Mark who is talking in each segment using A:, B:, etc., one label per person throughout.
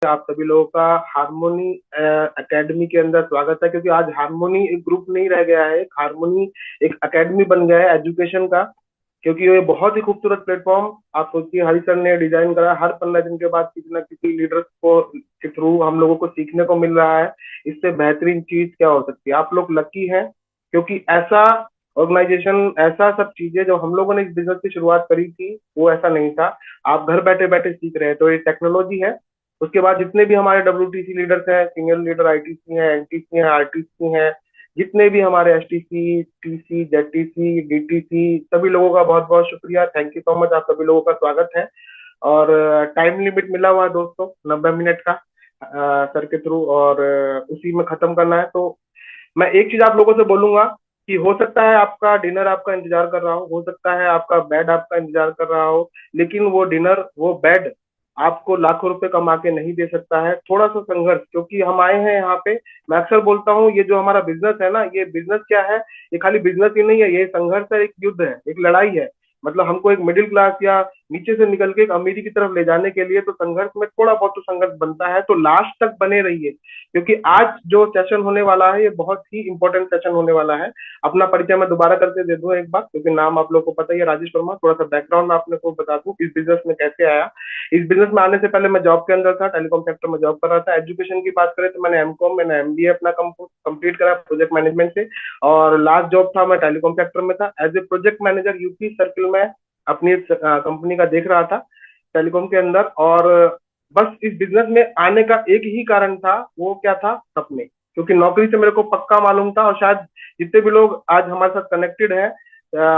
A: आप सभी लोगों का हारमोनी एकेडमी के अंदर स्वागत है। क्योंकि आज हारमोनी एक ग्रुप नहीं रह गया है, एक हारमोनी एक एकेडमी बन गया है एजुकेशन का। क्योंकि ये बहुत ही खूबसूरत प्लेटफॉर्म आप सोचिए, हरि सर ने डिजाइन करा। हर 15 दिन के बाद किसी न किसी लीडर्स को के थ्रू हम लोगों को सीखने को मिल रहा है। इससे बेहतरीन चीज क्या हो सकती है। आप लोग लकी हैं, क्योंकि ऐसा ऑर्गेनाइजेशन, ऐसा सब चीजें जो हम लोगों ने इस बिजनेस की शुरुआत करी थी वो ऐसा नहीं था। आप घर बैठे बैठे सीख रहे हैं, तो ये टेक्नोलॉजी है। उसके बाद जितने भी हमारे WTC लीडर्स हैं, सीनियर लीडर ITC हैं, NTC हैं, RTC हैं, जितने भी हमारे STC, TC, ZTC, DTC, सभी लोगों का बहुत बहुत शुक्रिया। Thank you so much. आप सभी लोगों का स्वागत है। और टाइम लिमिट मिला हुआ है दोस्तों, 90 मिनट का सर के थ्रू, और उसी में खत्म करना है। तो मैं एक चीज आप लोगों से बोलूंगा कि हो सकता है आपका डिनर आपका इंतजार कर रहा हो सकता है आपका बेड आपका इंतजार कर रहा हो, लेकिन वो डिनर वो बेड आपको लाखों रुपए कमा के नहीं दे सकता है। थोड़ा सा संघर्ष, क्योंकि हम आए हैं यहाँ पे। मैं अक्सर बोलता हूँ, ये जो हमारा बिजनेस है ना, ये बिजनेस क्या है, ये खाली बिजनेस ही नहीं है, ये संघर्ष है, एक युद्ध है, एक लड़ाई है। मतलब हमको एक मिडिल क्लास या नीचे से निकल के एक अमीरी की तरफ ले जाने के लिए तो संघर्ष में थोड़ा बहुत तो संघर्ष बनता है। तो लास्ट तक बने रहिए, क्योंकि आज जो सेशन होने वाला है ये बहुत ही इंपॉर्टेंट सेशन होने वाला है। अपना परिचय मैं दोबारा करके दे दूं एक बार, क्योंकि नाम आप लोगों को पता ही है, राजेश वर्मा। थोड़ा सा बैकग्राउंड मैं आपने को बता दूं, इस बिजनेस में कैसे आया। इस बिजनेस में आने से पहले मैं जॉब के अंदर था, टेलीकॉम सेक्टर में जॉब कर रहा था। एजुकेशन की बात करें तो मैंने M.Com, मैंने MBA अपना कंप्लीट करा प्रोजेक्ट मैनेजमेंट से। और लास्ट जॉब था, मैं टेलीकॉम सेक्टर में था as a project manager. UP circle में अपनी कंपनी का देख रहा था टेलीकॉम के अंदर। और बस इस बिजनेस में आने का एक ही कारण था, वो क्या था, सपने। क्योंकि नौकरी से मेरे को पक्का मालूम था, और शायद जितने भी लोग आज हमारे साथ कनेक्टेड है,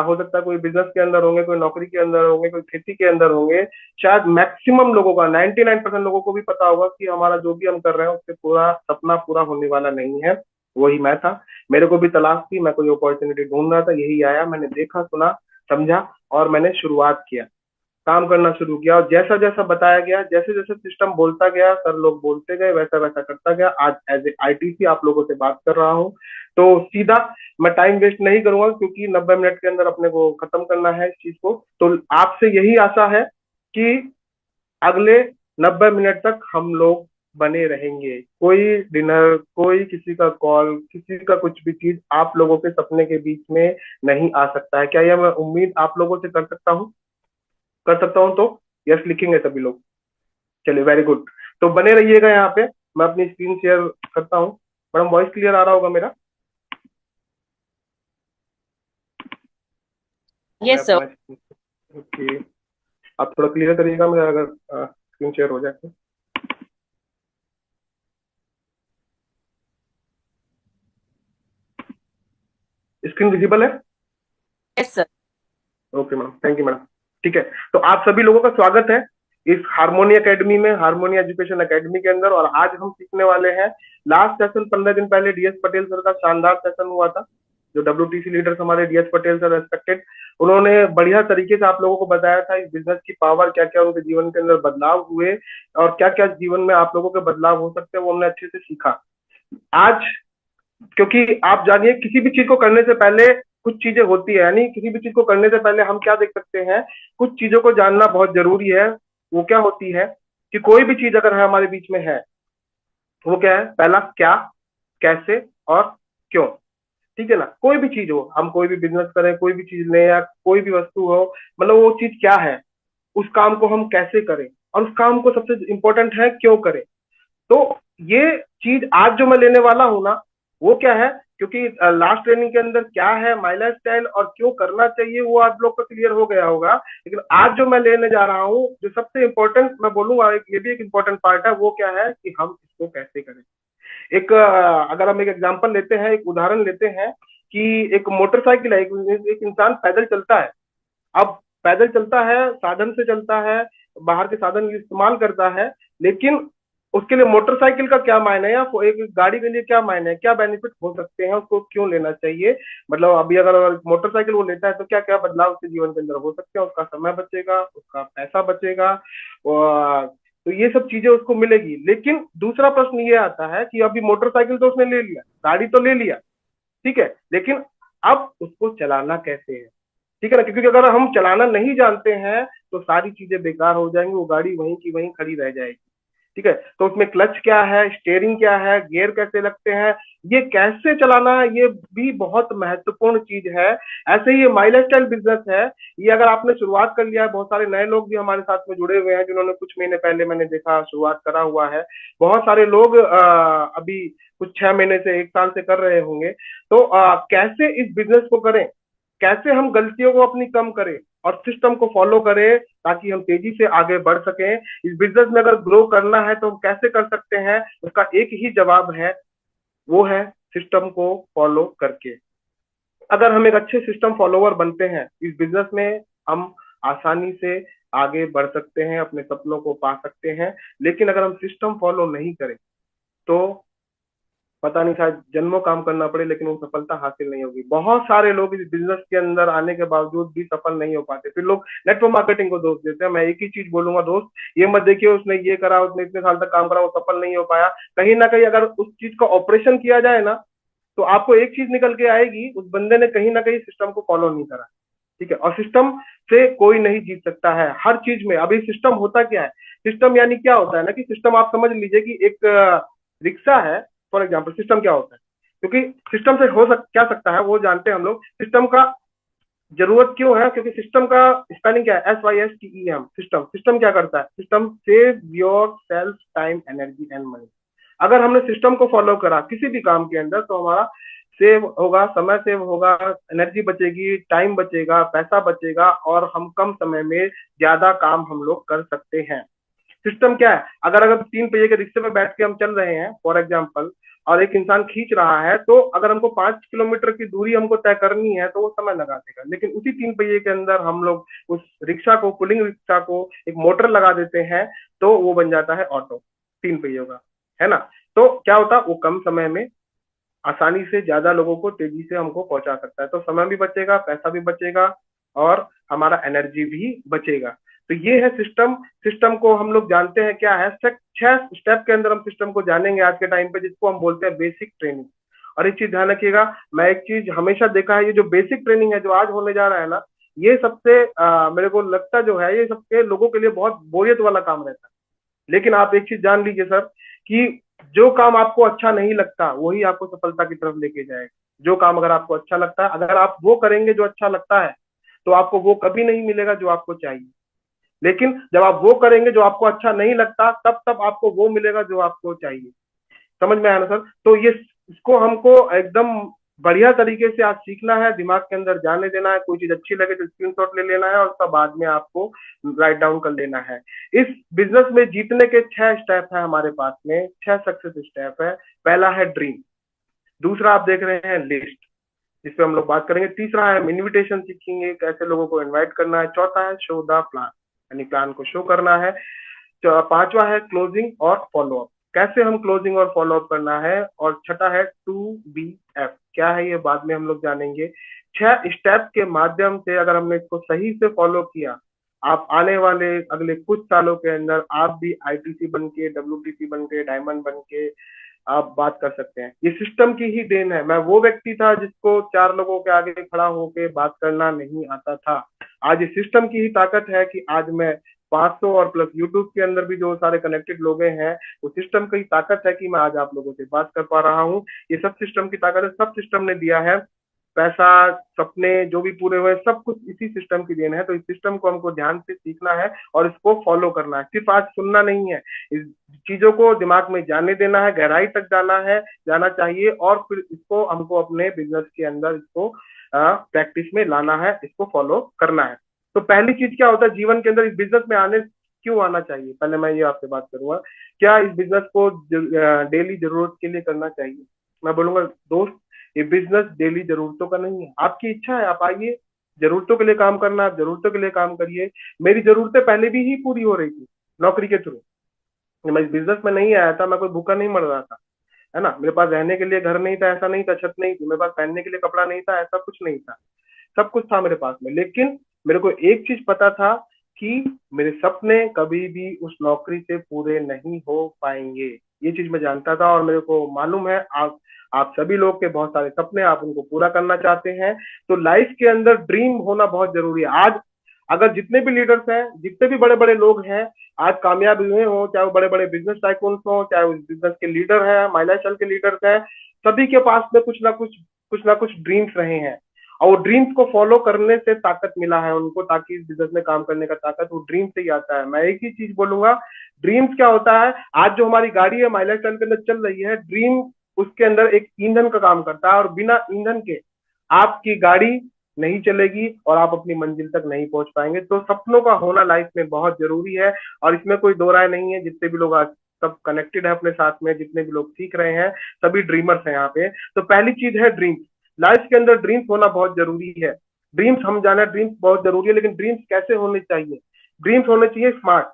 A: हो सकता है कोई बिजनेस के अंदर होंगे, कोई नौकरी के अंदर होंगे, कोई खेती के अंदर होंगे, शायद मैक्सिमम लोगों का 99% लोगों को भी पता होगा कि हमारा जो भी हम कर रहे हैं उससे पूरा सपना पूरा होने वाला नहीं है। वही मैं था। मेरे को भी तलाश थी, मैं कोई अपॉर्चुनिटी ढूंढ रहा था, यही आया। मैंने देखा, सुना, समझा, और मैंने शुरुआत किया, काम करना शुरू किया। और जैसा जैसा बताया गया, जैसे जैसे सिस्टम बोलता गया, सर लोग बोलते गए, वैसा वैसा करता गया। आज एज ए ITC आप लोगों से बात कर रहा हूँ। तो सीधा मैं टाइम वेस्ट नहीं करूंगा, क्योंकि 90 मिनट के अंदर अपने को खत्म करना है इस चीज को। तो आपसे यही आशा है कि अगले 90 मिनट तक हम लोग बने रहेंगे। कोई डिनर, कोई किसी का कॉल, किसी का कुछ भी चीज आप लोगों के सपने के बीच में नहीं आ सकता है। क्या यह मैं उम्मीद आप लोगों से कर सकता हूँ? कर सकता हूँ तो यस लिखेंगे सभी लोग। चलिए, वेरी गुड। तो बने रहिएगा यहाँ पे। मैं अपनी स्क्रीन शेयर करता हूँ। मैडम, वॉइस क्लियर आ रहा होगा मेरा? मैं
B: यस सर।
A: अपना ओके, आप थोड़ा क्लियर करिएगा मेरा, अगर स्क्रीन शेयर हो जाए तो। स्क्रीन विजिबल है?
B: Yes sir.
A: Okay madam, thank you madam. ठीक है। तो आप सभी लोगों का स्वागत है इस हारमोनी एकेडमी में, हारमोनी एजुकेशन एकेडमी के अंदर। और आज हम सीखने वाले हैं, लास्ट सेशन 15 दिन पहले DS पटेल सर का शानदार सेशन हुआ था। जो WTC लीडर्स हमारे DS पटेल सर रेस्पेक्टेड, उन्होंने बढ़िया तरीके से आप लोगों को बताया था इस बिजनेस की पावर, क्या क्या उनके जीवन के अंदर बदलाव हुए, और क्या क्या जीवन में आप लोगों के बदलाव हो सकते हैं, वो हमने अच्छे से सीखा आज। क्योंकि आप जानिए, किसी भी चीज को करने से पहले कुछ चीजें होती है, यानी किसी भी चीज को करने से पहले हम क्या देख सकते हैं, कुछ चीजों को जानना बहुत जरूरी है। वो क्या होती है कि कोई भी चीज अगर हमारे बीच में है, वो क्या है, पहला क्या, कैसे, और क्यों। ठीक है ना? कोई भी चीज हो, हम कोई भी बिजनेस करें, कोई भी चीज लें, या कोई भी वस्तु हो, मतलब वो चीज क्या है, उस काम को हम कैसे करें, और उस काम को सबसे इंपॉर्टेंट है क्यों करें। तो ये चीज आज जो मैं लेने वाला हूं ना, वो क्या है, क्योंकि लास्ट ट्रेनिंग के अंदर क्या है माई लाइफ स्टाइल और क्यों करना चाहिए वो आप लोग को क्लियर हो गया होगा। लेकिन आज जो मैं लेने जा रहा हूँ, जो सबसे इंपॉर्टेंट मैं बोलूंगा, ये भी एक इंपॉर्टेंट पार्ट है, वो क्या है कि हम इसको कैसे करें। एक अगर हम एक एग्जांपल लेते हैं, एक उदाहरण लेते हैं कि एक मोटरसाइकिल है, एक इंसान पैदल चलता है। अब पैदल चलता है, साधन से चलता है, बाहर के साधन इस्तेमाल करता है, लेकिन उसके लिए मोटरसाइकिल का क्या मायने है, या एक गाड़ी के लिए क्या मायने है, क्या बेनिफिट हो सकते हैं, उसको क्यों लेना चाहिए। मतलब अभी अगर मोटरसाइकिल वो लेता है तो क्या क्या बदलाव उसके जीवन के अंदर हो सकते हैं, उसका समय बचेगा, उसका पैसा बचेगा, तो ये सब चीजें उसको मिलेगी। लेकिन दूसरा प्रश्न ये आता है कि अभी मोटरसाइकिल तो उसने ले लिया, गाड़ी तो ले लिया, ठीक है, लेकिन अब उसको चलाना कैसे है। ठीक है ना? क्योंकि अगर हम चलाना नहीं जानते हैं तो सारी चीजें बेकार हो जाएंगी, वो गाड़ी वहीं की वहीं खड़ी रह जाएगी। ठीक है, तो उसमें क्लच क्या है, स्टेयरिंग क्या है, गियर कैसे लगते हैं, ये कैसे चलाना है, ये भी बहुत महत्वपूर्ण चीज है। ऐसे ही ये माई लाइफस्टाइल बिजनेस है, ये अगर आपने शुरुआत कर लिया है, बहुत सारे नए लोग भी हमारे साथ में जुड़े हुए हैं जिन्होंने कुछ महीने पहले मैंने देखा शुरुआत करा हुआ है। बहुत सारे लोग अभी कुछ 6 महीने से 1 साल से कर रहे होंगे। तो कैसे इस बिजनेस को करें, कैसे हम गलतियों को अपनी कम करें और सिस्टम को फॉलो करें ताकि हम तेजी से आगे बढ़ सकें। इस बिजनेस में अगर ग्रो करना है तो हम कैसे कर सकते हैं, उसका एक ही जवाब है, वो है सिस्टम को फॉलो करके। अगर हम एक अच्छे सिस्टम फॉलोवर बनते हैं इस बिजनेस में, हम आसानी से आगे बढ़ सकते हैं, अपने सपनों को पा सकते हैं। लेकिन अगर हम सिस्टम फॉलो नहीं करें तो पता नहीं, शायद जन्मों काम करना पड़े लेकिन वो सफलता हासिल नहीं होगी। बहुत सारे लोग इस बिजनेस के अंदर आने के बावजूद भी सफल नहीं हो पाते। फिर लोग नेटवर्क मार्केटिंग को दोष देते हैं। मैं एक ही चीज बोलूंगा दोस्त, ये मत देखिए उसने ये करा, उसने इतने साल तक काम करा, वो सफल नहीं हो पाया। कहीं ना कहीं अगर उस चीज का ऑपरेशन किया जाए ना, तो आपको एक चीज निकल के आएगी, उस बंदे ने कहीं ना कहीं सिस्टम को फॉलो नहीं करा। ठीक है, और सिस्टम से कोई नहीं जीत सकता है हर चीज में। अभी सिस्टम होता क्या है, सिस्टम यानी क्या होता है ना, कि सिस्टम आप समझ लीजिए कि एक रिक्शा है। फॉर एग्जाम्पल सिस्टम क्या होता है, क्योंकि सिस्टम से क्या सकता है वो जानते हैं हम लोग। सिस्टम का जरूरत क्यों है, क्योंकि सिस्टम का स्पेलिंग क्या है, SYSTEM। सिस्टम, सिस्टम क्या करता है, system save your self time energy and money. अगर हमने सिस्टम को फॉलो करा किसी भी काम के अंदर तो हमारा सेव होगा, समय सेव होगा, एनर्जी बचेगी, टाइम बचेगा, पैसा बचेगा और हम कम समय में ज्यादा काम हम लोग कर सकते हैं। सिस्टम क्या है, अगर अगर 3 पहिए के रिक्शे में बैठ के हम चल रहे हैं फॉर एग्जाम्पल, और एक इंसान खींच रहा है, तो अगर हमको 5 किलोमीटर की दूरी हमको तय करनी है तो वो समय लगा देगा। लेकिन उसी 3 पहिए के अंदर हम लोग उस रिक्शा को, पुलिंग रिक्शा को एक मोटर लगा देते हैं, तो वो बन जाता है ऑटो 3 पहियों का, है ना। तो क्या होता है, वो कम समय में आसानी से ज्यादा लोगों को तेजी से हमको पहुंचा सकता है। तो समय भी बचेगा, पैसा भी बचेगा और हमारा एनर्जी भी बचेगा। तो ये है सिस्टम। सिस्टम को हम लोग जानते हैं क्या है, 6 स्टेप के अंदर हम सिस्टम को जानेंगे आज के टाइम पे, जिसको हम बोलते हैं बेसिक ट्रेनिंग। और एक चीज ध्यान रखिएगा, मैं एक चीज हमेशा देखा है, ये जो बेसिक ट्रेनिंग है जो आज होने जा रहा है ना, ये सबसे मेरे को लगता जो है, ये सबके लोगों के लिए बहुत बोरियत वाला काम रहता है। लेकिन आप एक चीज जान लीजिए सर, कि जो काम आपको अच्छा नहीं लगता वही आपको सफलता की तरफ लेके जाएगा। जो काम अगर आपको अच्छा लगता है, अगर आप वो करेंगे जो अच्छा लगता है, तो आपको वो कभी नहीं मिलेगा जो आपको चाहिए। लेकिन जब आप वो करेंगे जो आपको अच्छा नहीं लगता, तब तब आपको वो मिलेगा जो आपको चाहिए। समझ में आया ना सर। तो ये, इसको हमको एकदम बढ़िया तरीके से आज सीखना है, दिमाग के अंदर जाने देना है। कोई चीज अच्छी लगे तो स्क्रीनशॉट ले लेना है और उसका बाद में आपको राइट डाउन कर लेना है। इस बिजनेस में जीतने के 6 स्टेप है हमारे पास में, 6 सक्सेस स्टेप है। पहला है ड्रीम, दूसरा आप देख रहे हैं लिस्ट, जिस पे हम लोग बात करेंगे। तीसरा है इनविटेशन सीखेंगे, कैसे लोगों को इनवाइट करना है। चौथा है शो द प्लान, यानी प्लान को शो करना है। पांचवा है क्लोजिंग और फॉलोअप, कैसे हम क्लोजिंग और फॉलोअप करना है। और छठा है 2BF, क्या है ये बाद में हम लोग जानेंगे। 6 स्टेप के माध्यम से अगर हमने इसको सही से फॉलो किया, आप आने वाले अगले कुछ सालों के अंदर आप भी ITC बन के, WTC बन के, डायमंड बन के आप बात कर सकते हैं। ये सिस्टम की ही देन है। मैं वो व्यक्ति था जिसको 4 लोगों के आगे खड़ा होकर बात करना नहीं आता था। आज ये सिस्टम की ही ताकत है कि आज मैं 500 और प्लस यूट्यूब के अंदर भी जो सारे कनेक्टेड लोग हैं, वो सिस्टम की ताकत है कि मैं आज आप लोगों से बात कर पा रहा हूँ। ये सब सिस्टम की ताकत है, सब सिस्टम ने दिया है। पैसा, सपने जो भी पूरे हुए, सब कुछ इसी सिस्टम की देन है। तो इस सिस्टम को हमको ध्यान से सीखना है और इसको फॉलो करना है। सिर्फ आज सुनना नहीं है, इस चीजों को दिमाग में जाने देना है, गहराई तक जाना है, जाना चाहिए, और फिर इसको हमको अपने बिजनेस के अंदर इसको प्रैक्टिस में लाना है, इसको फॉलो करना है। तो पहली चीज क्या होता है जीवन के अंदर, इस बिजनेस में आने क्यों आना चाहिए, पहले मैं ये आपसे बात करूंगा। क्या इस बिजनेस को डेली जरूरत के लिए करना चाहिए? मैं बोलूंगा दोस्त, ये बिजनेस डेली जरूरतों का नहीं है। आपकी इच्छा है, आप आइए, जरूरतों के लिए काम करना, आप जरूरतों के लिए काम करिए। मेरी जरूरतें पहले भी ही पूरी हो रही थी नौकरी के थ्रू। मैं इस बिजनेस में नहीं आया था, मैं कोई भूखा नहीं मर रहा था, है ना। मेरे पास रहने के लिए घर नहीं था, ऐसा नहीं था, छत नहीं थी, मेरे पास पहनने के लिए कपड़ा नहीं था, ऐसा कुछ नहीं था। सब कुछ था मेरे पास में। लेकिन मेरे को एक चीज पता था कि मेरे सपने कभी भी उस नौकरी से पूरे नहीं हो पाएंगे। ये चीज मैं जानता था और मेरे को मालूम है आप सभी लोग के बहुत सारे सपने, आप उनको पूरा करना चाहते हैं। तो लाइफ के अंदर ड्रीम होना बहुत जरूरी है। आज अगर जितने भी लीडर्स हैं, जितने भी बड़े बड़े लोग हैं, आज कामयाब हुए हों, चाहे वो बड़े बड़े बिजनेस टाइकून्स हों, चाहे वो बिजनेस के लीडर हैं, महिला चल के लीडर्स हैं, सभी के पास में कुछ ना कुछ ड्रीम्स रहे हैं। और वो ड्रीम्स को फॉलो करने से ताकत मिला है उनको, ताकि इस बिजनेस में काम करने का ताकत वो ड्रीम से ही आता है। मैं एक ही चीज बोलूंगा, ड्रीम्स क्या होता है, आज जो हमारी गाड़ी है माइलेज टन के अंदर चल रही है, ड्रीम उसके अंदर एक ईंधन का काम करता है, और बिना ईंधन के आपकी गाड़ी नहीं चलेगी और आप अपनी मंजिल तक नहीं पहुंच पाएंगे। तो सपनों का होना लाइफ में बहुत जरूरी है, और इसमें कोई दो राय नहीं है। जितने भी लोग आज सब कनेक्टेड है अपने साथ में, जितने भी लोग सीख रहे हैं, सभी ड्रीमर्स हैं यहाँ पे। तो पहली चीज है ड्रीम्स। लाइफ के अंदर ड्रीम्स होना बहुत जरूरी है। ड्रीम्स हम जाना, ड्रीम्स बहुत जरूरी है, लेकिन ड्रीम्स कैसे होने चाहिए? ड्रीम्स होने चाहिए स्मार्ट,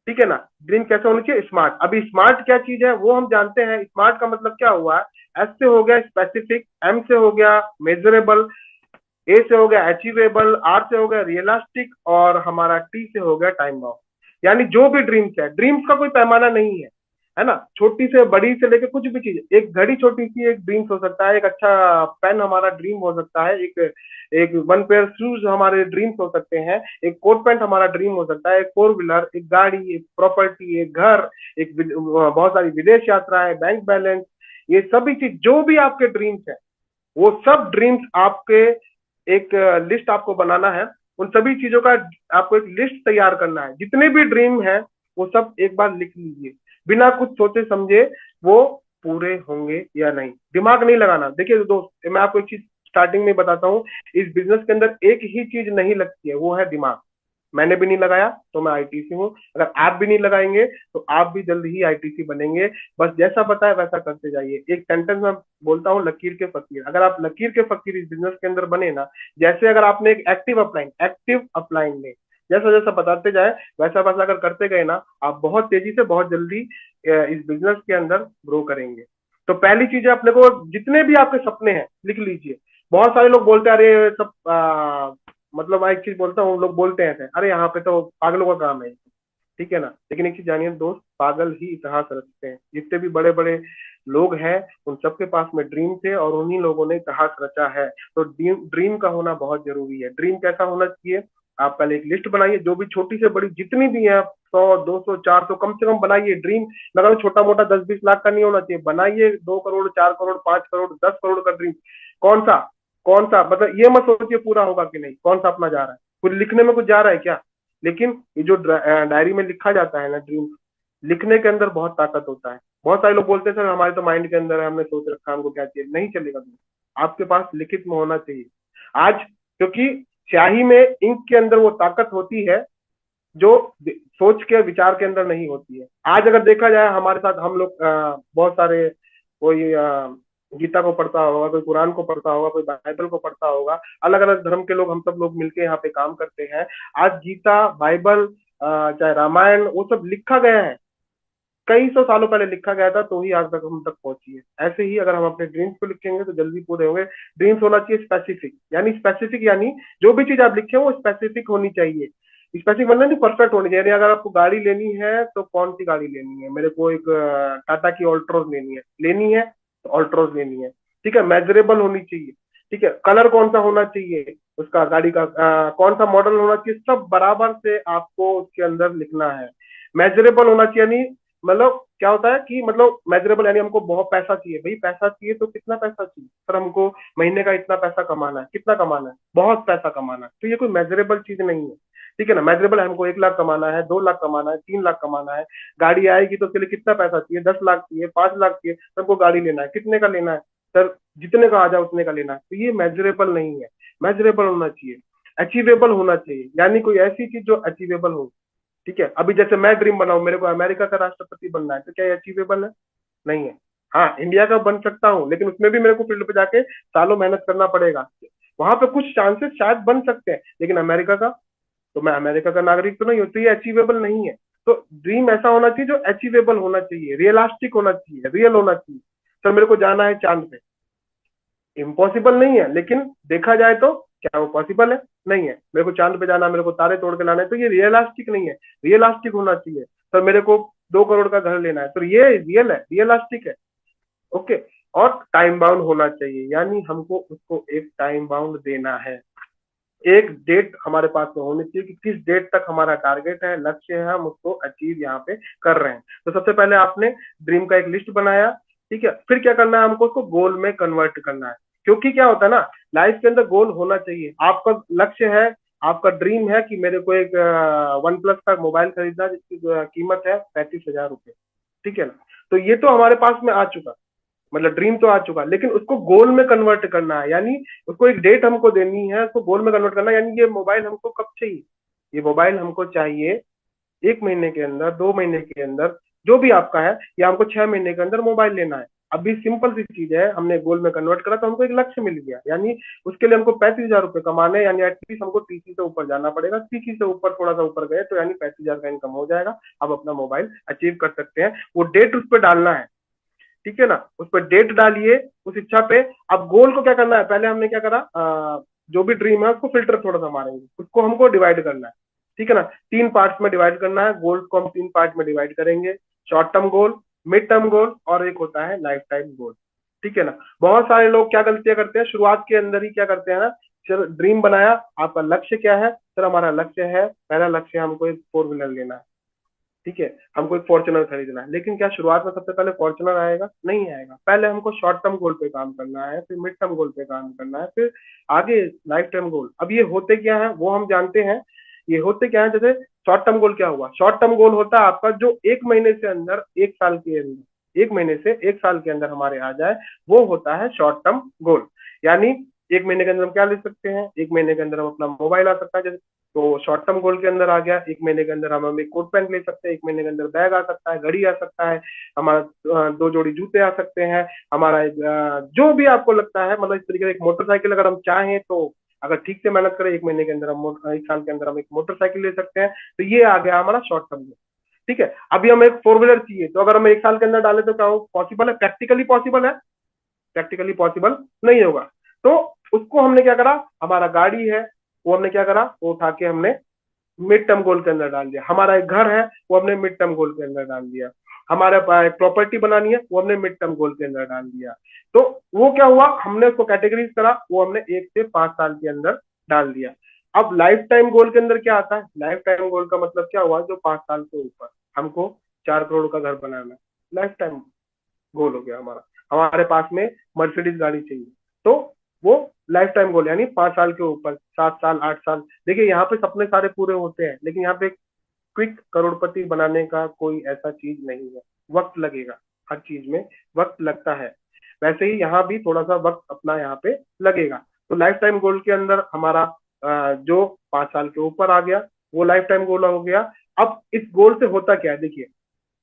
A: ठीक है ना। ड्रीम कैसे होनी चाहिए? स्मार्ट। अभी स्मार्ट क्या चीज है वो हम जानते हैं। स्मार्ट का मतलब क्या हुआ? एस से हो गया स्पेसिफिक, एम से हो गया मेजरेबल, ए से हो गया अचीवेबल, आर से हो गया रियलिस्टिक, और हमारा टी से हो गया टाइम बाउंड। यानी जो भी ड्रीम्स है, ड्रीम्स का कोई पैमाना नहीं है ना, छोटी से बड़ी से लेकर कुछ भी चीज। एक घड़ी छोटी सी एक ड्रीम्स हो सकता है, एक अच्छा पेन हमारा ड्रीम हो सकता है, एक एक वन पेयर शूज हमारे ड्रीम्स हो सकते हैं, एक कोट पैंट हमारा ड्रीम हो सकता है, एक फोर व्हीलर, एक गाड़ी, एक प्रॉपर्टी, एक घर, एक बहुत सारी विदेश यात्राएं, बैंक बैलेंस, ये सभी चीज जो भी आपके ड्रीम्स है, वो सब ड्रीम्स आपके एक लिस्ट आपको बनाना है। उन सभी चीजों का आपको एक लिस्ट तैयार करना है। जितने भी ड्रीम है वो सब एक बार लिख लीजिए, बिना कुछ सोचे समझे वो पूरे होंगे या नहीं। दिमाग नहीं लगाना। देखिए दोस्त, मैं आपको एक चीज स्टार्टिंग में बताता हूँ, इस बिजनेस के अंदर एक ही चीज नहीं लगती है, वो है दिमाग। मैंने भी नहीं लगाया तो मैं आईटीसी हूँ, अगर आप भी नहीं लगाएंगे तो आप भी जल्द ही आईटीसी बनेंगे। बस जैसा बताया वैसा करते जाइए। एक सेंटेंस में बोलता हूँ, लकीर के फकीर। अगर आप लकीर के फकीर इस बिजनेस के अंदर बने ना, जैसे अगर आपने एक एक्टिव अपलाइन में जैसा जैसा बताते जाए वैसा वैसा अगर करते गए ना, आप बहुत तेजी से बहुत जल्दी इस बिजनेस के अंदर ग्रो करेंगे। तो पहली चीज है, अपने को जितने भी आपके सपने हैं लिख लीजिए। बहुत सारे लोग बोलते हैं अरे सब मतलब मैं एक चीज बोलता हूँ, लोग बोलते हैं अरे यहाँ पे तो पागलों का काम है, ठीक है ना। लेकिन एक चीज जानिए दोस्त, पागल ही इतिहास रचते हैं। जितने भी बड़े बड़े लोग हैं उन सबके पास में ड्रीम थे, और उन्हीं लोगों ने इतिहास रचा है। तो ड्रीम का होना बहुत जरूरी है। ड्रीम कैसा होना चाहिए? आप पहले एक लिस्ट बनाइए, जो भी छोटी से बड़ी जितनी भी है, 100, 200, 400 कम से कम बनाइए ड्रीम। मगर छोटा मोटा 10-20 लाख का नहीं होना चाहिए। बनाइए 2 करोड़, 4 करोड़, 5 करोड़, 10 करोड़ का ड्रीम। कौन सा? कौन सा मतलब ये मत सोचिए पूरा होगा कि नहीं, कौन सा अपना जा रहा है, कुछ लिखने में कुछ जा रहा है क्या? लेकिन ये जो डायरी में लिखा जाता है ना ड्रीम, लिखने के अंदर बहुत ताकत होता है। बहुत सारे लोग बोलते हैं सर हमारे तो माइंड के अंदर है, हमने सोच रखा है, हमको क्या चाहिए। नहीं चलेगा आपके पास लिखित में होना चाहिए आज, क्योंकि स्याही में इंक के अंदर वो ताकत होती है जो सोच के विचार के अंदर नहीं होती है। आज अगर देखा जाए हमारे साथ, हम लोग बहुत सारे, कोई गीता को पढ़ता होगा, कोई कुरान को पढ़ता होगा, कोई बाइबल को पढ़ता होगा, अलग अलग धर्म के लोग हम सब लोग मिलके यहाँ पे काम करते हैं। आज गीता, बाइबल, चाहे रामायण, वो सब लिखा गया है, कई सौ सालों पहले लिखा गया था, तो ही आज तक हम तक पहुंची है। ऐसे ही अगर हम अपने ड्रीम्स को लिखेंगे तो जल्दी पूरे होंगे। ड्रीम्स होना चाहिए स्पेसिफिक, यानी जो भी चीज आप लिखे वो स्पेसिफिक होनी चाहिए। स्पेसिफिक मतलब नहीं, परफेक्ट होनी चाहिए। अगर आपको गाड़ी लेनी है तो कौन सी गाड़ी लेनी है? मेरे को एक टाटा की ऑल्ट्रोज लेनी है तो ऑल्ट्रोज लेनी है, ठीक है। मेजरेबल होनी चाहिए, ठीक है। कलर कौन सा होना चाहिए उसका, गाड़ी का कौन सा मॉडल होना चाहिए, सब बराबर से आपको उसके अंदर लिखना है। मेजरेबल होना चाहिए, यानी मतलब क्या होता है कि मतलब मेजरेबल यानी हमको बहुत पैसा चाहिए। भाई पैसा चाहिए तो कितना पैसा चाहिए? सर हमको महीने का इतना पैसा कमाना है। कितना कमाना है? बहुत पैसा कमाना है। तो ये कोई मेजरेबल चीज नहीं है, ठीक है ना। मेजरेबल हमको 1 लाख कमाना है, 2 लाख कमाना है, 3 लाख कमाना है। गाड़ी आएगी तो उसके लिए कितना पैसा चाहिए? 10 लाख चाहिए, 5 लाख चाहिए। सबको गाड़ी लेना है, कितने का लेना है? सर जितने का आ जाए उतने का लेना है। तो ये मेजरेबल नहीं है। मेजरेबल होना चाहिए, अचीवेबल होना चाहिए, यानी कोई ऐसी चीज जो अचीवेबल हो, ठीक है। अभी जैसे मैं ड्रीम बनाऊं, मेरे को अमेरिका का राष्ट्रपति बनना है, तो क्या ये अचीवेबल है? नहीं है। हाँ इंडिया का बन सकता हूँ, लेकिन उसमें भी मेरे को फील्ड पे जाके सालों मेहनत करना पड़ेगा। वहां पे कुछ चांसेस शायद बन सकते हैं, लेकिन अमेरिका का, तो मैं अमेरिका का नागरिक तो नहीं हूँ, तो ये अचीवेबल नहीं है। तो ड्रीम ऐसा होना चाहिए जो अचीवेबल होना चाहिए, रियलिस्टिक होना चाहिए, रियल होना चाहिए। सर मेरे को जाना है चांद पे, इम्पॉसिबल नहीं है, लेकिन देखा जाए तो क्या वो पॉसिबल है? नहीं है। मेरे को चांद पे जाना, मेरे को तारे तोड़ के लाना है, तो ये रियलिस्टिक नहीं है। रियलिस्टिक होना चाहिए। तो मेरे को 2 करोड़ का घर लेना है, तो ये रियल है, रियलिस्टिक है, ओके। और टाइम बाउंड होना चाहिए, यानी हमको उसको एक टाइम बाउंड देना है। एक डेट हमारे पास में होनी चाहिए कि किस डेट तक हमारा टारगेट है, लक्ष्य है, हम उसको अचीव यहाँ पे कर रहे हैं। तो सबसे पहले आपने ड्रीम का एक लिस्ट बनाया, ठीक है। फिर क्या करना है, हमको उसको गोल में कन्वर्ट करना है। क्योंकि क्या होता है ना, लाइफ के अंदर गोल होना चाहिए। आपका लक्ष्य है, आपका ड्रीम है कि मेरे को एक वन प्लस का मोबाइल खरीदना है जिसकी कीमत है 35,000 रुपये, ठीक है ना। तो ये तो हमारे पास में आ चुका, मतलब ड्रीम तो आ चुका, लेकिन उसको गोल में कन्वर्ट करना है, यानी उसको एक डेट हमको देनी है, उसको गोल में कन्वर्ट करना है। यानी ये मोबाइल हमको कब चाहिए, ये मोबाइल हमको चाहिए 1 महीने के अंदर, 2 महीने के अंदर, जो भी आपका है, या हमको 6 महीने के अंदर मोबाइल लेना है। अभी सिंपल सी चीज है, हमने गोल में कन्वर्ट करा तो हमको एक लक्ष्य मिल गया। यानी उसके लिए हमको 35,000 रुपये कमाने, यानी एटलीस्ट हमको 30 से ऊपर जाना पड़ेगा। 30 से ऊपर थोड़ा सा ऊपर गए तो यानी 35,000 का इनकम हो जाएगा। आप अपना मोबाइल अचीव कर सकते हैं। वो डेट उस पर डालना है, ठीक है ना। उस पर डेट डालिए उस इच्छा पे। अब गोल को क्या करना है, पहले हमने क्या करा, जो भी ड्रीम है उसको फिल्टर थोड़ा सा मारेंगे, उसको हमको डिवाइड करना है, ठीक है ना। 3 पार्ट्स में डिवाइड करना है, गोल्स को हम 3 पार्ट में डिवाइड करेंगे। Short term goal, mid term goal, और एक होता है लाइफ टाइम गोल, ठीक है ना। बहुत सारे लोग क्या गलतियां करते हैं, शुरुआत के अंदर ही क्या करते हैं ना, सर ड्रीम बनाया, आपका लक्ष्य क्या है, सर हमारा लक्ष्य है, पहला लक्ष्य हमको एक 4 व्हीलर लेना है, ठीक है, हमको एक फॉर्च्यूनर खरीदना है। लेकिन क्या शुरुआत में सबसे पहले फॉर्च्यूनर आएगा? नहीं आएगा। पहले हमको शॉर्ट टर्म गोल पे काम करना है, फिर मिड टर्म गोल पे काम करना है, फिर आगे लाइफ टाइम गोल। अब ये होते क्या है वो हम जानते हैं। ये होते क्या है, जैसे शॉर्ट टर्म गोल क्या हुआ, शॉर्ट टर्म गोल होता है आपका जो 1 महीने से अंदर, 1 साल के अंदर, 1 महीने से 1 साल के अंदर हमारे आ जाए, वो होता है शॉर्ट टर्म गोल। यानी 1 महीने के अंदर हम क्या ले सकते हैं, 1 महीने के अंदर हम अपना मोबाइल आ सकता है, जैसे तो शॉर्ट टर्म गोल के अंदर आ गया। 1 महीने के अंदर हम एक कोट पैंट ले सकते हैं, 1 महीने के अंदर बैग आ सकता है, घड़ी आ सकता है, हमारा 2 जोड़ी जूते आ सकते हैं, हमारा जो भी आपको लगता है, मतलब इस तरीके से एक मोटरसाइकिल अगर हम चाहें तो, अगर ठीक से मेहनत करें, 1 महीने के अंदर हम 1 साल के अंदर हम एक मोटरसाइकिल ले सकते हैं। तो ये आ गया हमारा शॉर्ट टर्म गोल, ठीक है। अभी हमें एक 4 व्हीलर चाहिए, तो अगर हम 1 साल के अंदर डालें तो क्या पॉसिबल है, प्रैक्टिकली पॉसिबल है? प्रैक्टिकली पॉसिबल नहीं होगा। तो उसको हमने क्या करा, हमारा गाड़ी है वो हमने क्या करा, वो उठा के हमने मिड टर्म गोल के अंदर डाल दिया। हमारा एक घर है वो हमने मिड टर्म गोल के अंदर डाल दिया। हमारे पास एक प्रॉपर्टी बनानी है वो हमने मिड टर्म गोल के अंदर डाल दिया। तो वो क्या हुआ, हमने उसको कैटेगरीज करा, वो हमने 1 से 5 साल के अंदर डाल दिया। अब लाइफ टाइम गोल के अंदर क्या आता है, लाइफ टाइम गोल का मतलब क्या हुआ, जो 5 साल के ऊपर हमको 4 करोड़ का घर बनाना है, लाइफ टाइम गोल हो गया हमारा। हमारे पास में मर्सिडीज गाड़ी चाहिए, तो वो लाइफ टाइम गोल, यानी 5 साल के ऊपर, 7 साल, 8 साल। देखिए यहाँ पे सपने सारे पूरे होते हैं, लेकिन यहाँ पे क्विक करोड़पति बनाने का कोई ऐसा चीज नहीं है। वक्त लगेगा, हर चीज में वक्त लगता है। वैसे ही यहाँ भी थोड़ा सा वक्त अपना यहाँ पे लगेगा। तो लाइफ टाइम गोल के अंदर हमारा जो 5 साल के ऊपर आ गया, वो लाइफ टाइम गोल हो गया। अब इस गोल से होता क्या है, देखिए,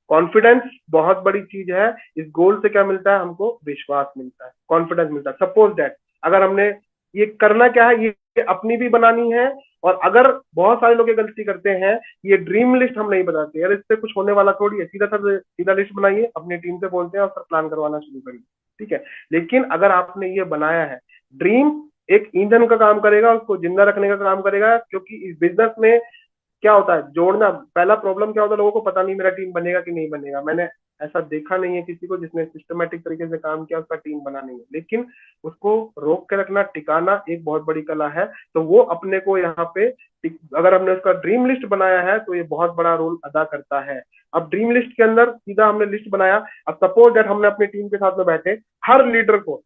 A: कॉन्फिडेंस बहुत बड़ी चीज है। इस गोल से क्या मिलता है, हमको विश्वास मिलता है, कॉन्फिडेंस मिलता है। सपोज दैट अगर हमने ये करना क्या है, ये अपनी भी बनानी है। और अगर बहुत सारे लोग ये गलती करते हैं, ये ड्रीम लिस्ट हम नहीं बनाते, यार इससे कुछ होने वाला थोड़ी है, सीधा सा सीधा लिस्ट बनाइए, अपनी टीम से बोलते हैं और फिर प्लान करवाना शुरू करिए, ठीक है। लेकिन अगर आपने ये बनाया है, ड्रीम एक ईंधन का काम करेगा, उसको जिंदा रखने का काम करेगा। क्योंकि इस बिजनेस में क्या होता है, जोड़ना, पहला प्रॉब्लम क्या होता है, लोगों को पता नहीं मेरा टीम बनेगा कि नहीं बनेगा। मैंने ऐसा देखा नहीं है किसी को जिसने सिस्टमेटिक तरीके से काम किया, उसका टीम बना नहीं है। लेकिन उसको रोक के रखना, टिकाना एक बहुत बड़ी कला है। तो वो अपने को यहाँ पे, अगर हमने उसका ड्रीम लिस्ट बनाया है तो ये बहुत बड़ा रोल अदा करता है। अब ड्रीम लिस्ट के अंदर सीधा हमने लिस्ट बनाया। अब सपोज दैट हमने अपनी टीम के साथ में बैठे, हर लीडर को,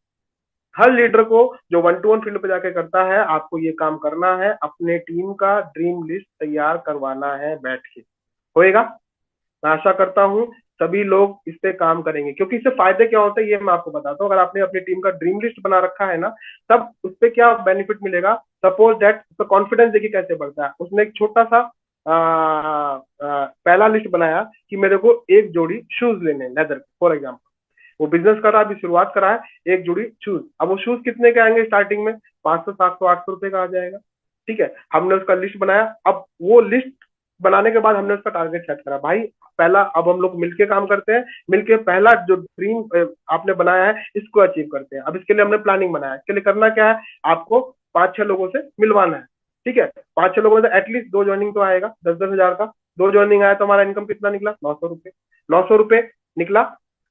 A: हर लीडर को जो 1-to-1 फील्ड पे जाके करता है, आपको ये काम करना है, अपने टीम का ड्रीम लिस्ट तैयार करवाना है बैठ के। होएगा? मैं आशा करता हूँ सभी लोग इस पे काम करेंगे, क्योंकि इससे फायदे क्या होते हैं ये मैं आपको बताता हूँ। अगर आपने अपनी टीम का ड्रीम लिस्ट बना रखा है ना, तब उससे क्या बेनिफिट मिलेगा। सपोज दैट उसका कॉन्फिडेंस देखिए कैसे बढ़ता है। उसने एक छोटा सा पहला लिस्ट बनाया कि मेरे को एक जोड़ी शूज लेने, लेदर फॉर एग्जाम्पल। वो बिजनेस कर रहा है, अभी शुरुआत करा है, एक जोड़ी शूज। अब वो शूज कितने के आएंगे स्टार्टिंग में, 500, 700, 800 रुपए का आ जाएगा, ठीक है। हमने उसका लिस्ट बनाया। अब वो लिस्ट बनाने के बाद हमने उसका टारगेट सेट करा, भाई पहला, अब हम लोग मिलके काम करते हैं, मिलके पहला जो ड्रीम आपने बनाया है इसको अचीव करते हैं। अब इसके लिए हमने प्लानिंग बनाया। इसके लिए करना क्या है, आपको 5-6 लोगों से मिलवाना है, ठीक है। 5-6 लोगों से एटलीस्ट 2 ज्वाइनिंग तो आएगा, 10-10 हजार का। 2 ज्वाइनिंग आया तो हमारा इनकम कितना निकला, 900 रुपए। 900 रुपए निकला।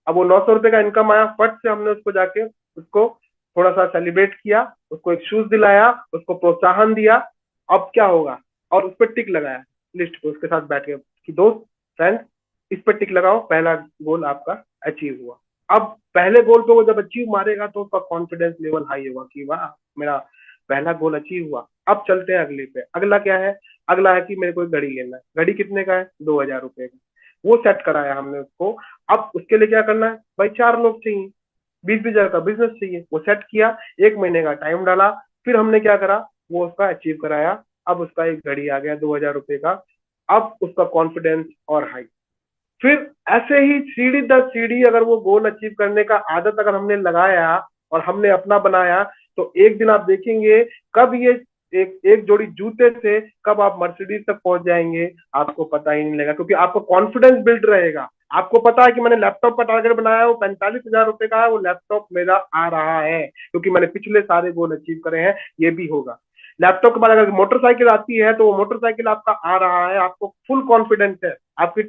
A: अब वो 900 रुपए का इनकम आया, फट से हमने उसको जाके उसको थोड़ा सा सेलिब्रेट किया, उसको एक शूज दिलाया, उसको प्रोत्साहन दिया, अब क्या होगा, और उस पर टिक लगाया लिस्ट पे उसके साथ बैठ के कि दोस्त फ्रेंड इस पर टिक लगाओ, पहला गोल आपका अचीव हुआ। अब पहले गोल पे वो जब अचीव मारेगा तो उसका कॉन्फिडेंस लेवल हाई होगा कि वाह मेरा पहला गोल अचीव हुआ। अब चलते हैं अगले पे, अगला क्या है, अगला है कि मेरे को एक घड़ी लेना है। घड़ी कितने का है, 2,000 रुपए का। वो सेट कराया हमने उसको। अब उसके लिए क्या करना है भाई, 4 लोग चाहिए, 20-20 हजार का बिजनेस चाहिए, वो सेट किया, 1 महीने का टाइम डाला, फिर हमने क्या करा, वो उसका अचीव कराया। अब उसका एक घड़ी आ गया 2,000 रुपए का। अब उसका कॉन्फिडेंस और हाई। फिर ऐसे ही सीढ़ी दर सीढ़ी अगर वो गोल अचीव करने का आदत अगर हमने लगाया और हमने अपना बनाया, तो एक दिन आप देखेंगे कब ये एक एक जोड़ी जूते से कब आप मर्सिडीज तक पहुंच जाएंगे, आपको पता ही नहीं लगेगा, क्योंकि आपको कॉन्फिडेंस बिल्ड रहेगा। आपको पता है कि मैंने लैपटॉप का टारगेट बनाया है, वो 45,000 रुपए का है, वो लैपटॉप मेरा आ रहा है क्योंकि मैंने पिछले सारे गोल अचीव करे हैं, ये भी होगा। लैपटॉप के बाद अगर मोटरसाइकिल आती है तो वो मोटरसाइकिल आपका आ रहा है, आपको फुल कॉन्फिडेंस है। आपकी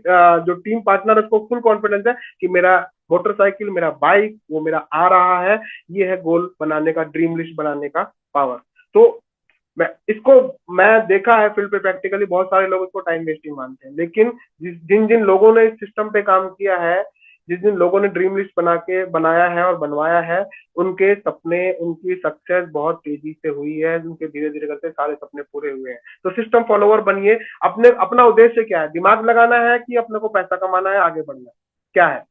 A: जो टीम पार्टनर है उसको फुल कॉन्फिडेंस है कि मेरा मोटरसाइकिल, मेरा बाइक वो मेरा आ रहा है। ये है गोल बनाने का, ड्रीम लिस्ट बनाने का पावर। तो इसको मैं देखा है फील्ड पे प्रैक्टिकली, बहुत सारे लोग इसको टाइम वेस्टिंग मानते हैं, लेकिन जिन जिन लोगों ने इस सिस्टम पे काम किया है, जिन जिन लोगों ने ड्रीम लिस्ट बना के बनाया है और बनवाया है, उनके सपने, उनकी सक्सेस बहुत तेजी से हुई है, उनके धीरे धीरे करके सारे सपने पूरे हुए हैं। तो सिस्टम फॉलोवर बनिए। अपने अपना उद्देश्य क्या है, दिमाग लगाना है कि अपने को पैसा कमाना है, आगे बढ़ना है, क्या है,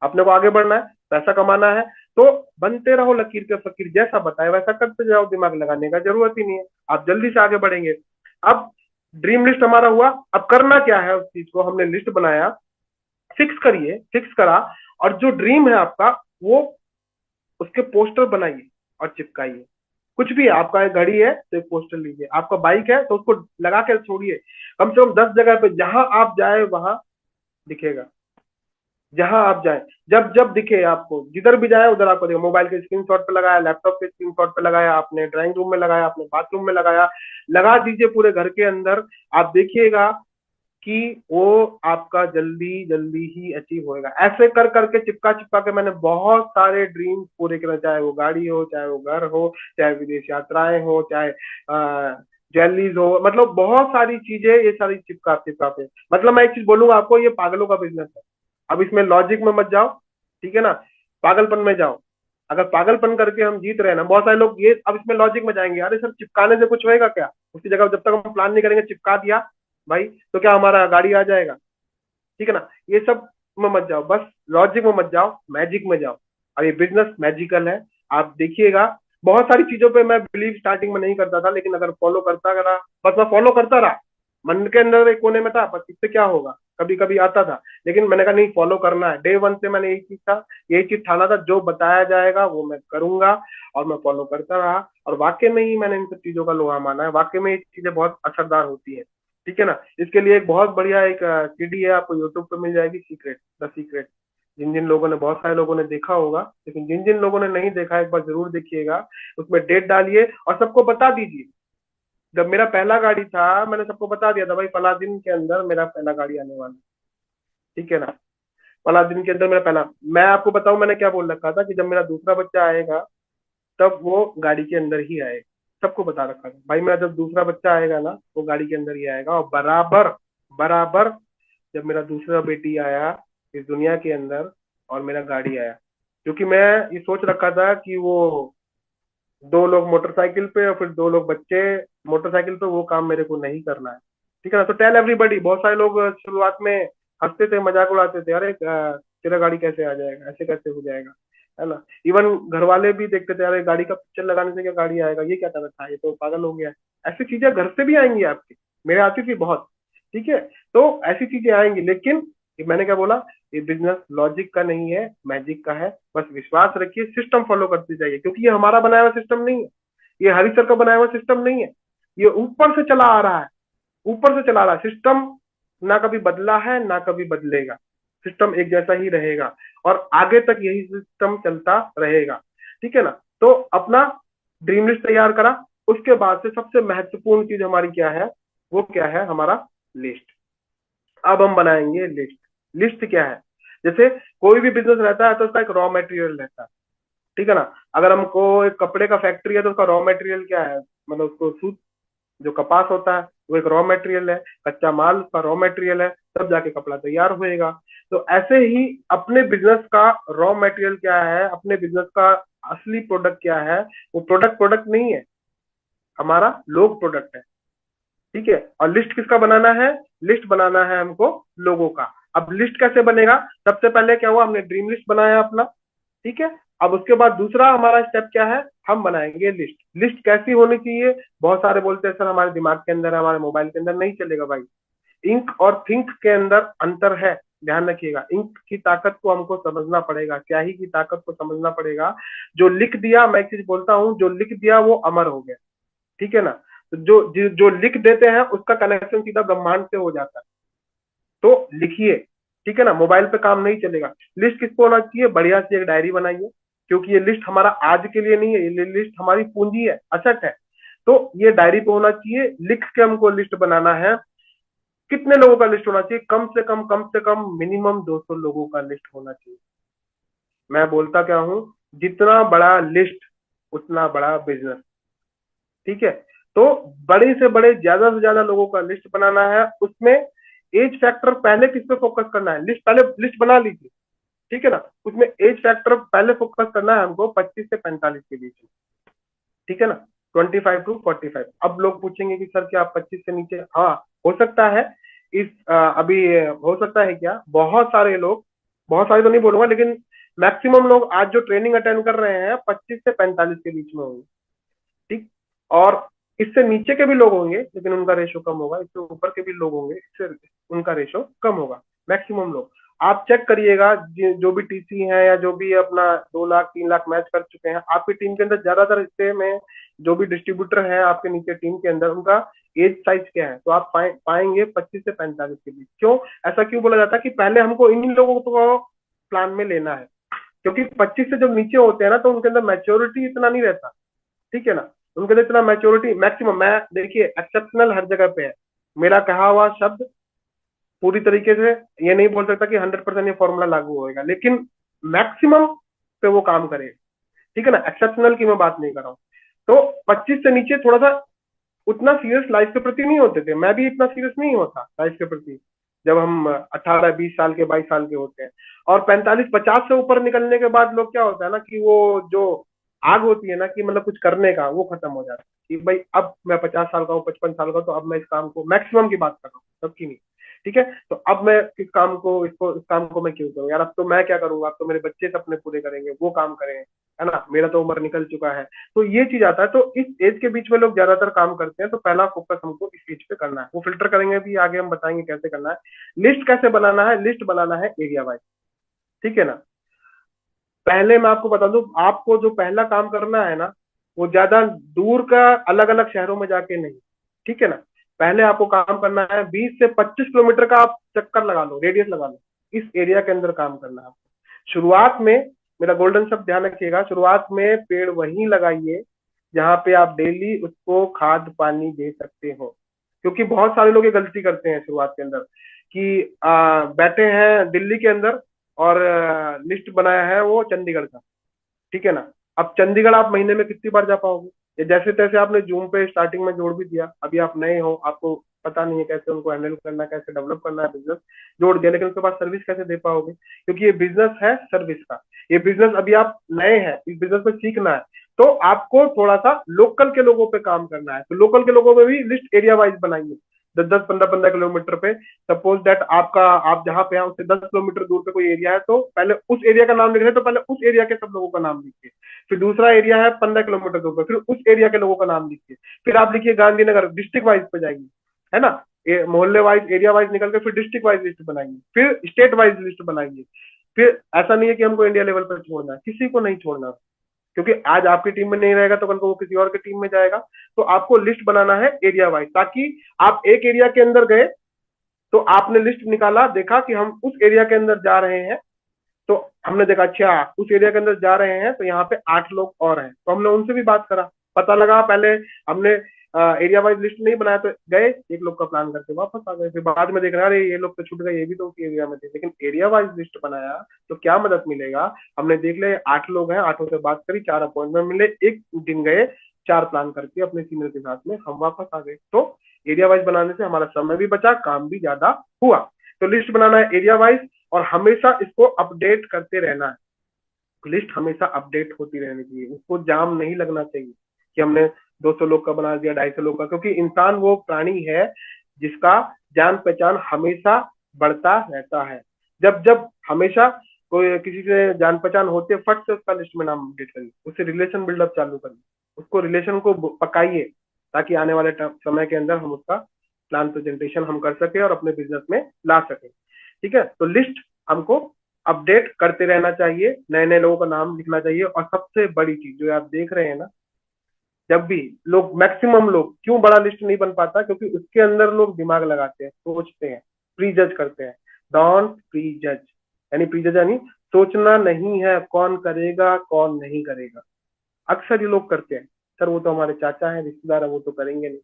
A: अपने को आगे बढ़ना है, पैसा कमाना है, तो बनते रहो लकीर के फकीर, जैसा बताए वैसा करते जाओ, दिमाग लगाने का जरूरत ही नहीं है, आप जल्दी से आगे बढ़ेंगे। अब ड्रीम लिस्ट हमारा हुआ, अब करना क्या है, उस चीज को हमने लिस्ट बनाया, फिक्स करिए, फिक्स करा, और जो ड्रीम है आपका वो उसके पोस्टर बनाइए और चिपकाइए। कुछ भी है, आपका एक घड़ी है तो एक पोस्टर लीजिए, आपका बाइक है तो उसको लगा के छोड़िए, कम से कम 10 जगह पे, जहां आप जाए वहां दिखेगा, जहां आप जाए, जब जब दिखे आपको, जिधर भी जाए उधर आपको दिखे। मोबाइल के स्क्रीन शॉट पे लगाया, लैपटॉप के स्क्रीन शॉट पे लगाया, आपने ड्राइंग रूम में लगाया, आपने बाथरूम में लगाया, लगा दीजिए पूरे घर के अंदर। आप देखिएगा कि वो आपका जल्दी जल्दी ही अचीव होएगा। ऐसे कर करके चिपका चिपका के मैंने बहुत सारे ड्रीम पूरे करे, चाहे वो गाड़ी हो, चाहे वो घर हो, चाहे विदेश यात्राएं हो, चाहे ज्वेलरीज हो, मतलब बहुत सारी चीजें, ये सारी चिपका चिपका के, मतलब मैं एक चीज बोलूंगा आपको, ये पागलों का बिजनेस है। अब इसमें लॉजिक में मत जाओ, ठीक है ना, पागलपन में जाओ। अगर पागलपन करके हम जीत रहे हैं ना, बहुत सारे लोग ये अब इसमें लॉजिक में जाएंगे, अरे सर चिपकाने से कुछ होएगा क्या, उसकी जगह जब तक हम प्लान नहीं करेंगे, चिपका दिया भाई तो क्या हमारा गाड़ी आ जाएगा, ठीक है ना, ये सब में मत जाओ, बस लॉजिक में मत जाओ, मैजिक में जाओ। और ये बिजनेस मैजिकल है, आप देखिएगा। बहुत सारी चीजों पे मैं बिलीव स्टार्टिंग में नहीं करता था, लेकिन अगर फॉलो करता रहा, बस मैं फॉलो करता रहा, मन के अंदर एक कोने में था बस इससे क्या होगा, कभी कभी आता था, लेकिन मैंने कहा नहीं फॉलो करना है। डे वन से मैंने यही चीज था, यही चीज ठाना था, जो बताया जाएगा वो मैं करूंगा, और मैं फॉलो करता रहा। और वाकई में ही मैंने इन सब चीजों का लोहा माना है, वाकई में ये चीजें बहुत असरदार होती है, ठीक है ना। इसके लिए एक बहुत बढ़िया एक सीडी है, आपको यूट्यूब पे मिल जाएगी, सीक्रेट, द सीक्रेट। जिन जिन लोगों ने, बहुत सारे लोगों ने देखा होगा, लेकिन जिन जिन लोगों ने नहीं देखा एक बार जरूर देखिएगा। उसमें डेट डालिए और सबको बता दीजिए। जब मेरा पहला गाड़ी था मैंने सबको बता दिया था भाई फला दिन के अंदर मेरा पहला गाड़ी आने वाला है, ठीक है ना, फला दिन के अंदर मेरा पहला। मैं आपको बताऊं मैंने क्या बोल रखा था कि जब मेरा दूसरा बच्चा आएगा तब वो गाड़ी के अंदर ही आएगा, सबको बता रखा था भाई मेरा जब दूसरा बच्चा आएगा ना वो गाड़ी के अंदर ही आएगा। और बराबर बराबर जब मेरा दूसरा बेटी आया इस दुनिया के अंदर और मेरा गाड़ी आया, क्योंकि मैं ये सोच रखा था कि वो 2 लोग मोटरसाइकिल पे और फिर 2 लोग बच्चे मोटरसाइकिल पे, वो काम मेरे को नहीं करना है, ठीक है ना। तो टेल एवरीबडी, बहुत सारे लोग शुरुआत में हंसते थे, मजाक उड़ाते थे, अरे तेरा गाड़ी कैसे आ जाएगा, ऐसे कैसे हो जाएगा, है ना। इवन घर वाले भी देखते थे, अरे गाड़ी का पिक्चर लगाने से क्या गाड़ी आएगा, ये क्या कर रखा है, ये तो पागल हो गया है। ऐसी चीजें घर से भी आएंगी आपकी, मेरे आती थी बहुत, ठीक है। तो ऐसी चीजें आएंगी, लेकिन मैंने क्या बोला, ये बिजनेस लॉजिक का नहीं है, मैजिक का है। बस विश्वास रखिए, सिस्टम फॉलो करते जाइए, क्योंकि ये हमारा बनाया हुआ सिस्टम नहीं है, ये हरी सर का बनाया हुआ सिस्टम नहीं है, ये ऊपर से चला आ रहा है, ऊपर से चला रहा है सिस्टम। ना कभी बदला है ना कभी बदलेगा, सिस्टम एक जैसा ही रहेगा और आगे तक यही सिस्टम चलता रहेगा, ठीक है ना। तो अपना ड्रीम लिस्ट तैयार करा, उसके बाद से सबसे महत्वपूर्ण चीज हमारी क्या है, वो क्या है, हमारा लिस्ट। अब हम बनाएंगे लिस्ट। लिस्ट क्या है, जैसे कोई भी बिजनेस रहता है तो उसका एक रॉ मटेरियल रहता है, ठीक है ना। अगर हमको एक कपड़े का फैक्ट्री है तो उसका रॉ मटेरियल क्या है, मतलब उसको सूत जो कपास होता है वो एक रॉ मटेरियल है, कच्चा माल का रॉ मटेरियल है, तब जाके कपड़ा तैयार होएगा। तो ऐसे ही अपने बिजनेस का रॉ मटेरियल क्या है, अपने बिजनेस का असली प्रोडक्ट क्या है, वो प्रोडक्ट प्रोडक्ट नहीं है, हमारा लोग प्रोडक्ट है। ठीक है, और लिस्ट किसका बनाना है? लिस्ट बनाना है हमको लोगों का। अब लिस्ट कैसे बनेगा? सबसे पहले क्या हुआ, हमने ड्रीम लिस्ट बनाया अपना। ठीक है, अब उसके बाद दूसरा हमारा स्टेप क्या है, हम बनाएंगे लिस्ट। लिस्ट कैसी होनी चाहिए? बहुत सारे बोलते हैं सर हमारे दिमाग के अंदर, हमारे मोबाइल के अंदर नहीं चलेगा भाई। इंक और थिंक के अंदर अंतर है, ध्यान रखिएगा। इंक की ताकत को हमको समझना पड़ेगा, स्याही की ताकत को समझना पड़ेगा। जो लिख दिया, मैं एक चीज बोलता हूँ, जो लिख दिया वो अमर हो गया। ठीक है ना? तो जो लिख देते हैं उसका कनेक्शन सीधा ब्रह्मांड से हो जाता है। तो लिखिए, ठीक है ना, मोबाइल पे काम नहीं चलेगा। लिस्ट किसको होना चाहिए? बढ़िया सी एक डायरी बनाइए, क्योंकि ये लिस्ट हमारा आज के लिए नहीं है, ये लिस्ट हमारी पूंजी है, असेट है। तो ये डायरी पे होना चाहिए, लिख के हमको लिस्ट बनाना है। कितने लोगों का लिस्ट होना चाहिए? कम से कम मिनिमम 200 लोगों का लिस्ट होना चाहिए। मैं बोलता क्या हूं, जितना बड़ा लिस्ट उतना बड़ा बिजनेस। ठीक है, तो बड़े से बड़े, ज्यादा से ज्यादा लोगों का लिस्ट बनाना है। उसमें एज फैक्टर पहले किस पे फोकस करना है? लिस्ट पहले लिस्ट बना लीजिए, ठीक है ना। उसमें एज फैक्टर पहले फोकस करना है हमको 25 से 45 के बीच में, ठीक है ना, 25 to 45। अब लोग पूछेंगे कि सर क्या आप 25 से नीचे? हाँ, हो सकता है। अभी हो सकता है क्या, बहुत सारे लोग, बहुत सारे तो नहीं बोलूंगा, लेकिन मैक्सिमम लोग आज जो ट्रेनिंग अटेंड कर रहे हैं 25 से 45 के बीच में होंगे। ठीक, और इससे नीचे के भी लोग होंगे लेकिन उनका रेशो कम होगा, इससे ऊपर के भी लोग होंगे, इससे उनका रेशो कम होगा। मैक्सिमम लोग आप चेक करिएगा, जो भी टीसी हैं या जो भी अपना 2 लाख 3 लाख मैच कर चुके हैं आपकी टीम के अंदर, ज्यादातर हिस्से में जो भी डिस्ट्रीब्यूटर हैं आपके नीचे टीम के अंदर, उनका एज साइज क्या है? तो आप पाएंगे 25 से 45 के बीच। क्यों ऐसा क्यों बोला जाता है कि पहले हमको इन लोगों को प्लान में लेना है? क्योंकि 25 से जब नीचे होते हैं ना, तो उनके अंदर मैच्योरिटी इतना नहीं रहता। ठीक है ना, उनके अंदर इतना मैच्योरिटी मैक्सिमम, मैं देखिए एक्सेप्शनल हर जगह पे है। मेरा कहा हुआ शब्द पूरी तरीके से ये नहीं बोल सकता कि 100% ये फॉर्मूला लागू होएगा, लेकिन मैक्सिमम पे वो काम करेगा। ठीक है ना, एक्सेप्शनल की मैं बात नहीं कर रहा हूँ। तो 25 से नीचे थोड़ा सा उतना सीरियस लाइफ के प्रति नहीं होते थे, मैं भी इतना सीरियस नहीं होता लाइफ के प्रति जब हम 18 20 साल के 22 साल के होते हैं। और 45 50 से ऊपर निकलने के बाद लोग क्या होता है ना, कि वो जो आग होती है ना, कि मतलब कुछ करने का, वो खत्म हो जाता है कि भाई अब मैं 50 साल का हूँ, 55 साल का, तो अब मैं इस काम को, मैक्सिमम की बात कर रहा हूँ, सबकी नहीं। ठीक है, तो अब मैं इस काम को, इस काम को मैं क्यों करूँ यार, अब तो मैं क्या करूंगा, अब तो मेरे बच्चे सपने पूरे करेंगे, वो काम करें, है ना, मेरा तो उम्र निकल चुका है। तो ये चीज आता है। तो इस एज के बीच में लोग ज्यादातर काम करते हैं, तो पहला फोकस हमको इस चीज पे करना है। वो फिल्टर करेंगे भी, आगे हम बताएंगे कैसे करना है। लिस्ट कैसे बनाना है? लिस्ट बनाना है एरिया वाइज, ठीक है ना। पहले मैं आपको बता दूं, आपको जो पहला काम करना है ना, वो ज्यादा दूर का, अलग अलग शहरों में जाके नहीं, ठीक है ना। पहले आपको काम करना है 20 से 25 किलोमीटर का, आप चक्कर लगा लो, रेडियस लगा लो, इस एरिया के अंदर काम करना है आपको। शुरुआत में, मेरा गोल्डन शब्द ध्यान रखिएगा, शुरुआत में पेड़ वहीं लगाइए जहां पे आप डेली उसको खाद पानी दे सकते हो। क्योंकि बहुत सारे लोग ये गलती करते हैं शुरुआत के अंदर, कि बैठे हैं दिल्ली के अंदर और लिस्ट बनाया है वो चंडीगढ़ का, ठीक है ना। अब चंडीगढ़ आप महीने में कितनी बार जा पाओगे? ये जैसे तैसे आपने जूम पे स्टार्टिंग में जोड़ भी दिया, अभी आप नए हो, आपको पता नहीं है कैसे उनको हैंडल करना है, कैसे डेवलप करना है बिजनेस, जोड़ दिया, लेकिन उसके बाद सर्विस कैसे दे पाओगे? क्योंकि ये बिजनेस है सर्विस का। ये बिजनेस अभी आप नए हैं, इस बिजनेस में सीखना है, तो आपको थोड़ा सा लोकल के लोगों पे काम करना है। तो लोकल के लोगों में भी लिस्ट एरिया वाइज बनाइए, 10 10 15 15 किलोमीटर पे। सपोज दैट आपका, आप जहाँ पे हैं उससे 10 किलोमीटर दूर पे कोई एरिया है, तो पहले उस एरिया का नाम लिख रहे हैं, तो पहले उस एरिया के सब लोगों का नाम लिखिए। फिर दूसरा एरिया है 15 किलोमीटर दूर पे, फिर उस एरिया के लोगों का नाम लिखिए। फिर आप लिखिए गांधीनगर, डिस्ट्रिक्ट वाइज पे जाएंगे, है ना, मोहल्ले वाइज, एरिया वाइज निकल के फिर डिस्ट्रिक्ट वाइज लिस्ट बनाएंगे, फिर स्टेट वाइज लिस्ट बनाएंगे। फिर ऐसा नहीं है कि हमको इंडिया लेवल पर छोड़ना है, किसी को नहीं छोड़ना, क्योंकि आज आपकी टीम में नहीं रहेगा तो कल को वो किसी और की टीम में जाएगा। तो आपको लिस्ट बनाना है एरिया वाइज, ताकि आप एक एरिया के अंदर गए तो आपने लिस्ट निकाला, देखा कि हम उस एरिया के अंदर जा रहे हैं, तो हमने देखा अच्छा उस एरिया के अंदर जा रहे हैं तो यहाँ पे 8 लोग और हैं, तो हमने उनसे भी बात करा, पता लगा। पहले हमने एरिया वाइज लिस्ट नहीं बनाया, तो गए एक लोग का प्लान करके वापस आ गए, फिर बाद में देख रहे अरे ये लोग तो छूट गए, ये भी तो उसी एरिया में थे। लेकिन एरिया वाइज लिस्ट बनाया तो क्या मदद मिलेगा? हमने देख लिया 8 लोग हैं, 8 से बात करी, 4 अपॉइंटमेंट मिले, एक दिन गए, 4 प्लान करके अपने सीनियर के साथ में हम वापस आ गए। तो एरिया वाइज बनाने से हमारा समय भी बचा, काम भी ज्यादा हुआ। तो लिस्ट बनाना है एरिया वाइज, और हमेशा इसको अपडेट करते रहना है। लिस्ट हमेशा अपडेट होती रहनी चाहिए, उसको जाम नहीं लगना चाहिए कि हमने 200 लोग का बना दिया, 250 लोग का, क्योंकि इंसान वो प्राणी है जिसका जान पहचान हमेशा बढ़ता रहता है। जब जब हमेशा कोई किसी से जान पहचान होती है, फट से उसका लिस्ट में नाम अपडेट करिए, उससे रिलेशन बिल्डअप चालू करिए, उसको रिलेशन को पकाइए, ताकि आने वाले समय के अंदर हम उसका प्लान प्रेजेंटेशन हम कर सके और अपने बिजनेस में ला सके। ठीक है, तो लिस्ट हमको अपडेट करते रहना चाहिए, नए नए लोगों का नाम लिखना चाहिए। और सबसे बड़ी चीज जो आप देख रहे हैं ना, जब भी लोग, मैक्सिमम लोग क्यों बड़ा लिस्ट नहीं बन पाता, क्योंकि उसके अंदर लोग दिमाग लगाते हैं, सोचते हैं, प्री जज करते हैं। डोंट प्री जज, यानी प्री जज यानी सोचना नहीं है कौन करेगा कौन नहीं करेगा। अक्सर ये लोग करते हैं, सर वो तो हमारे चाचा है, रिश्तेदार है, वो तो करेंगे नहीं,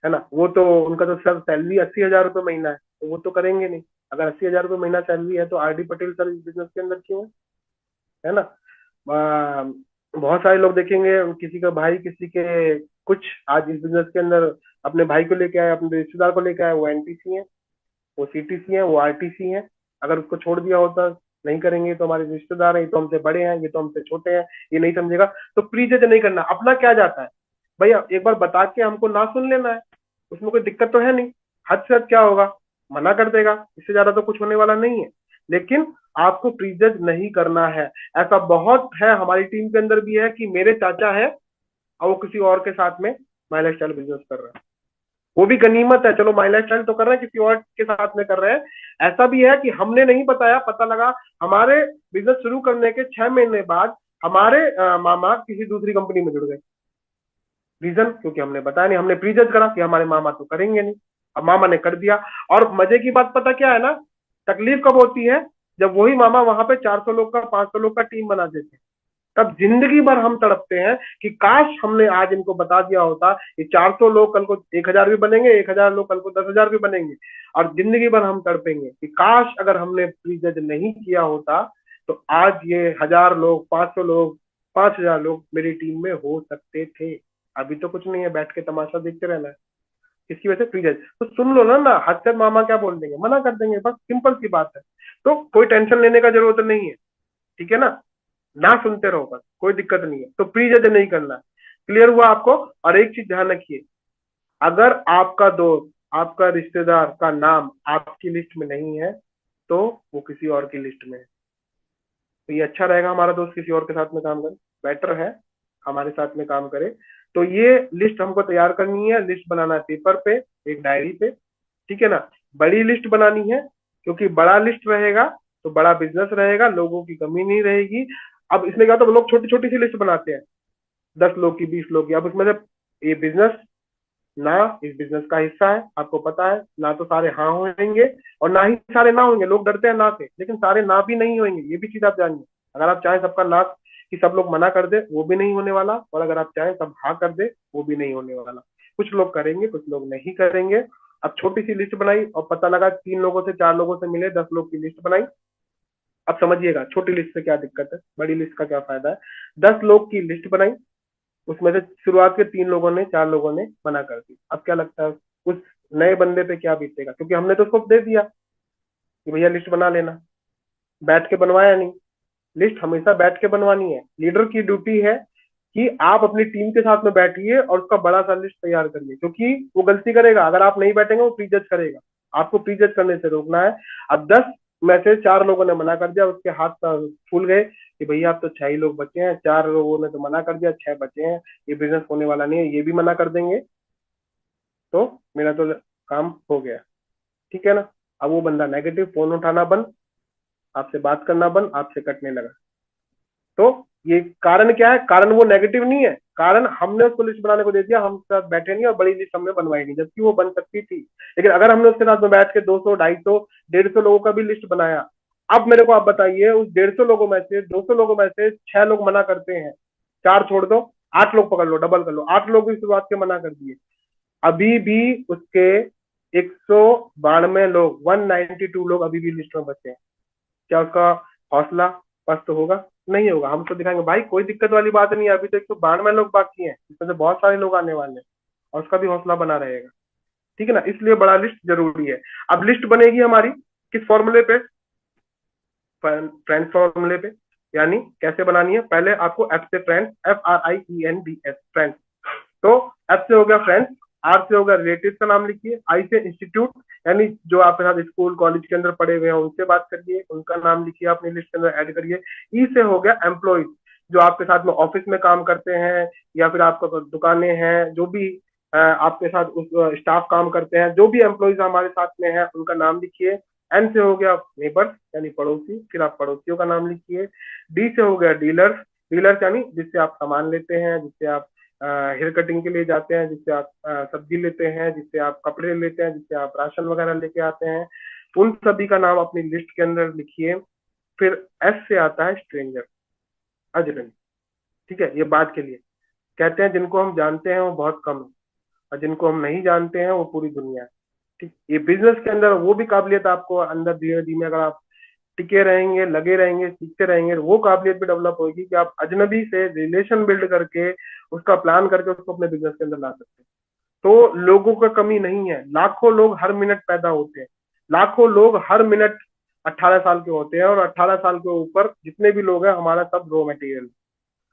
A: है ना, वो तो उनका तो सर सैलरी 80,000 रुपये महीना है, तो वो तो करेंगे नहीं। अगर 80,000 रुपये महीना सैलरी है तो आरडी पटेल सर इस बिजनेस के अंदर क्यों है ना। बहुत सारे लोग देखेंगे, किसी का भाई, किसी के कुछ आज इस बिजनेस के अंदर अपने भाई को लेके आए, अपने रिश्तेदार को लेके आए, वो एनटीसी है, वो सीटीसी है, वो आरटीसी है। अगर उसको छोड़ दिया होता, नहीं करेंगे तो हमारे रिश्तेदार हैं, ये तो हमसे बड़े हैं, ये तो हमसे छोटे हैं, ये नहीं समझेगा। तो प्री जज नहीं करना। अपना क्या जाता है भैया, एक बार बता के हमको ना सुन लेना है, उसमें कोई दिक्कत तो है नहीं। हद से हद क्या होगा, मना कर देगा, इससे ज्यादा तो कुछ होने वाला नहीं है। लेकिन आपको प्रीजज नहीं करना है। ऐसा बहुत है, हमारी टीम के अंदर भी है कि मेरे चाचा है और वो किसी और के साथ में माई लाइफ स्टाइल बिजनेस कर रहा है। वो भी गनीमत है, चलो माई लाइफ स्टाइल तो कर रहे हैं, किसी और के साथ में कर रहे हैं। ऐसा भी है कि हमने नहीं बताया, पता लगा हमारे बिजनेस शुरू करने के 6 महीने बाद हमारे मामा किसी दूसरी कंपनी में जुड़ गए। रीजन, क्योंकि हमने बताया नहीं, हमने प्रीजज करा कि हमारे मामा तो करेंगे नहीं, अब मामा ने कर दिया। और मजे की बात पता क्या है ना, तकलीफ कब होती है, जब वही मामा वहां पे 400 लोग का, 500 लोग का टीम बना देते हैं। तब जिंदगी भर हम तड़पते हैं कि काश हमने आज इनको बता दिया होता, ये 400 लोग कल को 1,000 भी बनेंगे, 1,000 लोग कल को 10,000 भी बनेंगे। और जिंदगी भर हम तड़पेंगे कि काश अगर हमने प्रीजज नहीं किया होता, तो आज ये 1,000 लोग, 500 लोग, 5,000 लोग मेरी टीम में हो सकते थे। अभी तो कुछ नहीं है, बैठ के तमाशा देखते रहना है। इसकी वजह से प्रीजज तो सुन लो ना, हद मामा क्या बोल देंगे, मना कर देंगे, बस सिंपल सी बात है। तो कोई टेंशन लेने का जरूरत नहीं है, ठीक है ना सुनते रहो, बस कोई दिक्कत नहीं है। तो प्रीजज नहीं करना। क्लियर हुआ आपको। और एक चीज ध्यान रखिए, अगर आपका दोस्त, आपका रिश्तेदार का नाम आपकी लिस्ट में नहीं है, तो वो किसी और की लिस्ट में है। तो ये अच्छा रहेगा हमारा दोस्त किसी और के साथ में काम करे, बेटर है हमारे साथ में काम करे। तो ये लिस्ट हमको तैयार करनी है, लिस्ट बनाना है पेपर पे, एक डायरी पे, ठीक है ना। बड़ी लिस्ट बनानी है, क्योंकि बड़ा लिस्ट रहेगा तो बड़ा बिजनेस रहेगा, लोगों की कमी नहीं रहेगी। अब इसमें क्या, तो लोग छोटी छोटी सी लिस्ट बनाते हैं, 10 लोग की, 20 लोग की। अब इसमें से ये बिजनेस ना इस बिजनेस का हिस्सा है, आपको पता है, ना तो सारे हाँ होंगे और ना ही सारे ना होंगे। लोग डरते हैं ना से, लेकिन सारे ना भी नहीं होंगे, ये भी चीज आप जानिए। अगर आप चाहें सबका ना कि सब लोग मना कर दे, वो भी नहीं होने वाला, और अगर आप चाहें सब हाँ कर दे, वो भी नहीं होने वाला। कुछ लोग करेंगे, कुछ लोग नहीं करेंगे। अब छोटी सी लिस्ट बनाई और पता लगा 3 लोगों से, 4 लोगों से मिले, 10 लोग की लिस्ट बनाई। अब समझिएगा छोटी लिस्ट से क्या दिक्कत है, बड़ी लिस्ट का क्या फायदा है। 10 लोग की लिस्ट बनाई, उसमें से शुरुआत के 3 लोगों ने, 4 लोगों ने मना कर दी। अब क्या लगता है उस नए बंदे पे क्या बीतेगा, क्योंकि हमने तो उसको दे दिया कि भैया लिस्ट बना लेना, बैठ के बनवाया नहीं। लिस्ट हमेशा बैठ के बनवानी है। लीडर की ड्यूटी है कि आप अपनी टीम के साथ में बैठिए और उसका बड़ा सा लिस्ट तैयार करिए, क्योंकि वो गलती करेगा अगर आप नहीं बैठेंगे, वो प्रीजज करेगा। आपको प्रीजज करने से रोकना है। अब 10 में से 4 लोगों ने मना कर दिया, उसके हाथ फूल गए कि भैया आप तो 6 ही लोग बचे हैं, 4 लोगों ने तो मना कर दिया, 6 बचे हैं, ये बिजनेस होने वाला नहीं है, ये भी मना कर देंगे, तो मेरा तो काम हो गया, ठीक है ना। अब वो बंदा नेगेटिव, फोन उठाना बंद, आपसे बात करना बंद, आपसे कटने लगा। तो ये कारण क्या है, कारण वो नेगेटिव नहीं है, कारण हमने उसको लिस्ट बनाने को दे दिया, हम साथ बैठे नहीं और बड़ी लिस्ट हमने बनवाई नहीं, जबकि वो बन सकती थी। लेकिन अगर हमने उसके साथ में बैठ के 200, 250, 150 लोगों का भी लिस्ट बनाया, अब मेरे को आप बताइए, उस 150 लोगों में से, 200 लोगों में से 6 लोग मना करते हैं, 4 छोड़ दो, 8 लोग पकड़ लो, डबल कर लो, 8 लोग भी शुरुआत के मना कर दिए, अभी भी उसके 192 लोग, 192 लोग अभी भी लिस्ट में बचे हैं। क्या उसका हौसला पस्त होगा? नहीं होगा। हम तो दिखाएंगे भाई कोई दिक्कत वाली बात नहीं है, अभी तो 192 लोग बाकी हैं, इसमें से बहुत सारे लोग आने वाले हैं और उसका भी हौसला बना रहेगा। ठीक है ना, इसलिए बड़ा लिस्ट जरूरी है। अब लिस्ट बनेगी हमारी किस फॉर्मूले पे? फ्रेंड्स फॉर्मूले पे। यानी कैसे बनानी है? पहले आपको एफ से फ्रेंड्स, FRIENDS फ्रेंड्स। तो एफ से हो गया फ्रेंड्स, आर से होगा रिलेटिव का नाम लिखिए, आई से इंस्टीट्यूट यानी जो आपके साथ स्कूल कॉलेज के अंदर पढ़े हुए हैं उनसे बात करिए, उनका नाम लिखिए अपनी लिस्ट के अंदर ऐड करिए। ई से हो गया एम्प्लॉइज, जो आपके साथ में ऑफिस में काम करते हैं या फिर आपका दुकानें हैं, जो भी आपके साथ उस स्टाफ काम करते हैं, जो भी एम्प्लॉइज हमारे साथ में है उनका नाम लिखिए। एन से हो गया नेबर्स यानी पड़ोसी, फिर आप पड़ोसियों का नाम लिखिए। डी से हो गया डीलर्स, डीलर्स यानी जिससे आप सामान लेते हैं, जिससे आप हेयर कटिंग के लिए जाते हैं, जिससे आप सब्जी लेते हैं, जिससे आप कपड़े लेते हैं, जिससे आप राशन वगैरह लेके आते हैं, उन सभी का नाम अपनी लिस्ट के अंदर लिखिए। फिर एस से आता है स्ट्रेंजर, अजनबी। ठीक है, ये बात के लिए कहते हैं जिनको हम जानते हैं वो बहुत कम है, और जिनको हम नहीं जानते हैं वो पूरी दुनिया है। ठीक, ये बिजनेस के अंदर वो भी काबिलियत आपको अंदर धीरे धीरे अगर आप टिके रहेंगे, लगे रहेंगे, सीखते रहेंगे, वो काबिलियत भी डेवलप होगी कि आप अजनबी से रिलेशन बिल्ड करके उसका प्लान करके उसको अपने बिजनेस के अंदर ला सकते हैं। तो लोगों का कमी नहीं है, लाखों लोग हर मिनट पैदा होते हैं, लाखों लोग हर मिनट 18 साल के होते हैं, और 18 साल के ऊपर जितने भी लोग हैं हमारा सब रॉ मटेरियल,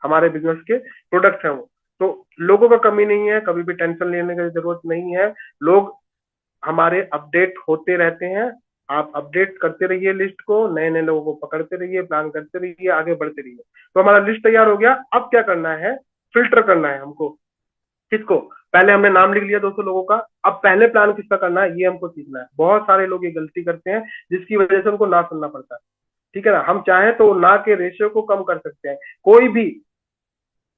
A: हमारे बिजनेस के प्रोडक्ट हैं वो। तो लोगों का कमी नहीं है, कभी भी टेंशन लेने की जरूरत नहीं है। लोग हमारे अपडेट होते रहते हैं, आप अपडेट करते रहिए लिस्ट को, नए नए लोगों को पकड़ते रहिए, प्लान करते रहिए, आगे बढ़ते रहिए। तो हमारा लिस्ट तैयार हो गया। अब क्या करना है? फिल्टर करना है हमको। किसको? पहले हमने नाम लिख लिया 200 लोगों का, अब पहले प्लान किसका करना है ये हमको सीखना है। बहुत सारे लोग ये गलती करते हैं जिसकी वजह से उनको ना सुनना पड़ता है। ठीक है ना, हम चाहें तो ना के रेशियो को कम कर सकते हैं।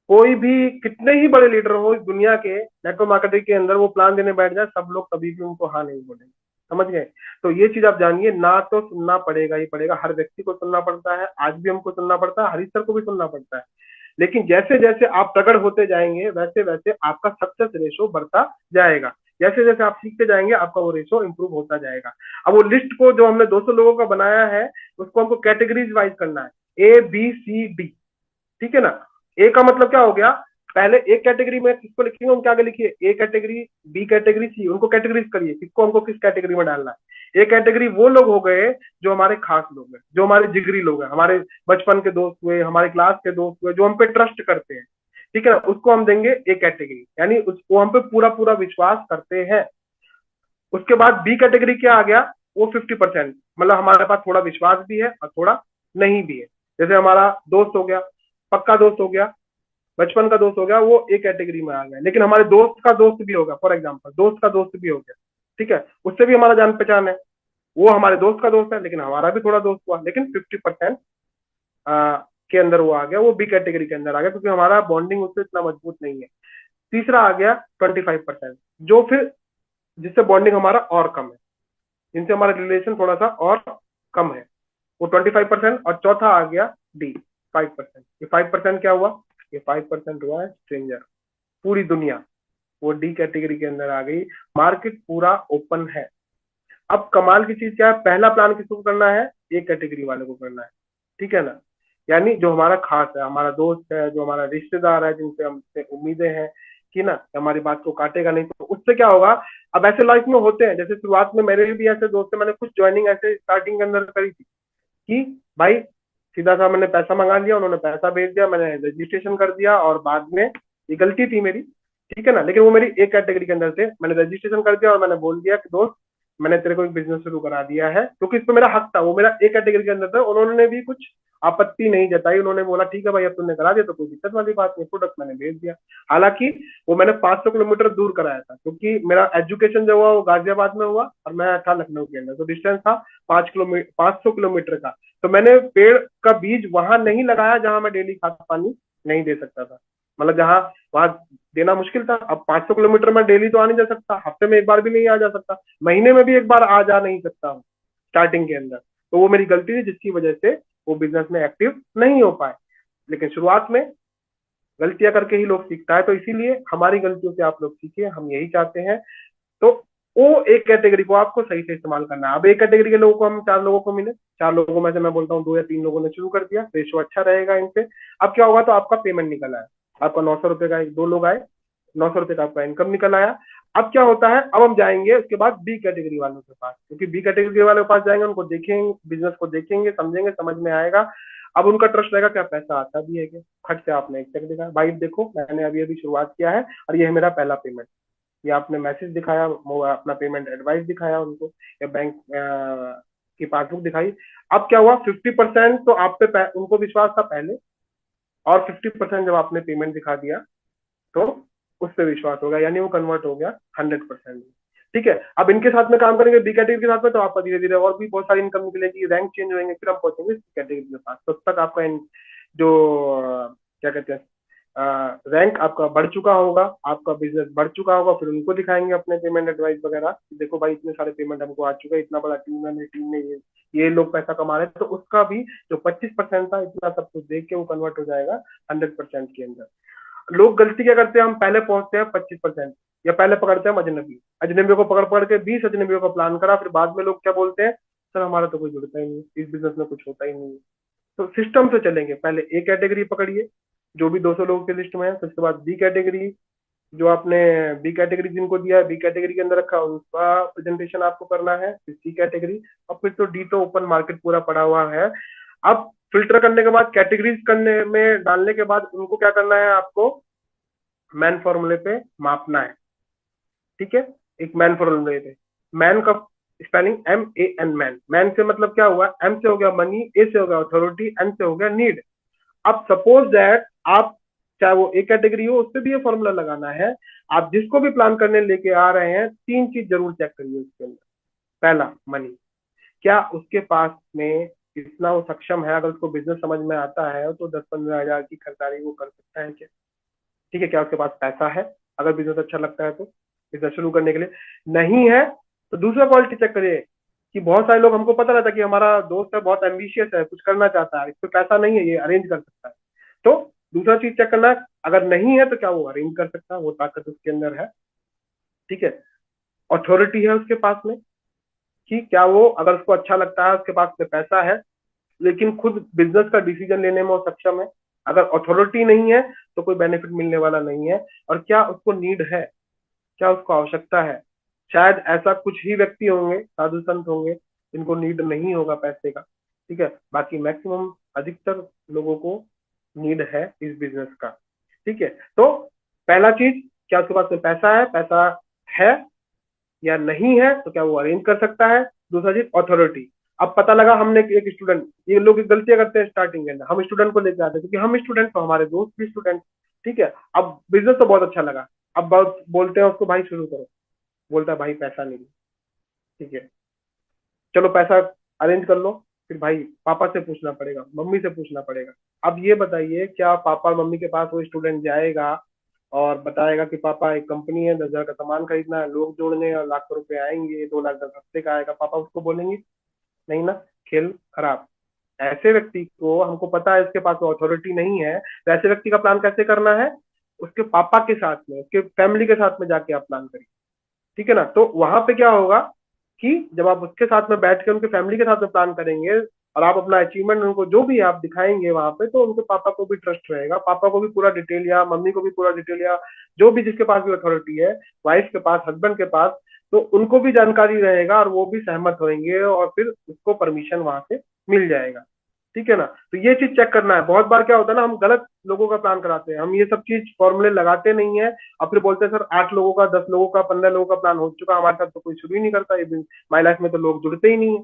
A: कोई भी कितने ही बड़े लीडर हो इस दुनिया के नेटवर्क मार्केटिंग के अंदर, वो प्लान देने बैठ जाए, सब लोग कभी भी उनको हाँ नहीं बोलेंगे। समझ गए? तो ये चीज आप जानिए, ना तो सुनना पड़ेगा ही पड़ेगा, हर व्यक्ति को सुनना पड़ता है, आज भी हमको सुनना पड़ता है, हरीश सर को भी सुनना पड़ता है। लेकिन जैसे जैसे आप प्रकट होते जाएंगे वैसे वैसे आपका सक्सेस रेशो बढ़ता जाएगा। जैसे जैसे आप सीखते जाएंगे आपका वो रेशो इंप्रूव होता जाएगा। अब वो लिस्ट को जो हमने 200 लोगों का बनाया है उसको हमको कैटेगरीज वाइज करना है, A B C D। ठीक है ना? ए का मतलब क्या हो गया? पहले एक कैटेगरी में किसको लिखेंगे, उनके आगे लिखिए ए कैटेगरी, बी कैटेगरी, सी, उनको कैटेगरीज करिए किसको हमको किस कैटेगरी में डालना है। ए कैटेगरी वो लोग हो गए जो हमारे खास लोग हैं, जो हमारे जिगरी लोग हैं, हमारे बचपन के दोस्त हुए, हमारे क्लास के दोस्त हुए, जो हम पे ट्रस्ट करते हैं। ठीक है ना, उसको हम देंगे ए कैटेगरी, यानी उसको हम पे पूरा पूरा विश्वास करते हैं। उसके बाद बी कैटेगरी क्या आ गया? वो 50%, मतलब हमारे पास थोड़ा विश्वास भी है और थोड़ा नहीं भी है। जैसे हमारा दोस्त हो गया, पक्का दोस्त हो गया, बचपन का दोस्त हो गया, वो एक कैटेगरी में आ गया। लेकिन हमारे दोस्त का दोस्त भी होगा, फॉर एग्जाम्पल दोस्त का दोस्त भी हो गया, ठीक है, उससे भी हमारा जान पहचान है, वो हमारे दोस्त का दोस्त है लेकिन हमारा भी थोड़ा दोस्त हुआ, लेकिन 50% के अंदर वो आ गया, वो बी कैटेगरी के अंदर आ गया, क्योंकि हमारा बॉन्डिंग उससे इतना मजबूत नहीं है। तीसरा आ गया 25%, जो फिर जिससे बॉन्डिंग हमारा और कम है, जिनसे हमारा रिलेशन थोड़ा सा और कम है, वो 25%। और चौथा आ गया डी, 5%। ये 5% क्या हुआ? ये 5% हुआ है स्ट्रेंजर, पूरी दुनिया, वो डी कैटेगरी के अंदर आ गई। मार्केट पूरा ओपन है। अब कमाल की चीज क्या है? पहला प्लान किसको करना है? एक कैटेगरी वाले को करना है। ठीक है ना, यानी जो हमारा खास है, हमारा दोस्त है, जो हमारा रिश्तेदार है, जिनसे हमसे उम्मीदें हैं कि ना हमारी बात को काटेगा नहीं, तो उससे क्या होगा? अब ऐसे लाइफ में होते हैं, जैसे शुरुआत में मेरे भी ऐसे दोस्त थे, मैंने कुछ ज्वाइनिंग ऐसे स्टार्टिंग के अंदर करी थी कि भाई सीधा सा मैंने पैसा मंगा लिया, उन्होंने पैसा भेज दिया, मैंने रजिस्ट्रेशन कर दिया, और बाद में ये गलती थी मेरी, ठीक है ना, लेकिन वो मेरी एक कैटेगरी के अंदर थे, मैंने रजिस्ट्रेशन कर दिया और मैंने बोल दिया कि दोस्त मैंने तेरे को एक बिजनेस शुरू करा दिया है, क्योंकि इस पर मेरा हक था, वो मेरा एक कैटेगरी के अंदर था। उन्होंने भी कुछ आपत्ति नहीं जताई, उन्होंने बोला ठीक है भाई अब तुमने करा दिया तो कोई दिक्कत वाली बात नहीं, प्रोडक्ट मैंने भेज दिया। हालांकि वो मैंने 500 किलोमीटर दूर कराया था, क्योंकि मेरा एजुकेशन जो हुआ वो गाजियाबाद में हुआ और मैं था लखनऊ के अंदर, तो डिस्टेंस था 500 किलोमीटर का। तो मैंने पेड़ का बीज वहां नहीं लगाया जहां मैं डेली खाद पानी नहीं दे सकता था, मतलब जहां वहां देना मुश्किल था। अब 500 किलोमीटर में डेली तो आ नहीं जा सकता, हफ्ते में एक बार भी नहीं आ जा सकता, महीने में भी एक बार आ जा नहीं सकता हूँ स्टार्टिंग के अंदर। तो वो मेरी गलती थी जिसकी वजह से वो बिजनेस में एक्टिव नहीं हो पाए। लेकिन शुरुआत में गलतियां करके ही लोग सीखता है, तो इसीलिए हमारी गलतियों से आप लोग सीखिए, हम यही चाहते हैं। तो वो एक कैटेगरी को आपको सही से इस्तेमाल करना है। अब एक कैटेगरी के लोगों को हम 4 लोगों को मिले, 4 लोगों में से मैं बोलता हूँ 2 या 3 लोगों ने शुरू कर दिया, रेशो अच्छा रहेगा इनसे। अब क्या होगा, तो आपका पेमेंट निकल आया, आपका 900 रुपए का, 2 लोग आए, 900 रुपए का आपका इनकम निकल आया। अब क्या होता है, अब हम जाएंगे उसके बाद बी कैटेगरी वालों के पास, क्योंकि बी कैटेगरी वालों के पास जाएंगे, उनको देखेंगे, बिजनेस को देखेंगे, समझेंगे, समझ में आएगा। अब उनका ट्रस्ट रहेगा, क्या पैसा आता भी है क्या, खट से आपने एक चेक दिखा, भाई देखो मैंने अभी अभी शुरुआत किया है और ये है मेरा पहला पेमेंट, या आपने मैसेज दिखाया, अपना पेमेंट एडवाइस दिखाया उनको, या बैंक की पासबुक दिखाई। अब क्या हुआ, 50% तो आप पे उनको विश्वास था पहले, और 50% जब आपने पेमेंट दिखा दिया तो उस पर विश्वास हो गया, यानी वो कन्वर्ट हो गया 100%। ठीक है, अब इनके साथ में काम करेंगे बी कैटेगरी के साथ में, तो आपका धीरे धीरे और भी बहुत सारी इनकम निकलेगी, रैंक चेंज होंगे, फिर हम पहुंचेंगे सी कैटेगरी के पास, तब तक आपका जो क्या कहते हैं, रैंक आपका बढ़ चुका होगा, आपका बिजनेस बढ़ चुका होगा, फिर उनको दिखाएंगे अपने पेमेंट एडवाइस वगैरह, देखो भाई इतने सारे पेमेंट हमको आ चुके हैं, इतना बड़ा टीम है, मेरी टीम में ये लोग पैसा कमा रहे हैं, तो उसका भी जो 25% था, इतना सब कुछ देख के वो कन्वर्ट हो जाएगा 100% के अंदर। लोग गलती क्या करते हैं, हम पहले पहुंचते हैं 25%, या पहले पकड़ते हैं अजनबी, अजनबियों को पकड़ पकड़ के 20 अजनबियों का प्लान करा, फिर बाद में लोग क्या बोलते हैं, सर हमारा तो कोई जुड़ता ही नहीं, इस बिजनेस में कुछ होता ही नहीं। तो सिस्टम से चलेंगे, पहले ए कैटेगरी पकड़िए, जो भी 200 लोगों की लिस्ट में है, फिर उसके बाद बी कैटेगरी, जो आपने बी कैटेगरी जिनको दिया है, बी कैटेगरी के अंदर रखा उसका प्रेजेंटेशन आपको करना है, फिर सी कैटेगरी, और फिर तो डी तो ओपन मार्केट पूरा पड़ा हुआ है। अब फिल्टर करने के बाद, कैटेगरीज करने में डालने के बाद, उनको क्या करना है, आपको मैन फॉर्मूले पे मापना है। ठीक है, एक मैन फॉर्मूले पे, मैन का स्पेलिंग MAN, मैन, मैन से मतलब क्या हुआ, एम से हो गया मनी, ए से हो गया अथॉरिटी, एन से हो गया नीड। अब सपोज दैट आप, चाहे वो एक कैटेगरी हो, उस पर भी ये फॉर्मूला लगाना है। आप जिसको भी प्लान करने लेके आ रहे हैं, 3 चीज जरूर चेक करिए उसके अंदर। पहला, मनी, क्या उसके पास में इतना वो सक्षम है, अगर उसको बिजनेस समझ में आता है तो 10-15 हजार की खरीदारी वो कर सकता है क्या। ठीक है, क्या उसके पास पैसा है, अगर बिजनेस अच्छा लगता है तो बिजनेस शुरू करने के लिए। नहीं है तो दूसरा क्वालिटी चेक करिए, कि बहुत सारे लोग, हमको पता रहता है कि हमारा दोस्त है, बहुत एम्बिशियस है, कुछ करना चाहता है, इस पे पैसा नहीं है, ये अरेंज कर सकता है, तो दूसरा चीज चेक करना है, अगर नहीं है तो क्या वो अरेंज कर सकता है, वो ताकत उसके अंदर है। ठीक है, अथॉरिटी है उसके पास में, कि क्या वो, अगर उसको अच्छा लगता है, उसके पास में पैसा है, लेकिन खुद बिजनेस का डिसीजन लेने में वो सक्षम है। अगर अथॉरिटी नहीं है तो कोई बेनिफिट मिलने वाला नहीं है। और क्या उसको नीड है, क्या उसको आवश्यकता है। शायद ऐसा कुछ ही व्यक्ति होंगे, साधु संत होंगे, जिनको नीड नहीं होगा पैसे का। ठीक है, बाकी मैक्सिमम, अधिकतर लोगों को नीड है इस बिजनेस का। ठीक है, तो पहला चीज, क्या उसके पास में पैसा है, पैसा है या नहीं है, तो क्या वो अरेंज कर सकता है। दूसरा चीज, अथॉरिटी। अब पता लगा, हमने एक स्टूडेंट, ये लोग गलतियां करते हैं स्टार्टिंग के अंदर, हम स्टूडेंट को लेकर आते हैं, क्योंकि हम स्टूडेंट तो हमारे दोस्त भी स्टूडेंट। ठीक है, अब बिजनेस तो बहुत अच्छा लगा, अब बहुत बोलते हैं उसको, भाई शुरू करो, बोलता है भाई पैसा नहीं। ठीक है, चलो पैसा अरेंज कर लो, फिर भाई पापा से पूछना पड़ेगा, मम्मी से पूछना पड़ेगा। अब ये बताइए, क्या पापा मम्मी के पास वो स्टूडेंट जाएगा और बताएगा कि पापा एक कंपनी है, 10 हजार का सामान खरीदना है, लोग जोड़ने हैं, और लाखों रुपए आएंगे, 2 लाख 10 हफ्ते का आएगा, पापा उसको बोलेंगे? नहीं ना, खेल खराब। ऐसे व्यक्ति को, हमको पता है इसके पास अथॉरिटी नहीं है, तो ऐसे व्यक्ति का प्लान कैसे करना है, उसके पापा के साथ में, उसके फैमिली के साथ में जाके आप प्लान करिए। ठीक है ना, तो वहां पे क्या होगा, कि जब आप उसके साथ में बैठ के, उनके फैमिली के साथ में प्लान करेंगे, और आप अपना अचीवमेंट उनको जो भी आप दिखाएंगे वहां पे, तो उनके पापा को भी ट्रस्ट रहेगा, पापा को भी पूरा डिटेल, या मम्मी को भी पूरा डिटेल, या जो भी जिसके पास भी अथॉरिटी है, वाइफ के पास, हस्बैंड के पास, तो उनको भी जानकारी रहेगा, और वो भी सहमत होंगे, और फिर उसको परमिशन वहां से मिल जाएगा। ठीक है ना, तो ये चीज चेक करना है। बहुत बार क्या होता है ना, हम गलत लोगों का प्लान कराते हैं, हम ये सब चीज फॉर्मूले लगाते नहीं है, और फिर बोलते हैं सर 8 लोगों का, 10 लोगों का, 15 लोगों का प्लान हो चुका, हमारे साथ तो कोई शुरू ही नहीं करता, ये माई लाइफ में तो लोग जुड़ते ही नहीं है।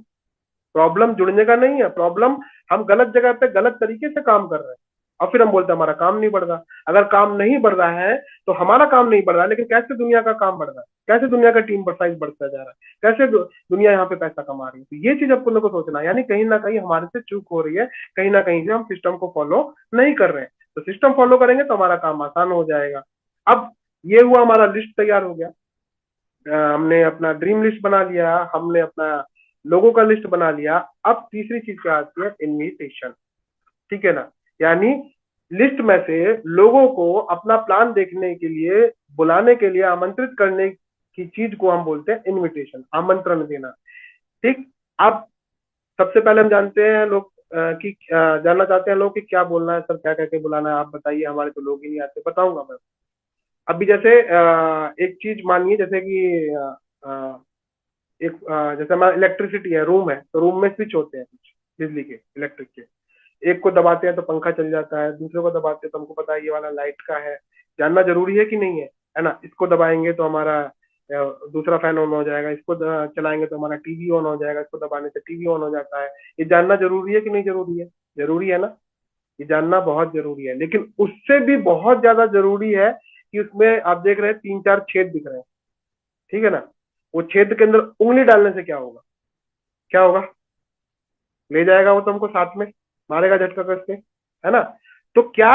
A: प्रॉब्लम जुड़ने का नहीं है, प्रॉब्लम हम गलत जगह पे गलत तरीके से काम कर रहे हैं, और फिर हम बोलते हैं हमारा काम नहीं बढ़ रहा। अगर काम नहीं बढ़ रहा है तो हमारा काम नहीं बढ़ रहा है, लेकिन कैसे दुनिया का काम बढ़ रहा है, कैसे दुनिया का टीम साइज बढ़ता जा रहा है, कैसे दुनिया यहाँ पे पैसा कमा रही है, तो ये चीज अपन लोग को सोचना है, यानी कहीं ना कहीं हमारे से चूक हो रही है, कहीं ना कहीं से हम सिस्टम को फॉलो नहीं कर रहे हैं। तो सिस्टम फॉलो करेंगे तो हमारा काम आसान हो जाएगा। अब ये हुआ, हमारा लिस्ट तैयार हो गया, हमने अपना ड्रीम लिस्ट बना लिया, हमने अपना लोगों का लिस्ट बना लिया। अब तीसरी चीज क्या आती है, इनविटेशन। ठीक है ना, यानी लिस्ट में से लोगों को अपना प्लान देखने के लिए, बुलाने के लिए, आमंत्रित करने की चीज को हम बोलते हैं इनविटेशन, आमंत्रण देना। ठीक। अब सबसे पहले हम जानते हैं लोग जानना चाहते हैं लोग कि क्या बोलना है सर, क्या कह के बुलाना है, आप बताइए, हमारे तो लोग ही नहीं आते। बताऊंगा मैं। अभी जैसे एक चीज मानिए, जैसे कि जैसे हमारा इलेक्ट्रिसिटी है, रूम है, तो रूम में स्विच होते हैं कुछ बिजली के, इलेक्ट्रिक के। एक को दबाते हैं तो पंखा चल जाता है, दूसरे को दबाते हैं तो हमको पता है ये वाला लाइट का है। जानना जरूरी है कि नहीं है ना? इसको दबाएंगे तो हमारा दूसरा फैन ऑन हो जाएगा, इसको चलाएंगे तो हमारा टीवी ऑन हो जाएगा, इसको दबाने से टीवी ऑन हो जाता है। ये जानना जरूरी है कि नहीं जरूरी है? जरूरी है ना? ये जानना बहुत जरूरी है, लेकिन उससे भी बहुत ज्यादा जरूरी है कि उसमें आप देख रहे हैं 3-4 छेद दिख रहे हैं, ठीक है ना? वो छेद के अंदर उंगली डालने से क्या होगा? क्या होगा? ले जाएगा वो तो हमको साथ में, मारेगा झटका करके, है ना? तो क्या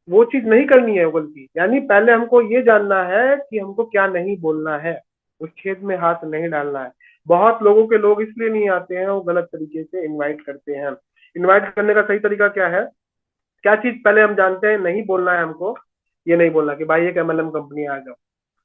A: वो चीज नहीं करनी है वो गलती? यानी पहले हमको ये जानना है कि हमको क्या नहीं बोलना है, उस छेद में हाथ नहीं डालना है। बहुत लोगों के लोग इसलिए नहीं आते हैं, वो गलत तरीके से इनवाइट करते हैं। इनवाइट करने का सही तरीका क्या है? क्या चीज पहले हम जानते हैं नहीं बोलना है हमको? ये नहीं बोलना कि भाई एक एमएलएम कंपनी आ जाओ।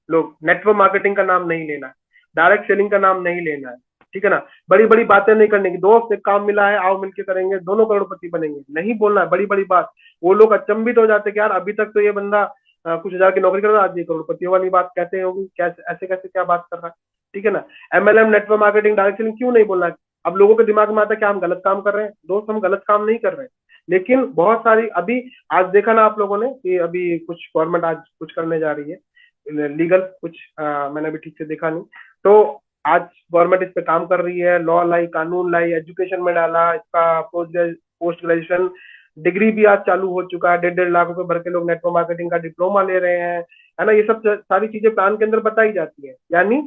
A: लोग नेटवर्क मार्केटिंग का नाम नहीं लेना है, डायरेक्ट सेलिंग का नाम नहीं लेना है, ठीक है ना? बड़ी बड़ी बातें नहीं करने की, दोस्त एक काम मिला है आओ मिलके करेंगे, दोनों करोड़पति बनेंगे, नहीं बोलना है बड़ी बड़ी बात। वो लोग अचंभित हो जाते कि यार अभी तक तो ये बंदा कुछ हजार की नौकरी कर रहा है, आज ये करोड़पति वाली बात कैसे होगी, कैसे ऐसे कैसे क्या बात कर रहा है? ठीक है ना? MLM, network marketing, direct selling क्यों नहीं बोलना है? अब लोगों के दिमाग में आता है क्या हम गलत काम कर रहे हैं? दोस्त हम गलत काम नहीं कर रहे हैं, लेकिन बहुत सारी अभी आज देखा ना आप लोगों ने कि अभी कुछ गवर्नमेंट आज कुछ करने जा रही है लीगल कुछ, मैंने अभी ठीक से देखा नहीं। तो आज गवर्नमेंट इस पे काम कर रही है, लॉ लाई, कानून लाई, एजुकेशन में डाला इसका, पोस्ट ग्रेजुएशन डिग्री भी आज चालू हो चुका है। 1.5 लाख रुपए भर के लोग नेटवर्क मार्केटिंग का डिप्लोमा ले रहे हैं, है ना? ये सब सारी चीजें प्लान के अंदर बताई जाती है, यानी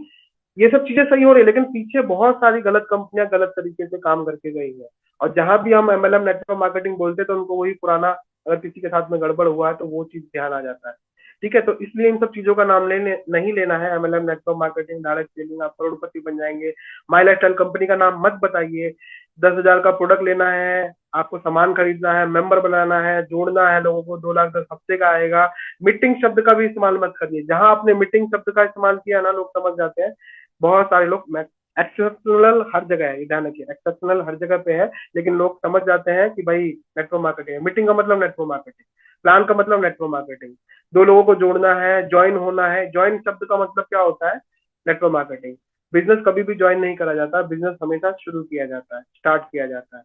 A: ये सब चीजें सही हो रही है, लेकिन पीछे बहुत सारी गलत कंपनियां गलत तरीके से काम करके गई है। और जहां भी हम एमएलएम, नेटवर्क मार्केटिंग बोलते हैं तो उनको वही पुराना, अगर किसी के साथ में गड़बड़ हुआ है तो वो चीज ध्यान आ जाता है। ठीक है, तो इसलिए इन सब चीजों का नाम नहीं लेना है। MLM, network marketing, direct selling, आप करोड़पति बन जाएंगे। माई लाइफस्टाइल कंपनी का नाम मत बताइए। 10,000 का प्रोडक्ट लेना है, आपको सामान खरीदना है, मेंबर बनाना है, जोड़ना है लोगों को, 2 लाख 10 हफ्ते का आएगा। मीटिंग शब्द का भी इस्तेमाल मत करिए। जहां आपने मीटिंग शब्द का इस्तेमाल किया ना, लोग समझ जाते हैं। बहुत सारे लोग, एक्सेप्शनल हर जगह है, ध्यान रखिए, एक्सेप्शनल हर जगह पे है, लेकिन लोग समझ जाते हैं कि भाई नेटवर्क मार्केटिंग है। मीटिंग का मतलब नेटवर्क मार्केटिंग, प्लान का मतलब नेटवर्क मार्केटिंग, दो लोगों को जोड़ना है, ज्वाइन होना है। ज्वाइन शब्द का मतलब क्या होता है? Network marketing. बिजनेस कभी भी ज्वाइन नहीं करा जाता, बिजनेस हमेशा शुरू किया जाता है, स्टार्ट किया जाता है,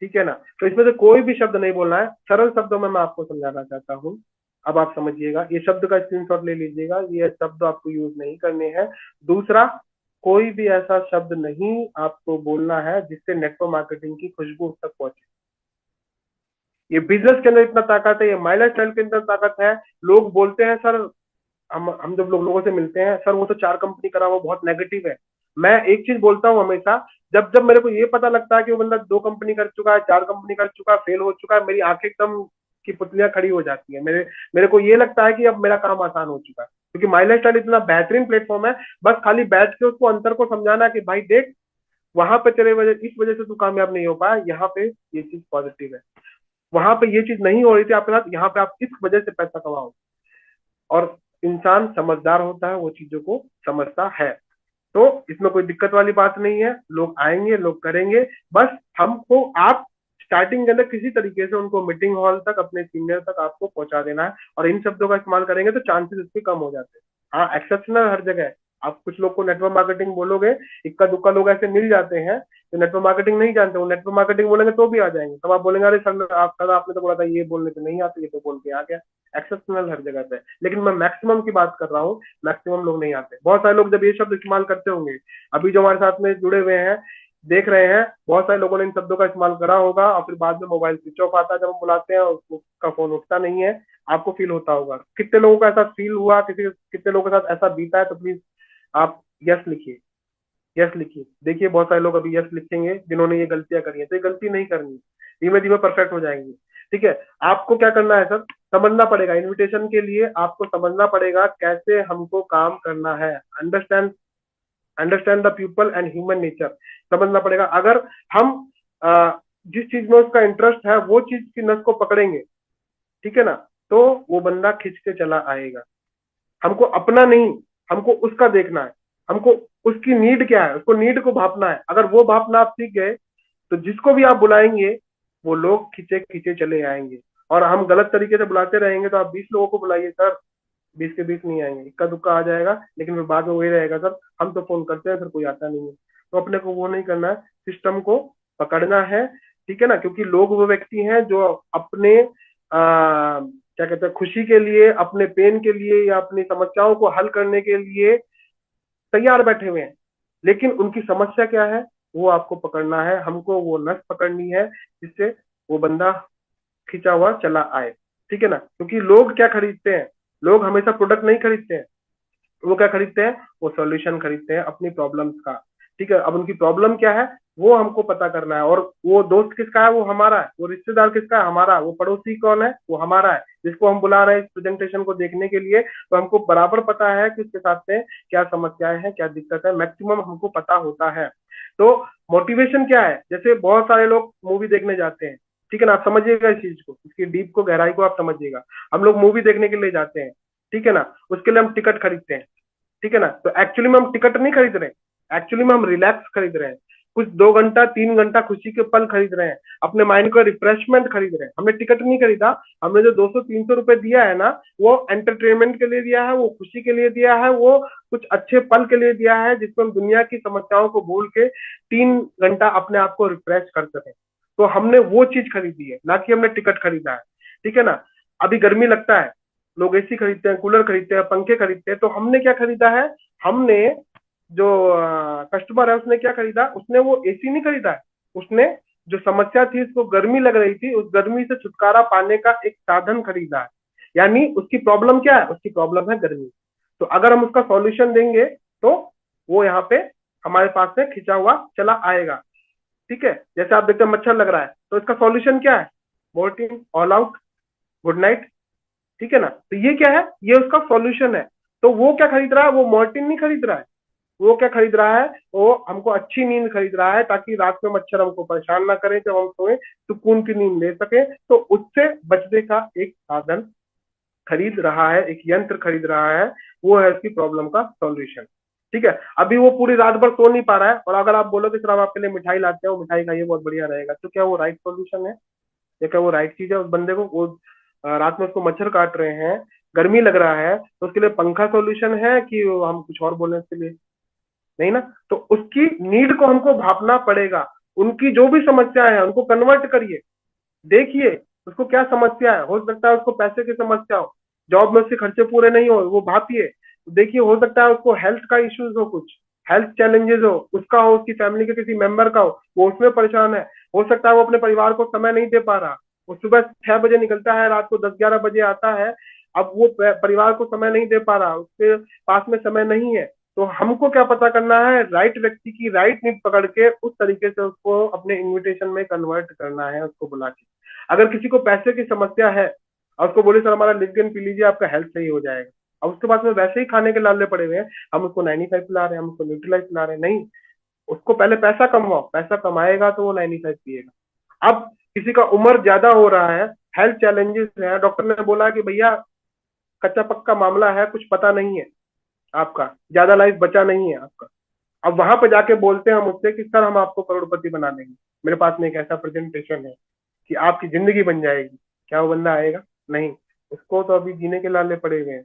A: ठीक है ना? तो इसमें से कोई भी शब्द नहीं बोलना है। सरल शब्दों में मैं आपको समझाना चाहता हूँ, अब आप समझिएगा, ये शब्द का स्क्रीनशॉट ले लीजिएगा, ये शब्द आपको यूज नहीं करने हैं। दूसरा, कोई भी ऐसा शब्द नहीं आपको बोलना है जिससे नेटवर्क मार्केटिंग की खुशबू तक पहुंचे। ये बिजनेस के अंदर इतना ताकत है, ये माई लाइफ स्टाइल के अंदर ताकत है। लोग बोलते हैं सर, हम जब लोगों से मिलते हैं, सर वो तो 4 कंपनी करा, वो बहुत नेगेटिव है। मैं एक चीज बोलता हूँ हमेशा, जब जब मेरे को ये पता लगता है कि वो बंदा 2 कंपनी कर चुका है, 4 कंपनी कर चुका है, फेल हो चुका है, मेरी आंखें एकदम की पुतलियां खड़ी हो जाती है। मेरे को ये लगता है कि अब मेरा काम आसान हो चुका है, क्योंकि माई लाइफ स्टाइल इतना बेहतरीन प्लेटफॉर्म है। बस खाली बैठ के उसको अंतर को समझाना कि भाई देख, वहां पे तेरे वजह, इस वजह से तू कामयाब नहीं हो पाया, यहाँ पे ये चीज पॉजिटिव है, वहां पे ये चीज नहीं हो रही थी आपके साथ, यहाँ पे आप इस वजह से पैसा कमाओ। और इंसान समझदार होता है, वो चीजों को समझता है। तो इसमें कोई दिक्कत वाली बात नहीं है, लोग आएंगे, लोग करेंगे। बस हमको, आप स्टार्टिंग के अंदर किसी तरीके से उनको मीटिंग हॉल तक, अपने सीनियर तक आपको पहुंचा देना है, और इन शब्दों का इस्तेमाल करेंगे तो चांसेस इसके कम हो जाते हैं। हाँ, एक्सेप्शनल हर जगह है। आप कुछ लोग को नेटवर्क मार्केटिंग बोलोगे, इक्का दुक्का लोग ऐसे मिल जाते हैं जो नेटवर्क मार्केटिंग नहीं जानते, वो नेटवर्क मार्केटिंग बोलेंगे तो भी आ जाएंगे। तब आप बोलेंगे अरे सर आप, कल आपने तो बोला था ये बोलने से नहीं आते, ये तो बोल के आ गया। एक्सेप्शनल हर जगह पे, लेकिन मैं मैक्सिमम की बात कर रहा हूँ, मैक्सिमम लोग नहीं आते। बहुत सारे लोग जब ये शब्द इस्तेमाल करते होंगे, अभी जो हमारे साथ में जुड़े हुए हैं, देख रहे हैं, बहुत सारे लोगों ने इन शब्दों का इस्तेमाल करा होगा, और फिर बाद में मोबाइल स्विच ऑफ आता है जब हम बुलाते हैं, उसका फोन उठता नहीं है। आपको फील होता होगा, कितने लोगों का ऐसा फील हुआ, कितने लोगों के साथ ऐसा बीता है? तो प्लीज आप यस लिखिए, यस लिखिए। देखिए बहुत सारे लोग अभी यस लिखेंगे जिन्होंने ये गलतियां करी है, तो ये गलती नहीं करनी, धीमे धीमे परफेक्ट हो जाएंगे। ठीक है, आपको क्या करना है सर? समझना पड़ेगा, इनविटेशन के लिए आपको समझना पड़ेगा कैसे हमको काम करना है। Understand, understand the people and human nature, समझना पड़ेगा। अगर हम जिस चीज में उसका इंटरेस्ट है वो चीज की नस को पकड़ेंगे, ठीक है ना, तो वो बंदा खिंच के चला आएगा। हमको अपना नहीं, हमको उसका देखना है। हमको उसकी नीड क्या है, उसको नीड को भापना है। अगर वो भापना आप सीख गए तो जिसको भी आप बुलाएंगे वो लोग खींचे खींचे चले आएंगे। और हम गलत तरीके से बुलाते रहेंगे तो आप 20 लोगों को बुलाइए सर, 20 के 20 नहीं आएंगे, इक्का दुक्का आ जाएगा, लेकिन फिर बाद में वही रहेगा सर हम तो फोन करते हैं फिर कोई आता नहीं है। तो अपने को वो नहीं करना है, सिस्टम को पकड़ना है, ठीक है ना। क्योंकि लोग वो व्यक्ति हैं जो अपने क्या कहते हैं खुशी के लिए, अपने पेन के लिए या अपनी समस्याओं को हल करने के लिए तैयार बैठे हुए हैं, लेकिन उनकी समस्या क्या है वो आपको पकड़ना है। हमको वो नस पकड़नी है जिससे वो बंदा खिंचा हुआ चला आए, ठीक है ना। क्योंकि लोग क्या खरीदते हैं, लोग हमेशा प्रोडक्ट नहीं खरीदते हैं, वो क्या खरीदते हैं, वो सॉल्यूशन खरीदते हैं अपनी प्रॉब्लम्स का, ठीक है। अब उनकी प्रॉब्लम क्या है वो हमको पता करना है, और वो दोस्त किसका है वो हमारा है, वो रिश्तेदार किसका है हमारा, वो पड़ोसी कौन है वो हमारा है, जिसको हम बुला रहे हैं इस प्रेजेंटेशन को देखने के लिए, तो हमको बराबर पता है कि उसके साथ में क्या समस्याएं हैं, क्या दिक्कत है, मैक्सिमम हमको पता होता है। तो मोटिवेशन क्या है, जैसे बहुत सारे लोग मूवी देखने जाते हैं, ठीक है ना, आप समझिएगा इस चीज को, इसकी डीप को, गहराई को आप समझिएगा। हम लोग मूवी देखने के लिए जाते हैं, ठीक है ना, उसके लिए हम टिकट खरीदते हैं, ठीक है ना। तो एक्चुअली में हम टिकट नहीं खरीद रहे हैं, एक्चुअली में हम रिलैक्स खरीद रहे हैं, कुछ 2 घंटा 3 घंटा खुशी के पल खरीद रहे हैं, अपने माइंड का रिफ्रेशमेंट खरीद रहे हैं। हमने टिकट नहीं खरीदा, हमने जो 200-300 रुपए दिया है ना, वो एंटरटेनमेंट के लिए दिया है, वो खुशी के लिए दिया है, वो कुछ अच्छे पल के लिए दिया है, जिसमें हम दुनिया की समस्याओं को भूल के 3 घंटा अपने आप को रिफ्रेश कर सकें। तो हमने वो चीज खरीदी है, ना कि हमने टिकट खरीदा है, ठीक है ना। अभी गर्मी लगता है, लोग एसी खरीदते हैं, कूलर खरीदते हैं, पंखे खरीदते हैं, तो हमने क्या खरीदा है, हमने जो कस्टमर है उसने क्या खरीदा, उसने वो एसी नहीं खरीदा है, उसने जो समस्या थी, उसको गर्मी लग रही थी, उस गर्मी से छुटकारा पाने का एक साधन खरीदा है। यानी उसकी प्रॉब्लम क्या है, उसकी प्रॉब्लम है गर्मी। तो अगर हम उसका सॉल्यूशन देंगे तो वो यहाँ पे हमारे पास से खिंचा हुआ चला आएगा, ठीक है। जैसे आप देखते हैं मच्छर लग रहा है, तो इसका सॉल्यूशन क्या है, Mortein, all out, good night, ठीक है ना। तो ये क्या है, ये उसका सॉल्यूशन है। तो वो क्या खरीद रहा है, वो मॉर्टिन नहीं खरीद रहा है, वो क्या खरीद रहा है, वो हमको अच्छी नींद खरीद रहा है, ताकि रात में मच्छर हमको परेशान ना करें, जब हम सोए सुकून की नींद ले सके। तो उससे बचने का एक साधन खरीद रहा है, एक यंत्र खरीद रहा है, वो है उसकी प्रॉब्लम का सॉल्यूशन, ठीक है। अभी वो पूरी रात भर सो नहीं पा रहा है, और अगर आप बोलो कि सर हम आपके लिए मिठाई लाते हैं, वो मिठाई खाइए बहुत बढ़िया रहेगा, तो क्या वो राइट सॉल्यूशन है, या क्या वो राइट चीज है उस बंदे को। वो रात में उसको मच्छर काट रहे हैं, गर्मी लग रहा है, तो उसके लिए पंखा सॉल्यूशन है कि हम कुछ और बोले उसके लिए, नहीं ना। तो उसकी नीड को हमको भापना पड़ेगा, उनकी जो भी समस्या है उनको कन्वर्ट करिए, देखिए उसको क्या समस्या है, हो सकता है उसको पैसे की समस्या हो, जॉब में उसके खर्चे पूरे नहीं हो, वो भापिए। देखिए हो सकता है उसको हेल्थ का इश्यूज हो, कुछ हेल्थ चैलेंजेस हो, उसका हो, उसकी फैमिली के किसी मेंबर का हो, वो उसमें परेशान है। हो सकता है वो अपने परिवार को समय नहीं दे पा रहा, वो सुबह 6 बजे निकलता है, रात को 10-11 बजे आता है, अब वो परिवार को समय नहीं दे पा रहा, उसके पास में समय नहीं है। तो हमको क्या पता करना है, राइट व्यक्ति की राइट नीड पकड़ के उस तरीके से उसको अपने इन्विटेशन में कन्वर्ट करना है, उसको बुला के। अगर किसी को पैसे की समस्या है और उसको बोले सर हमारा लिग्न पी लीजिए आपका हेल्थ सही हो जाएगा, अब उसके पास में वैसे ही खाने के लाले पड़े हुए हैं, हम उसको 95 पिला रहे हैं, हम उसको न्यूट्रीलाइज पिला रहे हैं, नहीं। उसको पहले पैसा कमाओ, पैसा कमाएगा तो वो 95 पिएगा। अब किसी का उम्र ज्यादा हो रहा है, हेल्थ चैलेंजेस है, डॉक्टर ने बोला कि भैया कच्चा पक्का मामला है, कुछ पता नहीं है आपका, ज्यादा लाइफ बचा नहीं है आपका। अब वहां पे जाके बोलते हैं हम उससे कि सर हम आपको करोड़पति बना देंगे, मेरे पास में एक ऐसा प्रेजेंटेशन है कि आपकी जिंदगी बन जाएगी, क्या वो बंदा आएगा, नहीं। उसको तो अभी जीने के लाले पड़े हुए हैं।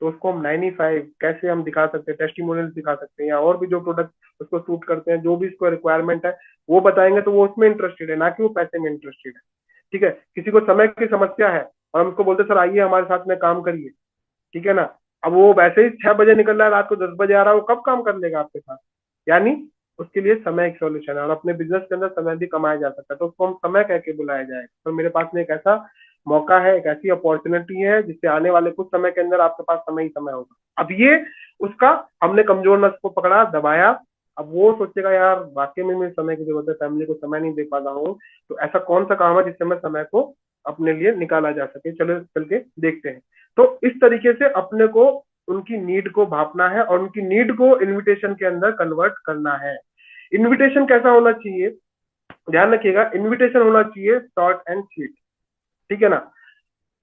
A: तो उसको हम 95 कैसे हम दिखा सकते हैं, टेस्टिमोनियल दिखा सकते हैं, या और भी जो प्रोडक्ट उसको सूट करते हैं, जो भी उसको रिक्वायरमेंट है वो बताएंगे, तो वो उसमें इंटरेस्टेड है, ना कि वो पैसे में इंटरेस्टेड है, ठीक है। किसी को समय की समस्या है और हम उसको बोलते सर आइए हमारे साथ में काम करिए, ठीक है ना। अब वो वैसे ही 6 बजे निकल रहा है, रात को 10 बजे आ रहा है, वो कब काम कर लेगा आपके साथ। यानी उसके लिए समय एक सॉल्यूशन है, और अपने बिजनेस के अंदर समय भी कमाया जा सकता है, तो उसको हम समय कह के बुलाया जाएगा। तो मेरे पास में एक ऐसा मौका है, एक ऐसी अपॉर्चुनिटी है, जिससे आने वाले कुछ समय के अंदर आपके पास समय ही समय होगा। अब ये उसका हमने कमजोर नस को पकड़ा, दबाया। अब वो सोचेगा यार वाकई में मुझे समय की जरूरत है, फैमिली को समय नहीं दे पा रहा हूँ, तो ऐसा कौन सा काम है जिससे मैं समय को अपने लिए निकाला जा सके, चलो चल के देखते हैं। तो इस तरीके से अपने को उनकी नीड को भापना है, और उनकी नीड को इनविटेशन के अंदर कन्वर्ट करना है। इनविटेशन कैसा होना चाहिए, ध्यान रखिएगा, इनविटेशन होना चाहिए शॉर्ट एंड स्वीट, ठीक है ना।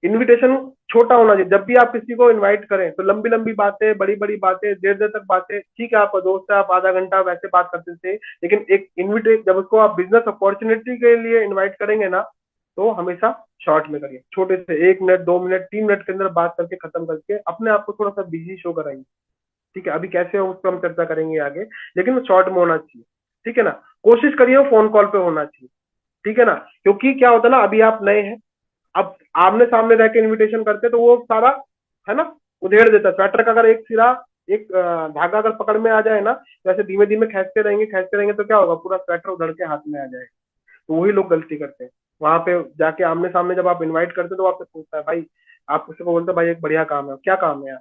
A: इनविटेशन छोटा होना चाहिए। जब भी आप किसी को इनवाइट करें तो लंबी लंबी बातें, बड़ी बड़ी बातें, देर देर तक बातें, ठीक है आपका दोस्त है, आप आधा घंटा वैसे बात करते थे, लेकिन एक इनविटेशन जब उसको आप बिजनेस अपॉर्चुनिटी के लिए इन्वाइट करेंगे ना, तो हमेशा शॉर्ट में करिए, छोटे से 1 मिनट, 2 मिनट, 3 मिनट के अंदर बात करके खत्म करके अपने आप को थोड़ा सा बिजी शो कराइए। ठीक है, अभी कैसे हो उस पर हम चर्चा करेंगे आगे, लेकिन वो शॉर्ट में होना चाहिए। ठीक है ना, कोशिश करिए वो फोन कॉल पे होना चाहिए। ठीक है ना, क्योंकि क्या होता है ना, अभी आप नए हैं, अब आमने सामने रह के इन्विटेशन करते तो वो सारा, है ना, उधेड़ देता स्वेटर का। अगर एक सिरा, एक धागा अगर पकड़ में आ जाए ना, तो ऐसे धीमे धीमे खींचते रहेंगे तो क्या होगा, पूरा स्वेटर उधड़ के हाथ में आ जाएगा। तो वही लोग गलती करते हैं। वहां पे जाके आमने सामने जब आप इनवाइट करते हो तो आपसे पूछता है भाई, आप किसी को बोलते हो भाई एक बढ़िया काम है, क्या काम है यार,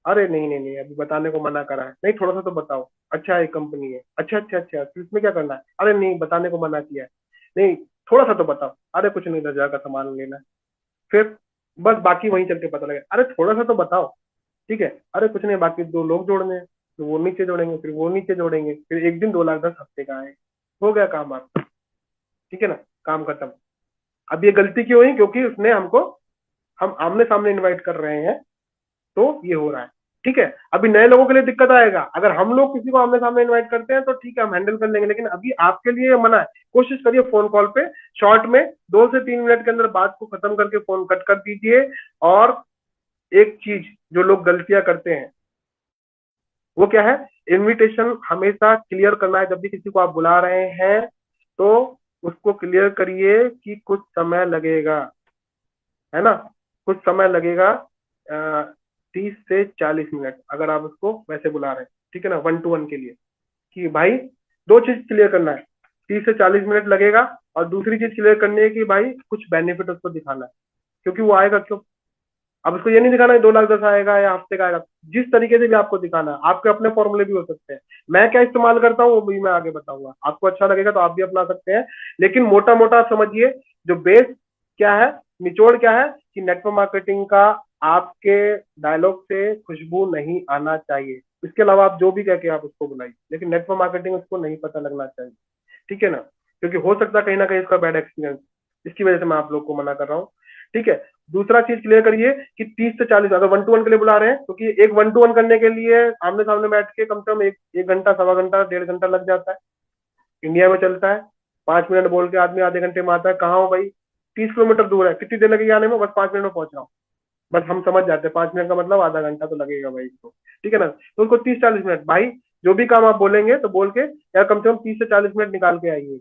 A: अरे नहीं नहीं नहीं, अभी बताने को मना करा है, नहीं थोड़ा सा तो बताओ, अच्छा एक कंपनी है, अच्छा अच्छा अच्छा, फिर इसमें क्या करना है, अरे नहीं बताने को मना किया है, नहीं थोड़ा सा तो बताओ, अरे कुछ नहीं, 10,000 का सामान लेना है, फिर बस बाकी वहीं चल के पता लगे, अरे थोड़ा सा तो बताओ, ठीक है, अरे कुछ नहीं, बाकी 2 लोग जोड़ने हैं, तो वो नीचे जोड़ेंगे, फिर वो नीचे जोड़ेंगे, फिर एक दिन 2,10,000 हफ्ते का आए, हो गया काम आपका। ठीक है ना, काम खत्म। अब ये गलती क्यों हुई, क्योंकि उसने हमको, हम आमने सामने इनवाइट कर रहे हैं, तो ये हो रहा है। ठीक है, अभी नए लोगों के लिए दिक्कत आएगा, अगर हम लोग किसी को आमने सामने इनवाइट करते हैं तो ठीक है, हम हैंडल कर लेंगे, लेकिन अभी आपके लिए ये मना है। कोशिश करिए फोन कॉल पे शॉर्ट में 2 से 3 मिनट के अंदर बात को खत्म करके फोन कट कर दीजिए। और एक चीज जो लोग गलतियां करते हैं वो क्या है, इनविटेशन हमेशा क्लियर करना है। जब भी किसी को आप बुला रहे हैं तो उसको क्लियर करिए कि कुछ समय लगेगा, है ना, कुछ समय लगेगा, 30 से 40 मिनट, अगर आप उसको वैसे बुला रहे हैं, ठीक है ना, 1 to 1 के लिए, कि भाई दो चीज क्लियर करना है, 30 से 40 मिनट लगेगा, और दूसरी चीज क्लियर करनी है कि भाई कुछ बेनिफिट उसको दिखाना है, क्योंकि वो आएगा क्यों। अब उसको ये नहीं दिखाना है 2,10,000 आएगा या हफ्ते का आएगा, जिस तरीके से भी आपको दिखाना है, आपके अपने फॉर्मूले भी हो सकते हैं। मैं क्या इस्तेमाल करता हूँ वो भी मैं आगे बताऊंगा, आपको अच्छा लगेगा तो आप भी अपना सकते हैं। लेकिन मोटा मोटा समझिए, जो बेस क्या है, निचोड़ क्या है, कि नेटवर्क मार्केटिंग का आपके डायलॉग से खुशबू नहीं आना चाहिए। इसके अलावा आप जो भी कह के आप उसको बुलाइए, लेकिन नेटवर्क मार्केटिंग उसको नहीं पता लगना चाहिए। ठीक है ना, क्योंकि हो सकता है कहीं ना कहीं इसका बैड एक्सपीरियंस, इसकी वजह से मैं आप लोग को मना कर रहा हूँ। ठीक है, दूसरा चीज क्लियर करिए कि 30 से 40, अगर 1 to 1 के लिए बुला रहे हैं, क्योंकि एक 1 to 1 करने के लिए आमने सामने बैठ के कम से कम एक घंटा, सवा घंटा, 1.5 घंटा लग जाता है। इंडिया में चलता है 5 मिनट बोल के आदमी आधे घंटे में आता है, कहाँ हो भाई, 30 किलोमीटर दूर है, कितनी देर लगेगी आने में, बस 5 मिनट में पहुंच रहा हूँ। बस हम समझ जाते हैं 5 मिनट का मतलब आधा घंटा तो लगेगा भाई इसको। ठीक है ना, तो उसको 30-40 मिनट, भाई जो भी काम आप बोलेंगे तो बोल के यार कम से कम 30 से 40 मिनट निकाल के आइए।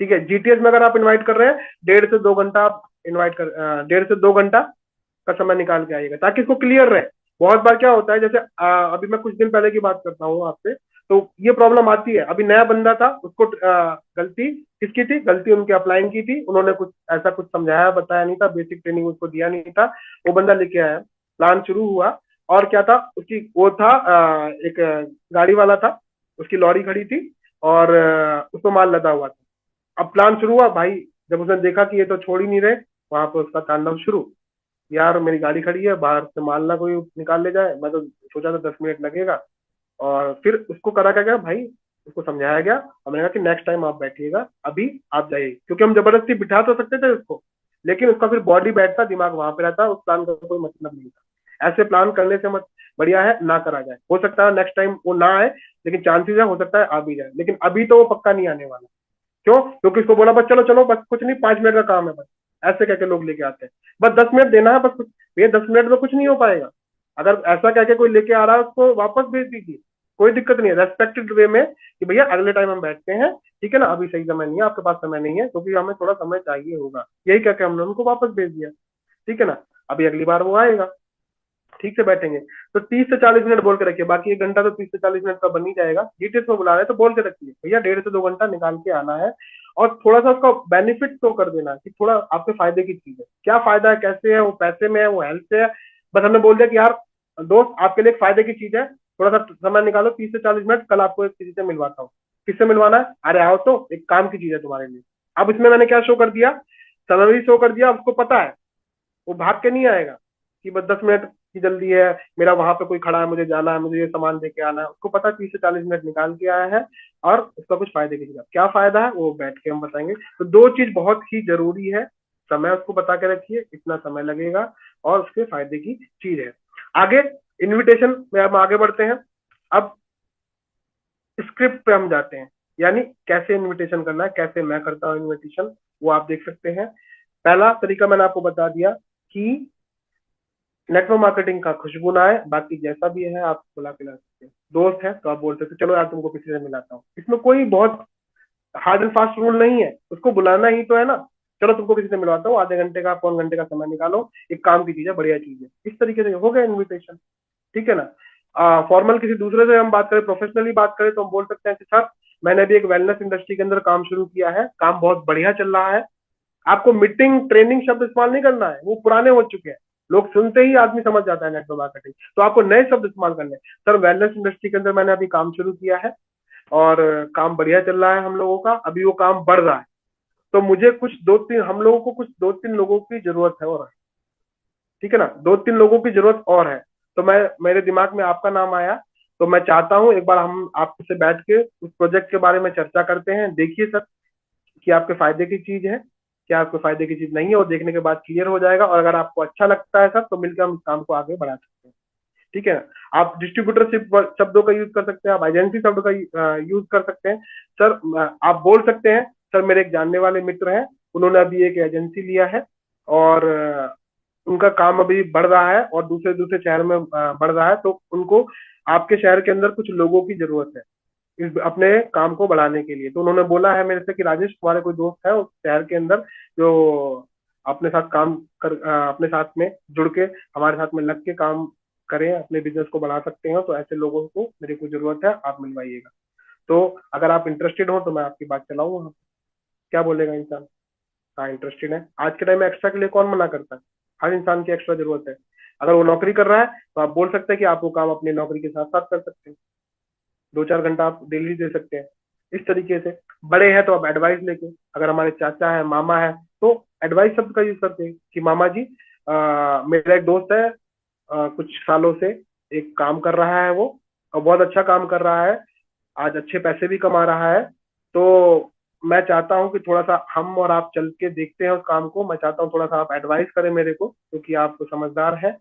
A: ठीक है, जीटीएस में अगर आप इनवाइट कर रहे हैं, 1.5 से 2 घंटा आप इनवाइट कर, 1.5 से 2 घंटा का समय निकाल के आइएगा, ताकि इसको क्लियर रहे। बहुत बार क्या होता है, जैसे अभी मैं कुछ दिन पहले की बात करता हूँ आपसे, तो ये प्रॉब्लम आती है, अभी नया बंदा था, उसको गलती किसकी थी, गलती उनके अपलाइन की थी, उन्होंने कुछ ऐसा कुछ समझाया बताया नहीं था, बेसिक ट्रेनिंग उसको दिया नहीं था, वो बंदा लेके आया, प्लान शुरू हुआ, और क्या था उसकी, वो था एक गाड़ी वाला था, उसकी लॉरी खड़ी थी, और उसको माल लदा हुआ था। अब प्लान शुरू हुआ भाई, जब उसने देखा कि ये तो छोड़ ही नहीं रहे, वहां पर उसका तांडव शुरू, यार मेरी गाड़ी खड़ी है, बाहर से माल ना कोई निकाल ले जाए, मैं तो सोचा था 10 मिनट लगेगा। और फिर उसको करा क्या गया भाई, उसको समझाया गया, हमने कहा कि नेक्स्ट टाइम आप बैठिएगा, अभी आप जाइए, क्योंकि हम जबरदस्ती बिठा तो सकते थे उसको, लेकिन उसका फिर बॉडी बैठता, दिमाग वहां पे रहता, उस प्लान का कोई मतलब नहीं था। ऐसे प्लान करने से मत, बढ़िया है ना करा जाए, हो सकता है नेक्स्ट टाइम वो ना आए, लेकिन चांसेस है हो सकता है आ भी जाए, लेकिन अभी तो वो पक्का नहीं आने वाला। क्यों, क्योंकि उसको बोला बस चलो चलो, बस कुछ नहीं, 5 मिनट का काम है बस, ऐसे कहके लोग लेके आते हैं, बस 10 मिनट देना है बस कुछ, ये 10 मिनट में कुछ नहीं हो पाएगा। अगर ऐसा कहके कोई लेके आ रहा है उसको वापस भेज दीजिए, कोई दिक्कत नहीं है, रेस्पेक्टेड वे में, कि भैया अगले टाइम हम बैठते हैं, ठीक है ना, अभी सही समय नहीं है, आपके पास समय नहीं है, क्योंकि हमें थोड़ा समय चाहिए होगा, यही कहके हमने उनको वापस भेज दिया। ठीक है ना, अभी अगली बार वो आएगा, ठीक से बैठेंगे। तो 30 से 40 मिनट बोल के रखिए, बाकी 1 घंटा तो 30 से 40 मिनट का बन ही जाएगा। डिटेल्स में बुला रहे हैं तो बोल के रखिए भैया 1.5 से 2 घंटा निकाल के आना है, और थोड़ा सा उसका बेनिफिट शो कर देना कि थोड़ा आपके फायदे की चीज है, क्या फायदा है, कैसे है, वो पैसे में है, वो हेल्थ से है। बस हमने बोल दिया कि यार दोस्त आपके लिए एक फायदे की चीज है, थोड़ा सा समय निकालो, 30 से 40 मिनट, कल आपको एक किसी से मिलवाता हूँ। किससे मिलवाना है, अरे आओ तो, एक काम की चीज है तुम्हारे लिए। अब इसमें मैंने क्या शो कर दिया, समय भी शो कर दिया, उसको पता है, वो भाग के नहीं आएगा कि बस 10 मिनट की जल्दी है, मेरा वहां पे कोई खड़ा है, मुझे जाना है, मुझे ये सामान दे के आना है, उसको पता है 30 से 40 मिनट निकाल के आया है, और उसका कुछ फायदे की चीज, क्या फायदा है वो बैठ के हम बताएंगे। तो दो चीज बहुत ही जरूरी है, समय उसको बता के रखिए, इतना समय लगेगा और उसके फायदे की चीज है। आगे इनविटेशन में हम आगे बढ़ते हैं। अब स्क्रिप्ट पे हम जाते हैं, यानी कैसे इनविटेशन करना है, कैसे मैं करता हूँ इनविटेशन, वो आप देख सकते हैं। पहला तरीका मैंने आपको बता दिया कि नेटवर्क मार्केटिंग का खुशबू ना है, बाकी जैसा भी है आप बुला के ला सकते हैं। दोस्त है तो आप बोल सकते हैं चलो यार तुमको किसी से मिलाता हूँ, इसमें कोई बहुत हार्ड एंड फास्ट रूल नहीं है, उसको बुलाना ही तो है ना। चलो तुमको किसी से मिलवाता हूँ, आधे घंटे का पौन घंटे का समय निकालो, एक काम की चीज है, बढ़िया चीज है, इस तरीके से हो गया इन्विटेशन। ठीक है ना। फॉर्मल किसी दूसरे से हम बात करें, प्रोफेशनली बात करें, तो हम बोल सकते हैं कि सर मैंने भी एक वेलनेस इंडस्ट्री के अंदर काम शुरू किया है, काम बहुत बढ़िया चल रहा है। आपको मीटिंग ट्रेनिंग शब्द इस्तेमाल नहीं करना है, वो पुराने हो चुके हैं, लोग सुनते ही आदमी समझ जाता है नेटवर्क मार्केटिंग, तो आपको नए शब्द इस्तेमाल करने हैं। सर वेलनेस इंडस्ट्री के अंदर मैंने अभी काम शुरू किया है और काम बढ़िया चल रहा है हम लोगों का, अभी वो काम बढ़ रहा है, तो मुझे कुछ दो तीन हम लोगों को कुछ दो तीन लोगों की जरूरत है और, ठीक है ना, दो तीन लोगों की जरूरत और है। तो मैं मेरे दिमाग में आपका नाम आया, तो मैं चाहता हूं एक बार हम आपसे बैठ के उस प्रोजेक्ट के बारे में चर्चा करते हैं। देखिए सर कि आपके फायदे की चीज है, क्या आपके फायदे की चीज नहीं है, और देखने के बाद क्लियर हो जाएगा, और अगर आपको अच्छा लगता है सर तो मिलकर हम इस काम को आगे बढ़ा सकते हैं। ठीक है ना। आप डिस्ट्रीब्यूटरशिप शब्दों का यूज कर सकते हैं, आप एजेंसी शब्द का यूज कर सकते हैं। सर आप बोल सकते हैं सर मेरे एक जानने वाले मित्र हैं, उन्होंने अभी एक एजेंसी लिया है और उनका काम अभी बढ़ रहा है और दूसरे दूसरे शहर में बढ़ रहा है, तो उनको आपके शहर के अंदर कुछ लोगों की जरूरत है इस अपने काम को बढ़ाने के लिए। तो उन्होंने बोला है मेरे से कि राजेश तुम्हारे कोई दोस्त है उस शहर के अंदर जो अपने साथ काम अपने साथ में जुड़ के हमारे साथ में लग के काम करें, अपने बिजनेस को बढ़ा सकते हो, तो ऐसे लोगों को मेरे को जरूरत है, आप मिलवाइएगा। तो अगर आप इंटरेस्टेड हो तो मैं आपकी बात चलाऊंगा। क्या बोलेगा इंसान? हाँ इंटरेस्टेड है। आज के टाइम में एक्स्ट्रा के लिए कौन मना करता है? हर इंसान की एक्स्ट्रा जरूरत है। अगर वो नौकरी कर रहा है तो आप बोल सकते हैं कि आप वो काम अपनी नौकरी के साथ साथ कर सकते हैं, 2-4 घंटा आप डेली दे सकते हैं। इस तरीके से बड़े हैं तो आप एडवाइस लेके, अगर हमारे चाचा है मामा है तो एडवाइस शब्द का यूज करते हैं कि मामा जी मेरा एक दोस्त है, कुछ सालों से एक काम कर रहा है वो, और बहुत अच्छा काम कर रहा है, आज अच्छे पैसे भी कमा रहा है, तो मैं चाहता हूँ कि थोड़ा सा हम और आप चल के देखते हैं उस काम को, मैं चाहता हूँ थोड़ा सा आप एडवाइस करें मेरे को, क्योंकि आप समझदार हैं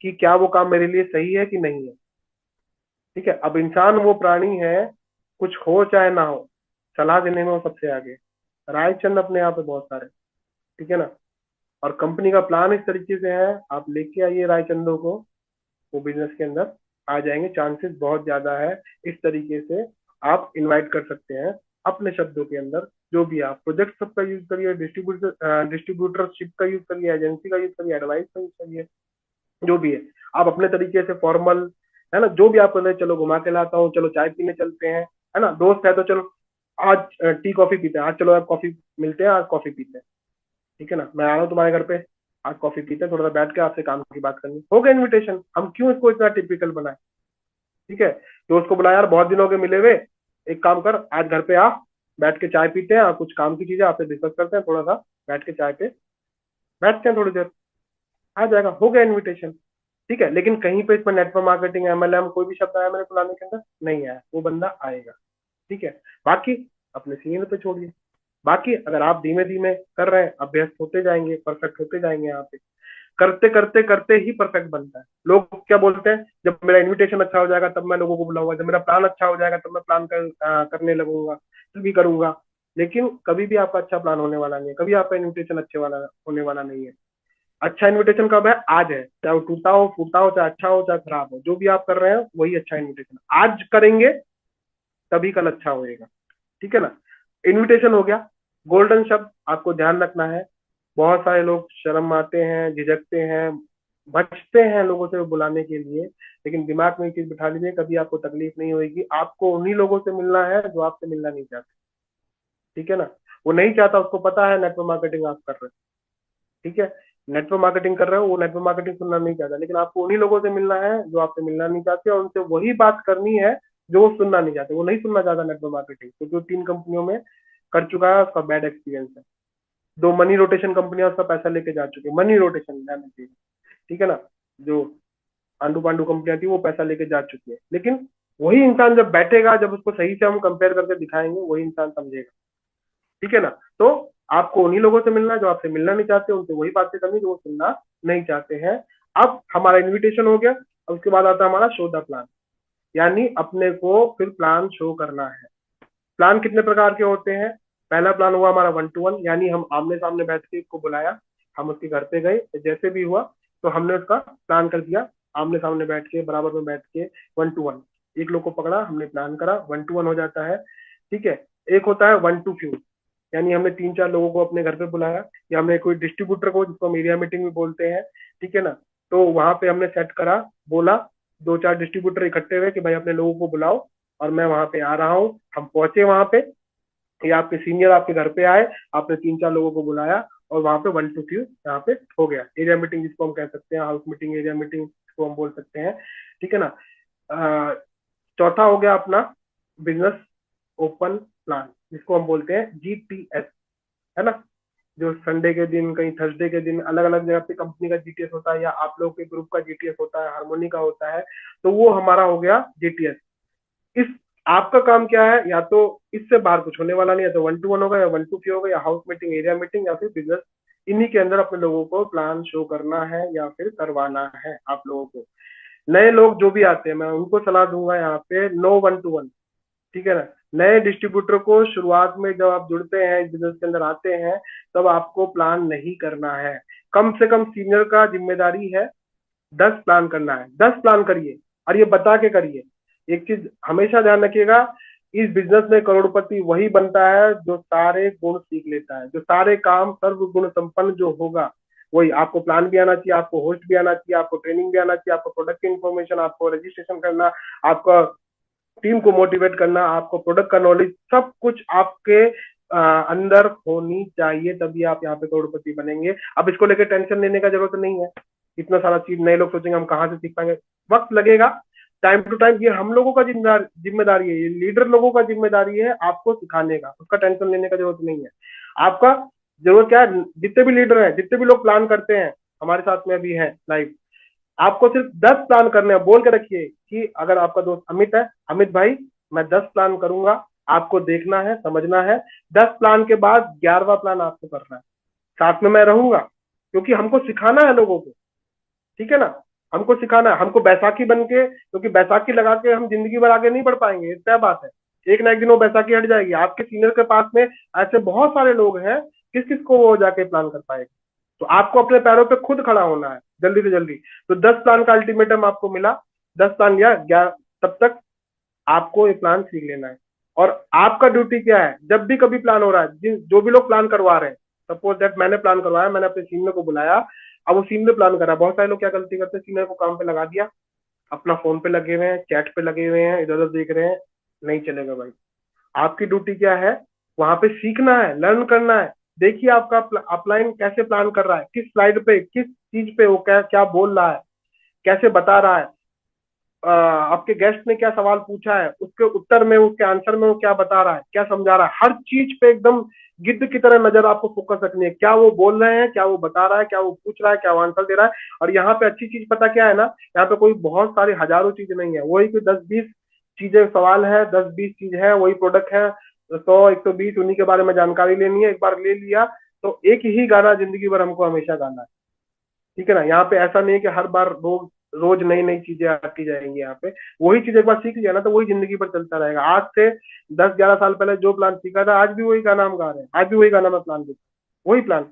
A: कि क्या वो काम मेरे लिए सही है कि नहीं है। ठीक है, अब इंसान वो प्राणी है, कुछ हो चाहे ना हो, सलाह देने में वो सबसे आगे, राय चंद अपने यहाँ पे बहुत सारे। ठीक है ना। और कंपनी का प्लान इस तरीके से है, आप लेके आइए रायचंदों को, वो बिजनेस के अंदर आ जाएंगे, चांसेस बहुत ज्यादा है। इस तरीके से आप इनवाइट कर सकते हैं अपने शब्दों के अंदर, जो भी आप प्रोजेक्ट सबका यूज करिए, डिस्ट्रीब्यूटरशिप का यूज करिए, एजेंसी का यूज करिए, एडवाइस का यूज करिए, जो भी है आप अपने तरीके से फॉर्मल, है ना, जो भी आप कर रहे हैं, चलो घुमा के लाता हूँ, चलो चाय पीने चलते हैं, है ना, दोस्त है तो चलो आज टी कॉफी पीते हैं, आज चलो आप कॉफी मिलते हैं, आज कॉफी पीते हैं। ठीक है ना, मैं आ रहा हूँ तुम्हारे घर पे, आज कॉफी पीते हैं, थोड़ा सा बैठ के आपसे काम की बात करनी, हो गया इनविटेशन। हम क्यों इसको इतना टिपिकल बनाए? ठीक है, दोस्त को बुला यार, बहुत दिन हो गए मिले हुए, एक काम कर आज घर पे आ, बैठ के चाय पीते हैं और कुछ काम की चीजें आपसे डिस्कस करते हैं, थोड़ा सा बैठ के चाय पे बैठते हैं थोड़ी देर, आ जाएगा, हो गया इनविटेशन। ठीक है, लेकिन कहीं पे इसमें नेटवर्क मार्केटिंग एमएलएम कोई भी शब्द आया मेरे पुराने के अंदर नहीं आया, वो बंदा आएगा। ठीक है, बाकी अपने सीनियर पे छोड़िए। बाकी अगर आप धीमे धीमे कर रहे हैं, अभ्यस्त होते जाएंगे, परफेक्ट होते जाएंगे, यहाँ पे करते करते करते ही परफेक्ट बनता है। लोग क्या बोलते हैं, जब मेरा इनविटेशन अच्छा हो जाएगा तब मैं लोगों को बुलाऊंगा, जब मेरा प्लान अच्छा हो जाएगा तब मैं करने लगूंगा, तभी करूंगा। लेकिन कभी भी आपका अच्छा प्लान होने वाला नहीं है, कभी आपका इन्विटेशन अच्छे वाला होने वाला नहीं है। अच्छा इन्विटेशन कब है? आज है, चाहे वो टूटा हो फूटा हो, चाहे अच्छा हो चाहे खराब हो, जो भी आप कर रहे हैं वही अच्छा इन्विटेशन, आज करेंगे तभी कल अच्छा होएगा। ठीक है ना। इनविटेशन हो गया। गोल्डन शब्द आपको ध्यान रखना है, बहुत सारे लोग शर्म आते हैं, झिझकते हैं, बचते हैं लोगों से बुलाने के लिए, लेकिन दिमाग में एक चीज बिठा लीजिए, कभी आपको तकलीफ नहीं होगी, आपको उन्हीं लोगों से मिलना है जो आपसे मिलना नहीं चाहते। ठीक है ना। वो नहीं चाहता, उसको पता है नेटवर्क मार्केटिंग आप कर रहे हैं। ठीक है, नेटवर्क मार्केटिंग कर रहे हो, वो नेटवर्क मार्केटिंग सुनना नहीं चाहता, लेकिन आपको उन्हीं लोगों से मिलना है जो आपसे मिलना नहीं चाहते, और उनसे वही बात करनी है जो वो सुनना नहीं चाहते। वो नहीं सुनना चाहता नेटवर्क मार्केटिंग, तो जो 3 कंपनियों में कर चुका है उसका बैड एक्सपीरियंस है। 2 मनी रोटेशन कंपनियां उसका पैसा लेके जा चुकी है, मनी रोटेशन ध्यान रखिए। ठीक है ना। जो आंडू पांडू कंपनियां थी वो पैसा लेके जा चुकी है, लेकिन वही इंसान जब बैठेगा, जब उसको सही से हम कंपेयर करके दिखाएंगे, वही इंसान समझेगा। ठीक है ना। तो आपको उन्हीं लोगों से मिलना है जो आपसे मिलना नहीं चाहते, उनसे वही बातें करनी जो वो सुनना नहीं चाहते हैं। अब हमारा इन्विटेशन हो गया, अब उसके बाद आता है हमारा शो द प्लान, यानी अपने को फिर प्लान शो करना है। प्लान कितने प्रकार के होते हैं? पहला प्लान हुआ हमारा 1 to 1, यानी हम आमने सामने बैठ के इसको बुलाया, हम उसके घर पे गए, जैसे भी हुआ तो हमने उसका प्लान कर दिया, आमने सामने बैठ के बराबर में बैठ के 1 to 1। एक लोग को पकड़ा, हमने प्लान करा, 1 to 1 हो जाता है। ठीक है। एक होता है 1 to few, यानी हमने 3-4 लोगों को अपने घर पे बुलाया, या हमने कोई डिस्ट्रीब्यूटर को, जिसको हम एरिया मीटिंग भी बोलते हैं, ठीक है ना, तो वहां पे हमने सेट करा, बोला, 2-4 डिस्ट्रीब्यूटर इकट्ठे हुए कि भाई अपने लोगों को बुलाओ और मैं वहां पे आ रहा हूँ। हम पहुंचे वहां पे, या आपके सीनियर आपके घर पे आए, आपने 3-4 लोगों को बुलाया और वहां पे 1 to few यहाँ पे हो गया। एरिया मीटिंग जिसको हम कह सकते हैं, हाउस मीटिंग, एरिया मीटिंग जिसको हम बोल सकते हैं, ठीक है ना। चौथा हो गया अपना बिजनेस ओपन प्लान, जिसको हम बोलते हैं GTS, है ना। जो संडे के दिन, कहीं थर्सडे के दिन अलग अलग जगह पे कंपनी का GTS होता है, या आप लोग के ग्रुप का GTS होता है, हारमोनी का होता है, तो वो हमारा हो गया GTS। इस आपका काम क्या है, या तो इससे बाहर कुछ होने वाला नहीं है, तो 1 to 1 होगा, या 1 to few होगा, या हाउस मीटिंग, एरिया मीटिंग, या फिर बिजनेस। इन्हीं के अंदर अपने लोगों को प्लान शो करना है या फिर करवाना है आप लोगों को। नए लोग जो भी आते हैं, मैं उनको सलाह दूंगा यहाँ पे, नो 1 to 1, ठीक है ना। नए डिस्ट्रीब्यूटर को शुरुआत में जब आप जुड़ते हैं, इस बिजनेस के अंदर आते हैं, तब आपको प्लान नहीं करना है। कम से कम सीनियर का जिम्मेदारी है 10 प्लान करना है, 10 प्लान करिए, और ये बता के करिए। एक चीज हमेशा ध्यान रखिएगा, इस बिजनेस में करोड़पति वही बनता है जो सारे गुण सीख लेता है, जो सारे काम सर्व गुण संपन्न जो होगा वही। आपको प्लान भी आना चाहिए, आपको होस्ट भी आना चाहिए, आपको ट्रेनिंग भी आना चाहिए, आपको प्रोडक्ट की इन्फॉर्मेशन, आपको रजिस्ट्रेशन करना, आपका टीम को मोटिवेट करना, आपको प्रोडक्ट का नॉलेज, सब कुछ आपके अंदर होनी चाहिए, तभी आप यहाँ पे करोड़पति बनेंगे। अब इसको लेकर टेंशन लेने का जरूरत नहीं है। इतना सारा चीज नए लोग सोचेंगे हम कहाँ से सीख पाएंगे, वक्त लगेगा, टाइम टू टाइम। ये हम लोगों का जिम्मेदारी है, ये लीडर लोगों का जिम्मेदारी है आपको सिखाने का, उसका टेंशन लेने का जरूरत नहीं है। आपका जरूरत क्या है, जितने भी लीडर हैं, जितने भी लोग प्लान करते हैं, हमारे साथ में अभी है लाइव, आपको सिर्फ 10 प्लान करने हैं। बोल के रखिए कि अगर आपका दोस्त अमित है, अमित भाई मैं 10 प्लान करूंगा, आपको देखना है, समझना है। 10 प्लान के बाद 11वां प्लान आपको करना है, साथ में मैं रहूंगा, क्योंकि हमको सिखाना है लोगों को, ठीक है ना। हमको सिखाना है, हमको बैसाखी बन के, क्योंकि बैसाखी लगा के हम जिंदगी भर आगे नहीं बढ़ पाएंगे, ये तय बात है। एक ना एक दिन वो बैसाखी हट जाएगी। आपके सीनियर के पास में ऐसे बहुत सारे लोग हैं, किस किस को वो जाके प्लान कर पाएगा। तो आपको अपने पैरों पे खुद खड़ा होना है, जल्दी से जल्दी। तो 10 प्लान का अल्टीमेटम आपको मिला, 10 प्लान लिया, तब तक आपको ये प्लान सीख लेना है। और आपका ड्यूटी क्या है, जब भी कभी प्लान हो रहा है, जो भी लोग प्लान करवा रहे हैं, सपोज दैट मैंने प्लान करवाया, मैंने अपने सीनियर को बुलाया, अब वो सीनियर प्लान कर रहा है। बहुत सारे लोग क्या गलती करते हैं, सीनियर को काम पे लगा दिया, अपना फोन पे लगे हुए हैं, चैट पे लगे हुए हैं, इधर उधर देख रहे हैं, नहीं चलेगा भाई। आपकी ड्यूटी क्या है, वहां पे सीखना है, लर्न करना है। देखिए आपका अपलाइन कैसे प्लान कर रहा है, किस स्लाइड पे, किस चीज पे वो क्या क्या बोल रहा है, कैसे बता रहा है, आपके गेस्ट ने क्या सवाल पूछा है, उसके उत्तर में, उसके आंसर में वो क्या बता रहा है, क्या समझा रहा है, हर चीज पे एकदम गिद्ध की तरह नजर आपको फोकस रखनी है। क्या वो बोल रहे हैं, क्या वो बता रहा है, क्या वो पूछ रहा है, क्या वो आंसर दे रहा है। और यहाँ पे अच्छी चीज पता क्या है ना, यहाँ पे कोई बहुत सारी हजारों चीजें नहीं है, वही कोई 10-20 चीजें सवाल है, 10-20 चीज है, वही प्रोडक्ट है, 100-120, उन्हीं के बारे में जानकारी लेनी है। एक बार ले लिया तो एक ही गाना जिंदगी भर हमको हमेशा गाना है, ठीक है ना। यहाँ पे ऐसा नहीं है कि हर बार रोज रोज नई नई चीजें आती जाएंगी। यहाँ पे वही चीज एक बार सीख लिया ना, तो वही जिंदगी भर चलता रहेगा। आज से 10-11 साल पहले जो प्लान सीखा था, आज भी वही गाना हम गा रहे हैं, आज भी वही गाना मैं प्लान देता, वही प्लान,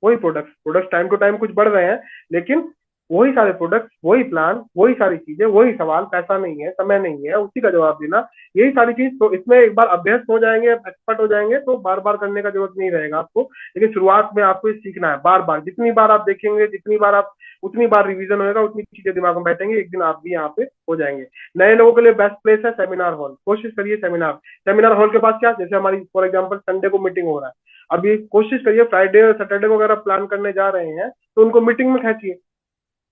A: वही प्रोडक्ट्स टाइम टू टाइम कुछ बढ़ रहे हैं, लेकिन वही सारे प्रोडक्ट्स, वही प्लान, वही सारी चीजें, वही सवाल। पैसा नहीं है, समय नहीं है, उसी का जवाब देना, यही सारी चीज। तो इसमें एक बार अभ्यस्त हो जाएंगे, एक्सपर्ट हो जाएंगे, तो बार बार करने का जरूरत नहीं रहेगा आपको। लेकिन शुरुआत में आपको ये सीखना है, बार बार, जितनी बार आप देखेंगे, जितनी बार आप, उतनी बार रिवीजन होगा, उतनी चीजें दिमाग में बैठेंगे, एक दिन आप भी यहाँ पे हो जाएंगे। नए लोगों के लिए बेस्ट प्लेस है सेमिनार हॉल। कोशिश करिए सेमिनार, सेमिनार हॉल के पास क्या, जैसे हमारी फॉर एग्जाम्पल संडे को मीटिंग हो रहा है, अभी कोशिश करिए फ्राइडे और सैटरडे को अगर आप प्लान करने जा रहे हैं, तो उनको मीटिंग में खेचिए,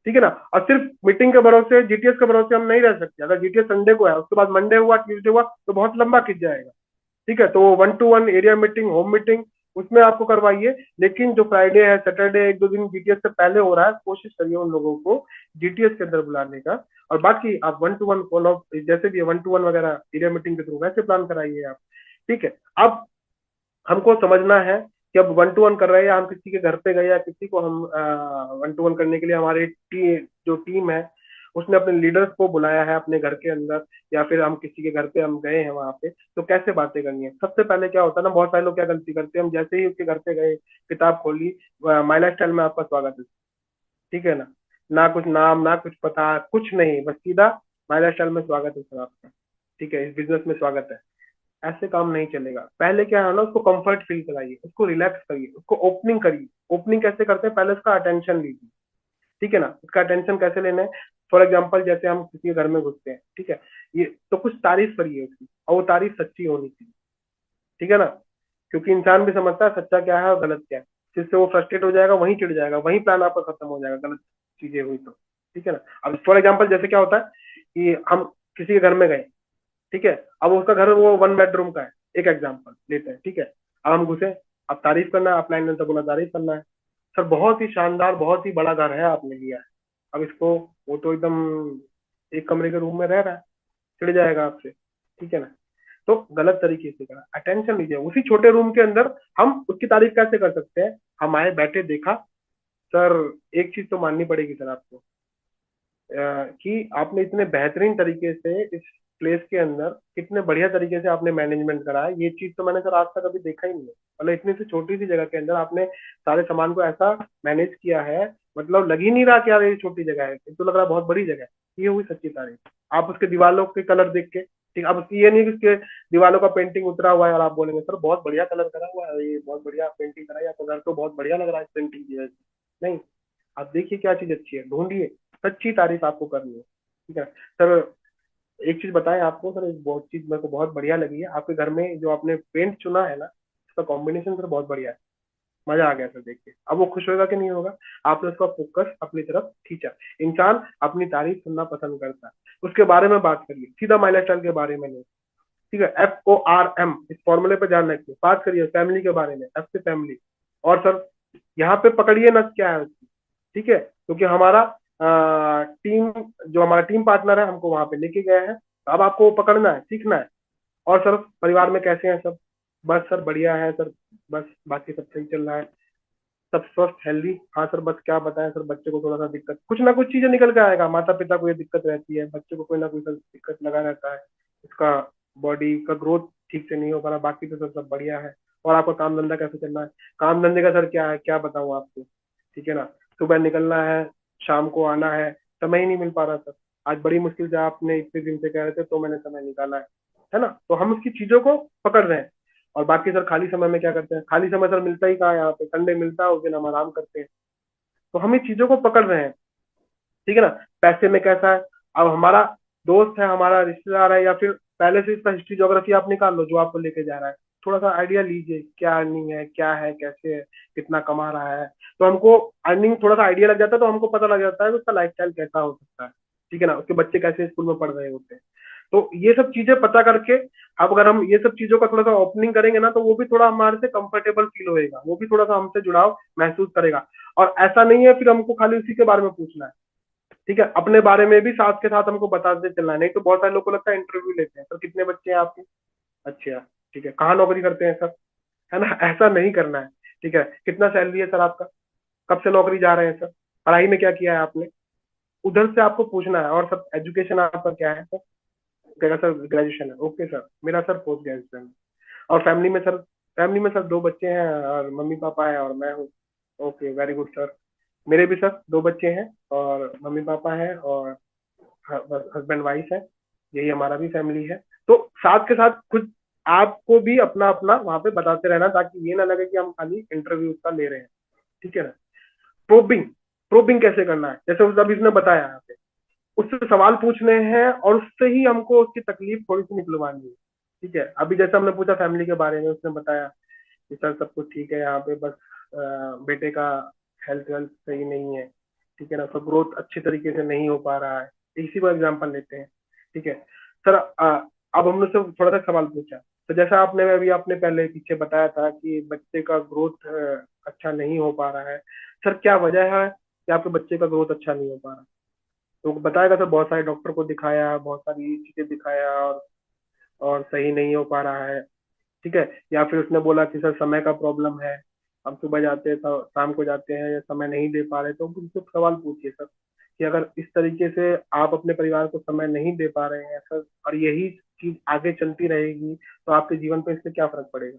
A: ठीक है ना। और सिर्फ मीटिंग के भरोसे, जीटीएस के भरोसे हम नहीं रह सकते। अगर जीटीएस संडे को है, उसके बाद मंडे हुआ, ट्यूसडे हुआ, तो बहुत लंबा खिंच जाएगा, ठीक है। तो 1 to 1 area meeting, home meeting, उसमें आपको करवाइए। लेकिन जो फ्राइडे है, सैटरडे, 1-2 दिन जीटीएस से पहले हो रहा है, कोशिश करिए उन लोगों को जीटीएस के अंदर बुलाने का। और बाकी आप 1 to 1 फॉलो, जैसे भी 1 to 1 वगैरह एरिया मीटिंग के थ्रू वैसे प्लान कराइए आप, ठीक है। अब हमको समझना है कि अब वन टू वन कर रहे हैं, या हम किसी के घर पे गए, या किसी को हम वन टू वन करने के लिए हमारी जो टीम है उसने अपने लीडर्स को बुलाया है अपने घर के अंदर, या फिर हम किसी के घर पे हम गए हैं वहां पे, तो कैसे बातें करनी है। सबसे पहले क्या होता है ना, बहुत सारे लोग क्या गलती करते हैं, हम जैसे ही उसके घर पे गए, किताब खोली, माई लाइफ स्टाइल में आपका स्वागत है, ठीक है ना, ना कुछ नाम ना कुछ पता कुछ नहीं, बस सीधा माई लाइफ स्टाइल में स्वागत है सर आपका, ठीक है, इस बिजनेस में स्वागत है। ऐसे काम नहीं चलेगा। पहले क्या है ना, उसको कंफर्ट फील कराइए, उसको रिलैक्स करिए, उसको ओपनिंग करिए। ओपनिंग कैसे करते हैं, पहले उसका अटेंशन लीजिए, ठीक है ना। उसका अटेंशन कैसे लेना है, फॉर एग्जाम्पल जैसे हम किसी के घर में घुसते हैं, ठीक है, ये तो कुछ तारीफ करिए उसकी, और वो तारीफ सच्ची होनी चाहिए, ठीक है ना, क्योंकि इंसान भी समझता है सच्चा क्या है और गलत क्या है। जिससे वो फ्रस्ट्रेट हो जाएगा, वहीं चिढ़ जाएगा, वहीं प्लान आपका खत्म हो जाएगा, गलत चीजें हुई तो, ठीक है ना। अब फॉर एग्जाम्पल जैसे क्या होता है कि हम किसी के घर में गए, ठीक है, अब उसका घर वो वन बेडरूम का है, एक एग्जांपल लेते हैं, ठीक है। अब हम घुसे, अब तारीफ करना है, अपना इन बोला तारीफ करना है, सर बहुत ही शानदार बहुत ही बड़ा घर है आपने लिया है, अब इसको, वो तो एकदम एक कमरे के रूम में रह रहा है, चिढ़ जाएगा आपसे, ठीक है ना। तो गलत तरीके से करा, अटेंशन लीजिए उसी छोटे रूम के अंदर। हम उसकी तारीफ कैसे कर सकते हैं, हम आए बैठे देखा, सर एक चीज तो माननी पड़ेगी सर आपको, कि आपने इतने बेहतरीन तरीके से इस प्लेस के अंदर कितने बढ़िया तरीके से आपने मैनेजमेंट करा है, ये चीज तो मैंने सर आज तक कभी देखा ही नहीं है। मतलब इतनी सी छोटी सी जगह के अंदर आपने सारे सामान को ऐसा मैनेज किया है, मतलब लग ही नहीं रहा कि यार ये छोटी जगह है, तो लग रहा है बहुत बड़ी जगह है। ये हुई सच्ची तारीफ। आप उसके दीवारों के कलर देख के, ठीक, अब उसकी ये नहीं कि उसके दीवारों का पेंटिंग उतरा हुआ है और आप बोलेंगे सर बहुत बढ़िया कलर करा हुआ है, ये बहुत बढ़िया पेंटिंग करा है, आपका घर तो बहुत बढ़िया लग रहा है पेंटिंग की वजह से। नहीं, आप देखिए क्या चीज अच्छी है, ढूंढिए, सच्ची तारीफ आपको करनी है, ठीक है सर। एक चीज बताएं आपको सर, एक बहुत चीज मेरे को बहुत बढ़िया लगी है आपके घर में, जो आपने पेंट चुना है ना, इसका कॉम्बिनेशन सर बहुत बढ़िया है, मजा आ गया सर देख के। अब वो खुश होगा कि नहीं होगा, आपने उसका फोकस अपनी तरफ खींचा। इंसान अपनी तारीफ सुनना पसंद करता है, उसके बारे में बात करिए, सीधा माई लाइफ के बारे में नहीं, ठीक है, FORM इस फॉर्मूले पे ध्यान रखिए, बात करिए फैमिली के बारे में, F से फैमिली। और सर यहाँ पे पकड़िए ना क्या है उसकी, ठीक है, क्योंकि हमारा टीम, जो हमारा टीम पार्टनर है हमको वहां पे लेके गया है, तो अब आपको पकड़ना है, सीखना है। और सर परिवार में कैसे हैं सब, बस सर बढ़िया है सर, बस बाकी सब सही चल रहा है, सब स्वस्थ हेल्दी। हाँ सर, बस क्या बताएं सर, बच्चे को थोड़ा सा दिक्कत, कुछ ना कुछ चीजें निकल के आएगा, माता पिता को ये दिक्कत रहती है, बच्चे को कोई ना कोई दिक्कत लगा रहता है, उसका बॉडी का ग्रोथ ठीक से नहीं हो पा रहा, बाकी तो सर सब बढ़िया है। और आपका काम धंधा कैसे चल रहा है, काम धंधे का सर क्या है, क्या बताऊँ आपको, ठीक है ना, सुबह निकलना है, शाम को आना है, समय ही नहीं मिल पा रहा सर। आज बड़ी मुश्किल से आपने इतने दिन से कह रहे थे तो मैंने समय निकाला है ना। तो हम उसकी चीजों को पकड़ रहे हैं। और बाकी सर खाली समय में क्या करते हैं, खाली समय सर मिलता ही कहाँ है, यहाँ पे संडे मिलता है, उस दिन हम आराम करते हैं। तो हम इन चीजों को पकड़ रहे हैं, ठीक है ना। पैसे में कैसा है, अब हमारा दोस्त है, हमारा रिश्तेदार है, या फिर पहले से इसका हिस्ट्री ज्योग्राफी आप निकाल लो जो आपको लेके जा रहा है, थोड़ा सा आइडिया लीजिए क्या अर्निंग है, क्या है, कैसे है, कितना कमा रहा है। तो हमको अर्निंग थोड़ा सा आइडिया लग जाता है, तो हमको पता लग जाता है कि उसका लाइफस्टाइल कैसा हो सकता है, ठीक है ना, उसके बच्चे कैसे स्कूल में पढ़ रहे होते हैं। तो ये सब चीजें पता करके, अब अगर हम ये सब चीजों का थोड़ा सा ओपनिंग करेंगे ना, तो वो भी थोड़ा हमारे से कंफर्टेबल फील होएगा, वो भी थोड़ा सा हमसे जुड़ाव महसूस करेगा। और ऐसा नहीं है फिर हमको खाली उसी के बारे में पूछना है, ठीक है, अपने बारे में भी साथ के साथ हमको बताते चलना है। नहीं तो बहुत सारे लोग को लगता है इंटरव्यू लेते हैं, सर कितने बच्चे हैं आपके, अच्छा ठीक है, कहाँ नौकरी करते हैं सर, है ना, ऐसा नहीं करना है, ठीक है, कितना सैलरी है सर आपका, कब से नौकरी जा रहे हैं सर, पढ़ाई में क्या किया है आपने, उधर से आपको पूछना है। और सब एजुकेशन आपका क्या है सर, कहेगा सर ग्रेजुएशन है, ओके सर मेरा सर पोस्ट ग्रेजुएशन है। और फैमिली में सर दो बच्चे हैं और मम्मी पापा है और मैं हूँ, ओके वेरी गुड सर। मेरे भी सर दो बच्चे हैं और मम्मी पापा है और हस्बैंड वाइफ है, यही हमारा भी फैमिली है। तो साथ के साथ खुद आपको भी अपना अपना वहां पे बताते रहना, ताकि ये ना लगे कि हम खाली इंटरव्यू का ले रहे हैं, ठीक है ना। प्रोबिंग, प्रोबिंग कैसे करना है, जैसे उस अभी उसने बताया यहाँ पे, उससे सवाल पूछने हैं और उससे ही हमको उसकी तकलीफ थोड़ी सी निकलवानी है, ठीक है। अभी जैसे हमने पूछा फैमिली के बारे में, उसने बताया कि सर सब कुछ ठीक है यहाँ पे, बस बेटे का हेल्थ वेल्थ सही नहीं है, ठीक है ना, तो ग्रोथ अच्छे तरीके से नहीं हो पा रहा है, इसी को एग्जाम्पल लेते हैं, ठीक है सर। अब हमने से थोड़ा सा सवाल पूछा, तो जैसा आपने अभी आपने पहले पीछे बताया था कि बच्चे का ग्रोथ अच्छा नहीं हो पा रहा है, सर क्या वजह है कि आपके बच्चे का ग्रोथ अच्छा नहीं हो पा रहा। तो बताएगा सर बहुत सारे डॉक्टर को दिखाया, बहुत सारी चीजें दिखाया, और सही नहीं हो पा रहा है, ठीक है। या फिर उसने बोला कि सर समय का प्रॉब्लम है, हम सुबह जाते हैं तो शाम को जाते हैं, या समय नहीं दे पा रहे, तो उनसे सवाल पूछिए सर कि अगर इस तरीके से आप अपने परिवार को समय नहीं दे पा रहे हैं सर, और यही चीज आगे चलती रहेगी, तो आपके जीवन पर इससे क्या फर्क पड़ेगा।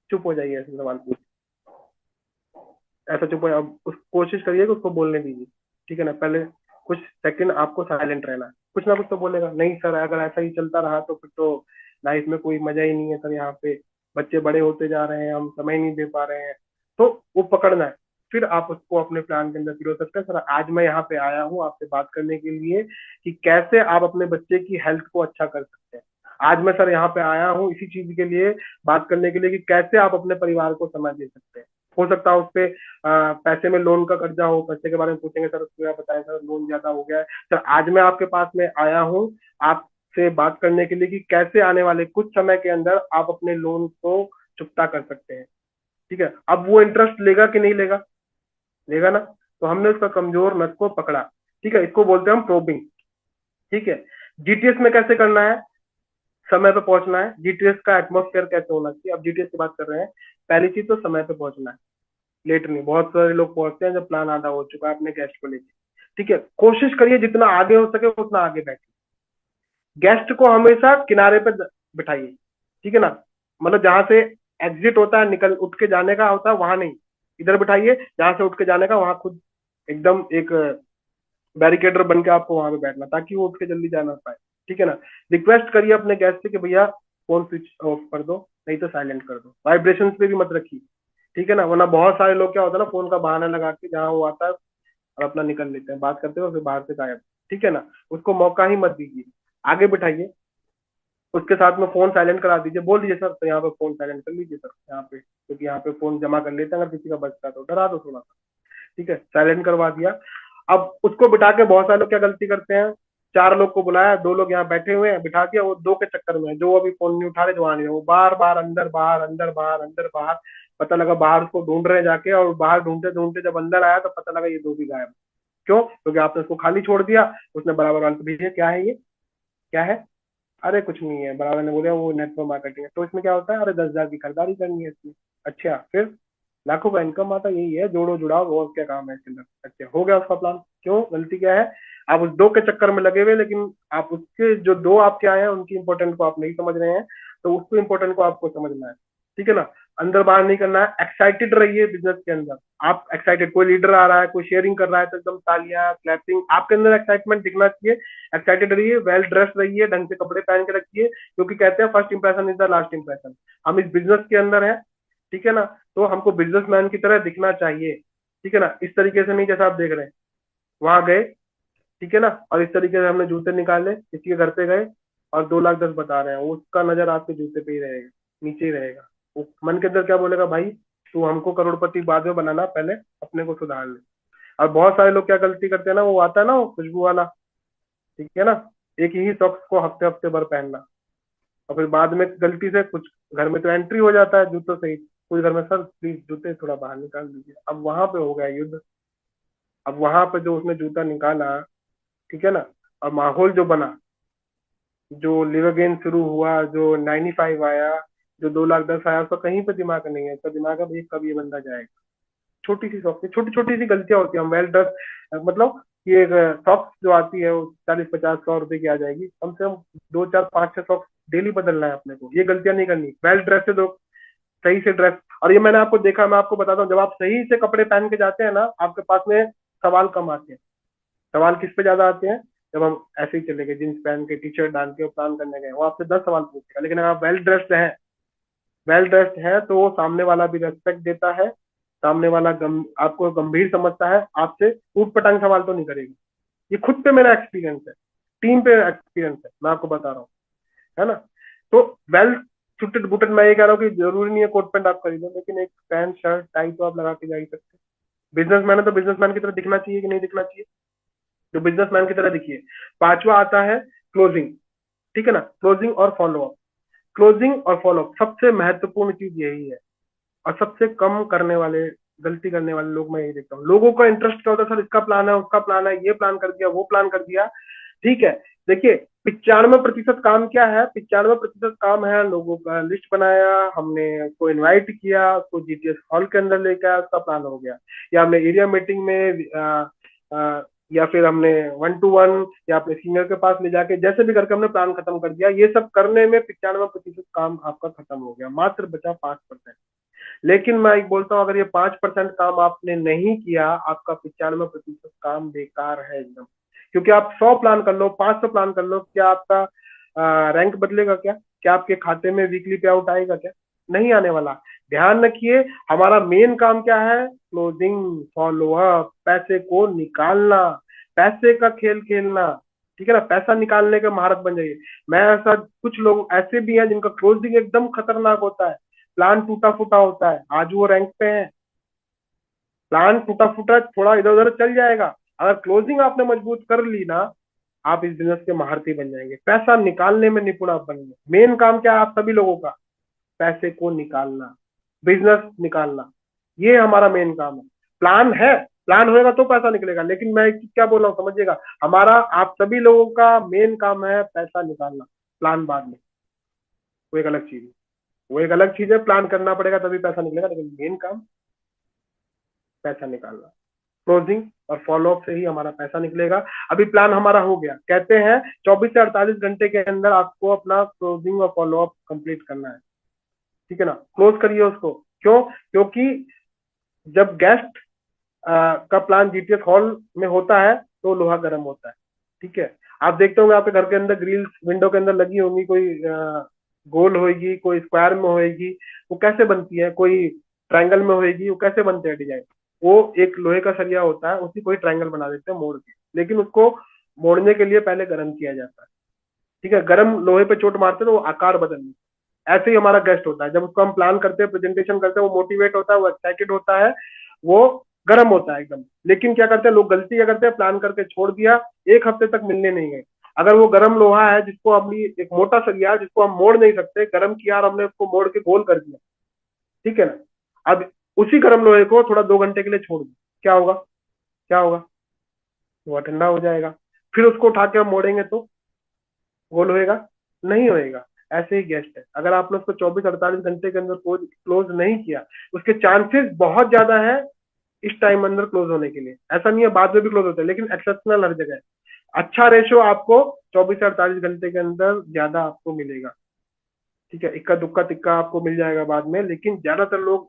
A: चुप हो जाइए ऐसे सवाल पूछ, ऐसा चुप हो, अब उस कोशिश करिए कि उसको बोलने दीजिए। ठीक है ना, पहले कुछ सेकंड आपको साइलेंट रहना है, कुछ ना कुछ तो बोलेगा। नहीं सर, अगर ऐसा ही चलता रहा तो फिर तो लाइफ में कोई मजा ही नहीं है सर, यहाँ पे बच्चे बड़े होते जा रहे हैं, हम समय नहीं दे पा रहे हैं। तो वो पकड़ना है। फिर आप उसको अपने प्लान के अंदर पिरो सकते हैं, सर आज मैं यहाँ पे आया हूँ आपसे बात करने के लिए कि कैसे आप अपने बच्चे की हेल्थ को अच्छा कर सकते हैं। आज मैं सर यहाँ पे आया हूँ इसी चीज के लिए, बात करने के लिए कि कैसे आप अपने परिवार को समय दे सकते हैं। हो सकता है उस पे पैसे में लोन का कर्जा हो, पैसे के बारे में पूछेंगे, सर उसको क्या बताएं सर, लोन ज्यादा हो गया है। सर आज मैं आपके पास में आया हूँ आपसे बात करने के लिए कि कैसे आने वाले कुछ समय के अंदर आप अपने लोन को चुकता कर सकते हैं। ठीक है, अब वो इंटरेस्ट लेगा कि नहीं लेगा, लेगा ना। तो हमने उसका कमजोर नस को पकड़ा। ठीक है, इसको बोलते हैं हम प्रोबिंग। ठीक है। जीटीएस में कैसे करना है, समय पे पहुंचना है। जीटीएस का एटमोस्फेयर कैसे होना चाहिए, अब जीटीएस की बात कर रहे हैं। पहली चीज तो समय पे पहुंचना है, लेट नहीं। बहुत सारे लोग पहुंचते हैं जब प्लान आधा हो चुका है अपने गेस्ट को लेके। ठीक है, कोशिश करिए जितना आगे हो सके उतना आगे बैठिए। गेस्ट को हमेशा किनारे पे बिठाइए। ठीक है ना, मतलब जहां से एग्जिट होता है, निकल उठ के जाने का होता है, वहां नहीं, इधर बिठाइए जहां से उठ के जाने का, वहां खुद एकदम एक बैरिकेडर बन के आपको वहां पे बैठना, ताकि वो उठ के जल्दी जा ना पाए। ठीक है ना। रिक्वेस्ट करिए अपने गेस्ट से कि भैया फोन स्विच ऑफ कर दो, नहीं तो साइलेंट कर दो, वाइब्रेशन पे भी मत रखिए। ठीक है ना, वरना बहुत सारे लोग क्या होता है ना, फोन का बहाना लगा के जहाँ वो आता है और अपना निकल लेते हैं, बात करते हो फिर बाहर से गायब। ठीक है ना, उसको मौका ही मत दीजिए, आगे बिठाइए। उसके साथ में फोन साइलेंट करा दीजिए, बोल दीजिए सर तो यहाँ पे फोन साइलेंट कर लीजिए सर यहाँ पे, क्योंकि यहाँ पे फोन जमा कर लेते हैं अगर किसी का बचता है, तो डरा दो थोड़ा सा। ठीक है, साइलेंट करवा दिया। अब उसको बिठा के बहुत सारे लोग क्या गलती करते हैं, चार लोग को बुलाया, दो लोग यहाँ बैठे हुए हैं, बिठा दिया, वो दो के चक्कर में जो अभी फोन नहीं उठा रहे, जो आ नहीं रहे, वो बार बार अंदर बाहर अंदर बाहर अंदर बाहर। पता लगा बाहर उसको ढूंढ रहे हैं जाके, और बाहर ढूंढते ढूंढते जब अंदर आया तो पता लगा ये दो भी गायब। क्यों, क्योंकि आपने उसको खाली छोड़ दिया। उसने बराबर वाले को भेजा, क्या है ये, क्या है, अरे कुछ नहीं है, बराबर ने बोला वो नेटवर्क मार्केटिंग है। तो इसमें क्या होता है, अरे 10,000 की खरीदारी करनी है इसमें। अच्छा, फिर लाखों का इनकम आता, यही है जोड़ो जुड़ाव, और क्या काम है इसके अंदर। अच्छा, हो गया उसका प्लान। क्यों, गलती क्या है, आप उस दो के चक्कर में लगे हुए, लेकिन आप उसके जो दो आपके आए हैं उनकी इंपॉर्टेंट को आप नहीं समझ रहे हैं, तो उसको इंपॉर्टेंट को आपको समझना है। ठीक है ना, अंदर बाहर नहीं करना है, एक्साइटेड रहिए बिजनेस के अंदर। आप एक्साइटेड, कोई लीडर आ रहा है, कोई शेयरिंग कर रहा है, तो एकदम तालियां क्लैपिंग, आपके अंदर एक्साइटमेंट दिखना चाहिए। एक्साइटेड रहिए, वेल ड्रेस रहिए, ढंग से कपड़े पहन के रखिए, क्योंकि कहते हैं first impression is the last impression. हम इस बिजनेस के अंदर है, ठीक है ना, तो हमको बिजनेसमैन की तरह दिखना चाहिए। ठीक है ना, इस तरीके से नहीं जैसा आप देख रहे हैं, वहां गए, ठीक है ना, और इस तरीके से हमने जूते निकाले, किसी के घर पे गए और 2,10,000 बता रहे हैं, उसका नजर आपके जूते पे ही रहेगा, नीचे ही रहेगा। वो मन के अंदर क्या बोलेगा, भाई तू हमको करोड़पति बाद में बनाना, पहले अपने को सुधार ले। और बहुत सारे लोग क्या गलती करते हैं ना, वो आता है ना वो खुशबू वाला, ठीक है ना, एक ही सॉक्स को हफ्ते हफ्ते भर पहनना, और फिर बाद में गलती से कुछ घर में तो एंट्री हो जाता है जूतों से ही, कोई घर में सर प्लीज जूते थोड़ा बाहर निकाल दीजिए, अब वहां पे हो गया युद्ध। अब वहां पे जो उसने जूता निकाला, ठीक है ना, और माहौल जो बना, जो लिव अगेन शुरू हुआ, जो 95 आया, जो 2,10,000 आया, उसका कहीं पे दिमाग नहीं है, उसका दिमाग अब एक कब ये बंदा जाएगा। छोटी सी सॉक्स, छोटी छोटी सी गलतियां होती है, हम वेल ड्रेस, मतलब ये सॉक्स जो आती है वो 40-50-100 रुपए की आ जाएगी, कम से कम 2 4 5 6 सॉक्स डेली बदलना है अपने को, ये गलतियां नहीं करनी। वेल ड्रेस से दो, सही से ड्रेस। और ये मैंने आपको देखा, मैं आपको बताता हूँ, जब आप सही से कपड़े पहन के जाते हैं ना, आपके पास में सवाल कम आते हैं। सवाल किस पे ज्यादा आते हैं, जब हम ऐसे ही चले गए जींस पहन के टी शर्ट डाल के प्लान करने गए, वो आपसे 10 सवाल पूछेगा। लेकिन अगर आप वेल ड्रेस्ड हैं, वेल ड्रेस्ड है तो वो सामने वाला भी रेस्पेक्ट देता है, सामने वाला आपको गंभीर समझता है, आपसे ऊट पटांग सवाल तो नहीं करेगा। ये खुद पे मेरा एक्सपीरियंस है, टीम पे एक्सपीरियंस है, मैं आपको बता रहा हूँ, है ना। तो वेल सुटेड बुटेड, मैं ये कह रहा हूँ कि जरूरी नहीं है कोट पैंट आप खरीदो, लेकिन एक पैंट शर्ट टाई तो आप लगा के जा ही सकते हैं। बिजनेसमैन है तो बिजनेसमैन की तरह दिखना चाहिए कि नहीं दिखना चाहिए, तो बिजनेसमैन की तरह दिखिए। पांचवा आता है क्लोजिंग। ठीक है ना, क्लोजिंग और फॉलो अप। क्लोजिंग और फॉलो अप सबसे महत्वपूर्ण चीज यही है, और सबसे कम करने वाले, गलती करने वाले लोग मैं यही देखता हूँ। लोगों का इंटरेस्ट क्या होता है, सर इसका प्लान है, उसका प्लान है, ये प्लान कर दिया, वो प्लान कर दिया, ठीक है। देखिए 95% काम क्या है, 95% काम है लोगों का लिस्ट बनाया, हमने उसको इनवाइट किया, उसको जीटीएस हॉल के अंदर लेके आया, उसका प्लान हो गया, या हमने एरिया मीटिंग में या फिर हमने 1 to 1 या अपने सीनियर के पास ले जाके जैसे भी करके हमने प्लान खत्म कर दिया। ये सब करने में 95% काम आपका खत्म हो गया, मात्र बचा 5%। लेकिन मैं एक बोलता हूँ, अगर ये 5% काम आपने नहीं किया, आपका 95% काम बेकार है एकदम। क्योंकि आप 100 प्लान कर लो, 500 प्लान कर लो, क्या आपका रैंक बदलेगा? क्या आपके खाते में वीकली पे आउट आएगा? क्या नहीं आने वाला। ध्यान रखिए, हमारा मेन काम क्या है? क्लोजिंग, फॉलोअप, पैसे को निकालना, पैसे का खेल खेलना। ठीक है ना? पैसा निकालने का महारत बन जाइए। मैं ऐसा, कुछ लोग ऐसे भी हैं जिनका क्लोजिंग एकदम खतरनाक होता है, प्लान टूटा फूटा होता है, आज वो रैंक पे है। प्लान टूटा फूटा थोड़ा इधर उधर चल जाएगा, अगर क्लोजिंग आपने मजबूत कर ली ना, आप इस बिजनेस के महारथी बन जाएंगे, पैसा निकालने में निपुण आप बनेंगे। मेन काम क्या है आप सभी लोगों का? पैसे को निकालना, बिजनेस निकालना, ये हमारा मेन काम है। प्लान है, प्लान होएगा तो पैसा निकलेगा। लेकिन मैं एक चीज क्या बोल रहा हूँ समझिएगा, हमारा, आप सभी लोगों का मेन काम है पैसा निकालना, प्लान बाद में, वो एक अलग चीज है। वो एक अलग चीज है, प्लान करना पड़ेगा तभी पैसा निकलेगा, लेकिन मेन काम पैसा निकालना, क्लोजिंग और फॉलोअप से ही हमारा पैसा निकलेगा। अभी प्लान हमारा हो गया, कहते हैं 24 से 48 घंटे के अंदर आपको अपना क्लोजिंग और फॉलोअप कंप्लीट करना है। ठीक है ना? क्लोज करिए उसको। क्यों? क्योंकि जब गेस्ट का प्लान जीटीएस हॉल में होता है तो लोहा गर्म होता है। ठीक है? आप देखते होंगे आपके घर के अंदर ग्रिल्स विंडो के अंदर लगी होंगी, कोई गोल होएगी, कोई स्क्वायर में होएगी। वो कैसे बनती है? कोई ट्रायंगल में होएगी, वो कैसे बनते हैं डिजाइन? वो एक लोहे का सरिया होता है, उसी को ही ट्रायंगल बना देते हैं मोड़ के, लेकिन उसको मोड़ने के लिए पहले गर्म किया जाता है। ठीक है? गर्म लोहे पे चोट मारते हैं तो वो आकार बदल। ऐसे ही हमारा गेस्ट होता है, जब उसको हम प्लान करते हैं, प्रेजेंटेशन करते हैं, वो मोटिवेट होता है, वो एक्साइटेड होता है, वो गर्म होता है एकदम। लेकिन क्या करते हैं लोग, गलती क्या करते हैं, प्लान करके छोड़ दिया, 1 हफ्ते तक मिलने नहीं गए। अगर वो गर्म लोहा है जिसको हमने, एक मोटा सरिया जिसको हम मोड़ नहीं सकते, गर्म किया और हमने उसको मोड़ के गोल कर दिया, ठीक है ना? अब उसी गर्म लोहे को थोड़ा 2 घंटे के लिए छोड़ दो, क्या होगा? क्या होगा? वो ठंडा हो जाएगा। फिर उसको उठा के हम मोड़ेंगे तो गोल होएगा? नहीं होएगा। ऐसे ही गेस्ट है, अगर आपने उसको 24 से 48 घंटे के अंदर क्लोज नहीं किया, उसके चांसेस बहुत ज्यादा है इस टाइम अंदर क्लोज होने के लिए। ऐसा नहीं है बाद में भी क्लोज होता है, लेकिन एक्सेप्शनल हर जगह है। अच्छा रेशो आपको 24 से 48 घंटे के अंदर ज्यादा आपको मिलेगा। ठीक है? इक्का दुक्का तिक्का आपको मिल जाएगा बाद में, लेकिन ज्यादातर लोग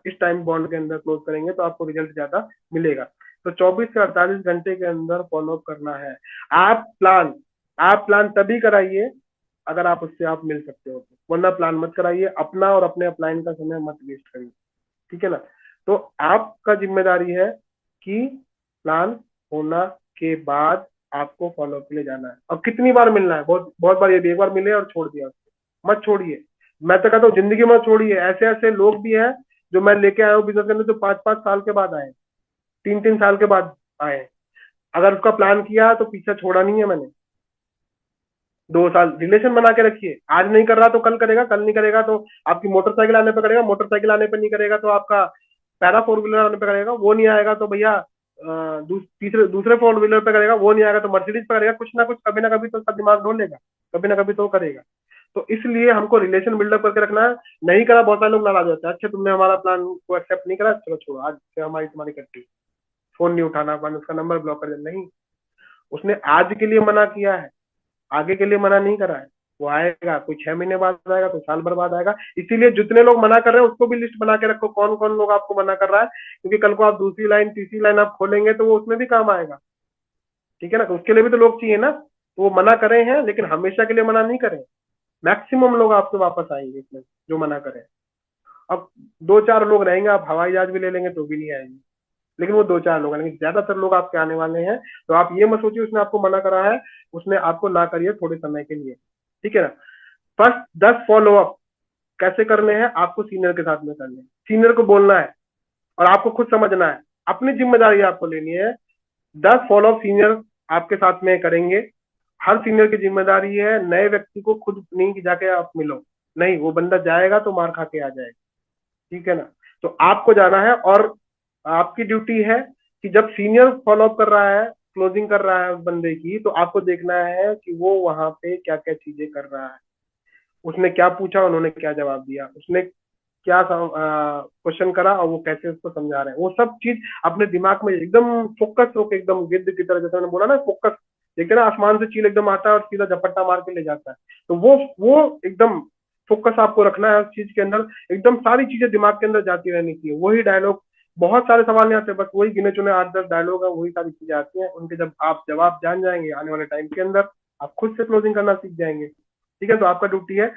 A: इस टाइम बॉन्ड के अंदर क्लोज करेंगे तो आपको रिजल्ट ज्यादा मिलेगा। तो 24 से 48 घंटे के अंदर फॉलो करना है। आप प्लान आप प्लान तभी कराइए अगर आप उससे आप मिल सकते हो तो, वरना प्लान मत कराइए। अपना और अपने अपलाइन का समय मत वेस्ट करिए। ठीक है ना? तो आपका जिम्मेदारी है कि प्लान होना के बाद आपको फॉलो के लिए जाना है। और कितनी बार मिलना है? बहुत बहुत बार, ये भी एक बार मिले और छोड़ दिया उसको मत छोड़िए। मैं तो कहता हूँ जिंदगी मत छोड़िए। ऐसे ऐसे लोग भी हैं जो मैं लेके आया हूँ बिजनेस के अंदर, जो 5-5 साल के बाद आए, 3-3 साल के बाद आए। अगर उसका प्लान किया तो पीछा छोड़ा नहीं है मैंने। 2 साल रिलेशन बना के रखिए, आज नहीं कर रहा तो कल करेगा, कल नहीं करेगा तो आपकी मोटरसाइकिल आने पे करेगा, मोटरसाइकिल आने पे नहीं करेगा तो आपका पैरा 4 व्हीलर आने पे करेगा, वो नहीं आएगा तो भैया तीसरे दूसरे 4 व्हीलर पे करेगा, वो नहीं आएगा तो मर्सिडीज पे करेगा। कुछ ना कुछ कभी ना कभी तो उसका दिमाग ढोलेगा, कभी ना कभी तो करेगा। तो इसलिए हमको रिलेशन बिल्डअप करके रखना है। नहीं करा, बहुत सारे लोग नाराज होते हैं, अच्छा तुमने हमारा प्लान को एक्सेप्ट नहीं करा, चलो छोड़ो, आज से हमारी तुम्हारी कट्टी, फोन नहीं उठाना, अपन उसका नंबर ब्लॉक कर देना। नहीं, उसने आज के लिए मना किया है, आगे के लिए मना नहीं करा है। वो आएगा, कोई 6 महीने बाद आएगा, कोई साल भर बाद आएगा। इसीलिए जितने लोग मना कर रहे हैं उसको भी लिस्ट बना के रखो, कौन कौन लोग आपको मना कर रहा है, क्योंकि कल को आप दूसरी लाइन तीसरी लाइन आप खोलेंगे तो वो उसमें भी काम आएगा। ठीक है ना? तो उसके लिए भी तो लोग चाहिए ना। तो वो मना करे हैं, लेकिन हमेशा के लिए मना नहीं करें। मैक्सिमम लोग आपके वापस आएंगे इसमें जो मना करें। अब 2-4 लोग रहेंगे, आप हवाई जहाज भी ले लेंगे तो भी नहीं आएंगे, लेकिन वो 2-4 लोग हैं, लेकिन ज्यादातर लोग आपके आने वाले हैं। तो आप ये मत सोचिए उसने आपको मना करा है, उसने आपको ना करिए थोड़े समय के लिए। ठीक है ना? फर्स्ट 10 फॉलोअप कैसे करने हैं, आपको सीनियर के साथ में करने हैं। सीनियर को बोलना है और आपको खुद समझना है, अपनी जिम्मेदारी आपको लेनी है। 10 फॉलोअप सीनियर आपके साथ में करेंगे। हर सीनियर की जिम्मेदारी है, नए व्यक्ति को खुद नहीं कि जाके आप मिलो, नहीं, वो बंदा जाएगा तो मार खा के आ जाएगा। ठीक है ना? तो आपको जाना है, और आपकी ड्यूटी है कि जब सीनियर फॉलोअप कर रहा है, क्लोजिंग कर रहा है उस बंदे की, तो आपको देखना है कि वो वहां पे क्या क्या चीजें कर रहा है, उसने क्या पूछा, उन्होंने क्या जवाब दिया, उसने क्या क्वेश्चन करा और वो कैसे उसको समझा रहे हैं, वो सब चीज अपने दिमाग में एकदम फोकस होकर, एकदम गिद्ध की तरह, जैसे मैंने बोला ना फोकस, देखते ना आसमान से चील एकदम आता है और सीधा झपट्टा मार के ले जाता है, तो वो एकदम फोकस आपको रखना है उस चीज के अंदर, एकदम सारी चीजें दिमाग के अंदर जाती रहनी चाहिए, वही डायलॉग, बहुत सारे सवाल नहीं आते, बस वही गिने चुने 8-10 डायलॉग है, वही सारी चीजें आती हैं, उनके जब आप जवाब जान जाएंगे आने वाले टाइम के अंदर, आप खुद से क्लोजिंग करना सीख जाएंगे। ठीक है, तो आपका ड्यूटी है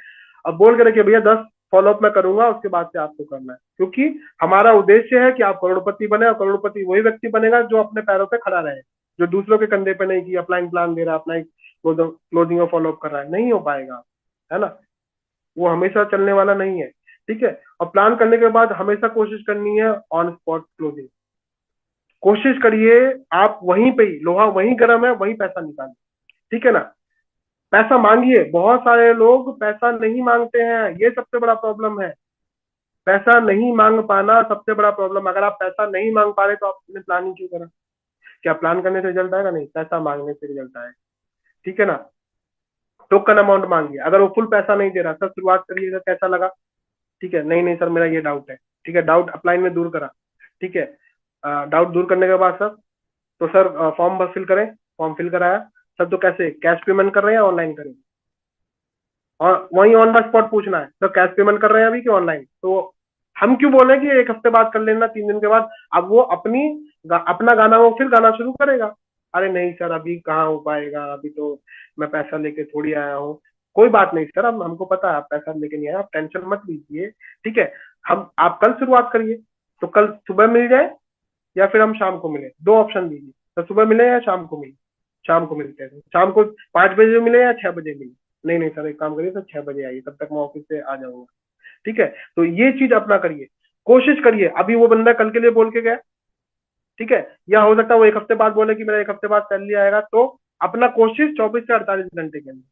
A: अब बोल के रखिए भैया 10 फॉलोअप मैं करूंगा, उसके बाद से आपको करना है, क्योंकि हमारा उद्देश्य है कि आप करोड़पति बने, और करोड़पति वही व्यक्ति बनेगा जो अपने पैरों पे खड़ा रहे, जो दूसरों के कंधे पे नहीं कि अपलाइन प्लान दे रहा है, अपना एक क्लोजिंग और फॉलोअप कर रहा है, नहीं हो पाएगा, है ना, वो हमेशा चलने वाला नहीं है। ठीक है, और प्लान करने के बाद हमेशा कोशिश करनी है ऑन स्पॉट क्लोजिंग, कोशिश करिए आप वहीं पे ही, लोहा वहीं गर्म है वहीं पैसा निकालिए। ठीक है ना, पैसा मांगिए, बहुत सारे लोग पैसा नहीं मांगते हैं, ये सबसे बड़ा प्रॉब्लम है, पैसा नहीं मांग पाना सबसे बड़ा प्रॉब्लम। अगर आप पैसा नहीं मांग पा रहे तो आपने प्लानिंग क्यों करा? क्या प्लान करने से रिजल्ट आएगा? नहीं, पैसा मांगने से रिजल्ट आएगा। ठीक है ना, टोकन अमाउंट मांगिए, अगर वो फुल पैसा नहीं दे रहा सर, शुरुआत करिएगा, कैसा लगा? ठीक है, नहीं नहीं सर मेरा ये डाउट है, ठीक है, डाउट अपलाइन में दूर करा। ठीक है, डाउट दूर करने के बाद सर, तो सर फॉर्म बस फिल करें, फॉर्म फिल कराया सर, तो कैसे कैश पेमेंट कर रहे हैं या ऑनलाइन करें? और वही ऑन द स्पॉट पूछना है तो कैश पेमेंट कर रहे हैं अभी कि ऑनलाइन? तो हम क्यों बोले कि एक हफ्ते बाद कर लेना, 3 दिन के बाद? अब वो अपना गाना वो फिर गाना शुरू करेगा, अरे नहीं सर अभी कहाँ हो पाएगा, अभी तो मैं पैसा लेके थोड़ी आया हूँ। कोई बात नहीं सर, अब हमको पता है आप पैसा लेके नहीं आए, आप टेंशन मत लीजिए। ठीक है, हम आप कल शुरुआत करिए, तो कल सुबह मिल जाए या फिर हम शाम को मिले, दो ऑप्शन दीजिए, तो सुबह मिले या शाम को मिले? शाम को मिलते हैं, शाम को 5 बजे मिले या 6 बजे मिले? नहीं नहीं सर एक काम करिए सर, 6 बजे आइए, तब तक मैं ऑफिस से आ जाऊंगा। ठीक है, तो ये चीज अपना करिए, कोशिश करिए। अभी वो बंदा कल के लिए बोल के गया, ठीक है, या हो सकता है वो एक हफ्ते बाद बोले कि मेरा एक हफ्ते बाद सैलरी आएगा, तो अपना कोशिश 24 से 48 घंटे के लिए।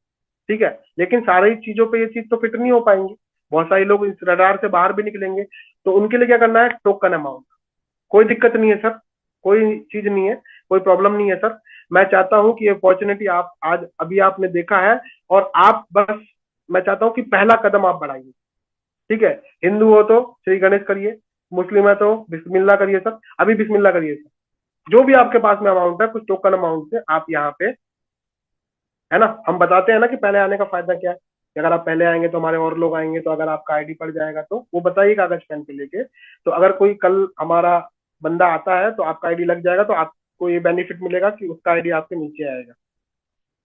A: ठीक है, लेकिन सारी चीजों पे ये चीज तो फिट नहीं हो पाएंगी, बहुत सारे लोग इस रडार से बाहर भी निकलेंगे, तो उनके लिए क्या करना है, टोकन अमाउंट। कोई दिक्कत नहीं है सर, कोई चीज नहीं है, कोई प्रॉब्लम नहीं है सर। मैं चाहता हूं कि ये अपॉर्चुनिटी आप आज अभी आपने देखा है, और आप बस, मैं चाहता हूं कि पहला कदम आप बढ़ाइए। ठीक है, हिंदू हो तो श्री गणेश करिए, मुस्लिम है तो बिस्मिल्लाह करिए सर, अभी बिस्मिल्लाह करिए सर, जो भी आपके पास में अमाउंट है कुछ टोकन अमाउंट से आप यहाँ पे, है ना, हम बताते हैं ना कि पहले आने का फायदा क्या है, कि अगर आप पहले आएंगे तो हमारे और लोग आएंगे, तो अगर आपका आईडी पड़ जाएगा तो वो बताइए कागज पेन पे लेके, तो अगर कोई कल हमारा बंदा आता है तो आपका आईडी लग जाएगा, तो आपको ये बेनिफिट मिलेगा कि उसका आईडी आपके नीचे आएगा,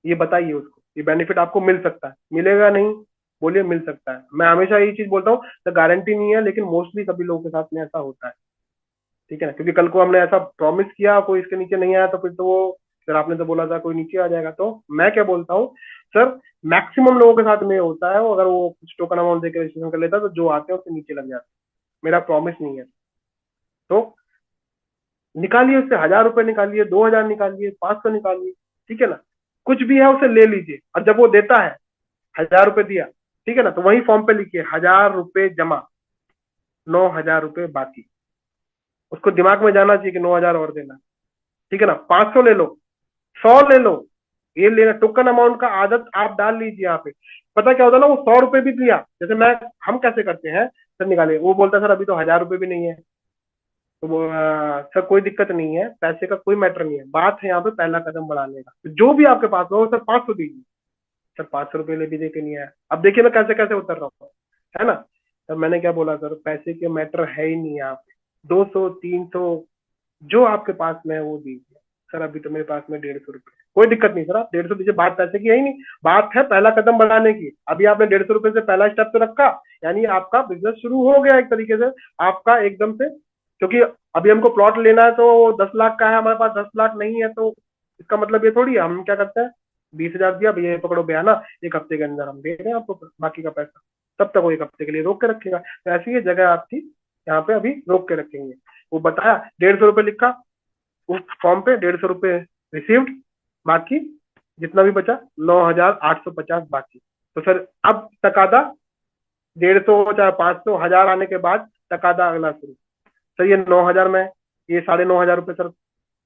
A: ये बताइए उसको, ये बेनिफिट आपको मिल सकता है, मिलेगा नहीं? बोलिए मिल सकता है। मैं हमेशा यही चीज बोलता हूँ, तो गारंटी नहीं है, लेकिन मोस्टली सभी लोगों के साथ में ऐसा होता है। ठीक है ना, क्योंकि कल को हमने ऐसा प्रॉमिस किया, कोई इसके नीचे नहीं आया, तो फिर तो वो, फिर आपने तो बोला था कोई नीचे आ जाएगा, तो मैं क्या बोलता हूँ सर, मैक्सिमम लोगों के साथ में होता है, वो अगर वो कुछ टोकन अमाउंट देकर रजिस्ट्रेशन कर लेता है, तो जो आते हैं उसके नीचे लग जाते हैं, मेरा प्रॉमिस नहीं है। तो निकालिए उससे, 1,000 रुपए निकालिए, 2,000 निकालिए, 500 निकालिए, ठीक है ना, कुछ भी है उसे ले लीजिए, और जब वो देता है 1,000 रुपए दिया, ठीक है ना, तो वही फॉर्म पे लिखिए 1,000 रुपए जमा, 9,000 रुपए बाकी, उसको दिमाग में जाना चाहिए कि 9,000 और देना। ठीक है ना, 500 ले लो, 100 ले लो, ये लेना, टोकन अमाउंट का आदत आप डाल लीजिए यहाँ पे। पता क्या होता है ना, वो 100 रुपए भी दिया, जैसे मैं, हम कैसे करते हैं सर, निकाले, वो बोलता है सर अभी तो 1,000 रुपए भी नहीं है, तो वो सर कोई दिक्कत नहीं है, पैसे का कोई मैटर नहीं है, बात है यहाँ पे पहला कदम बढ़ाने का, तो जो भी आपके पास हो सर 500 दीजिए, सर 500 रुपये ले भी दे के नहीं आया, अब देखिए मैं कैसे कैसे उतर रहा हूँ, है ना। सर मैंने क्या बोला सर, पैसे के मैटर है ही नहीं यहाँ पे, 200 300 जो आपके पास में है वो दीजिए। सर अभी तो मेरे पास में 150 रुपये, कोई दिक्कत नहीं सर, आप 150 दीजिए, बात पैसे की है ही नहीं, बात है पहला कदम बढ़ाने की। अभी आपने 150 रुपये से पहला स्टेप तो रखा, यानी आपका बिजनेस शुरू हो गया एक तरीके से, आपका एकदम से, क्योंकि अभी हमको प्लॉट लेना है तो 10 लाख का है हमारे पास, 10 लाख नहीं है, तो इसका मतलब ये थोड़ी है, हम क्या करते हैं, 20,000 दिया भैया ये पकड़ो बयाना, एक हफ्ते के अंदर हम दे रहे हैं आपको बाकी का पैसा, तब तक वो एक हफ्ते के लिए रोक के रखेगा, तो ऐसी ये जगह आपकी यहाँ पे अभी रोक के रखेंगे। वो बताया 150 रुपये लिखा उस फॉर्म पे, 150 रुपये रिसीव्ड, बाकी जितना भी बचा 9,850 बाकी। तो सर अब तकादा 150 चाहे 500 1000 आने के बाद तकादा अगला शुरू। सर ये 9,000 में, ये 9,500 रुपये सर,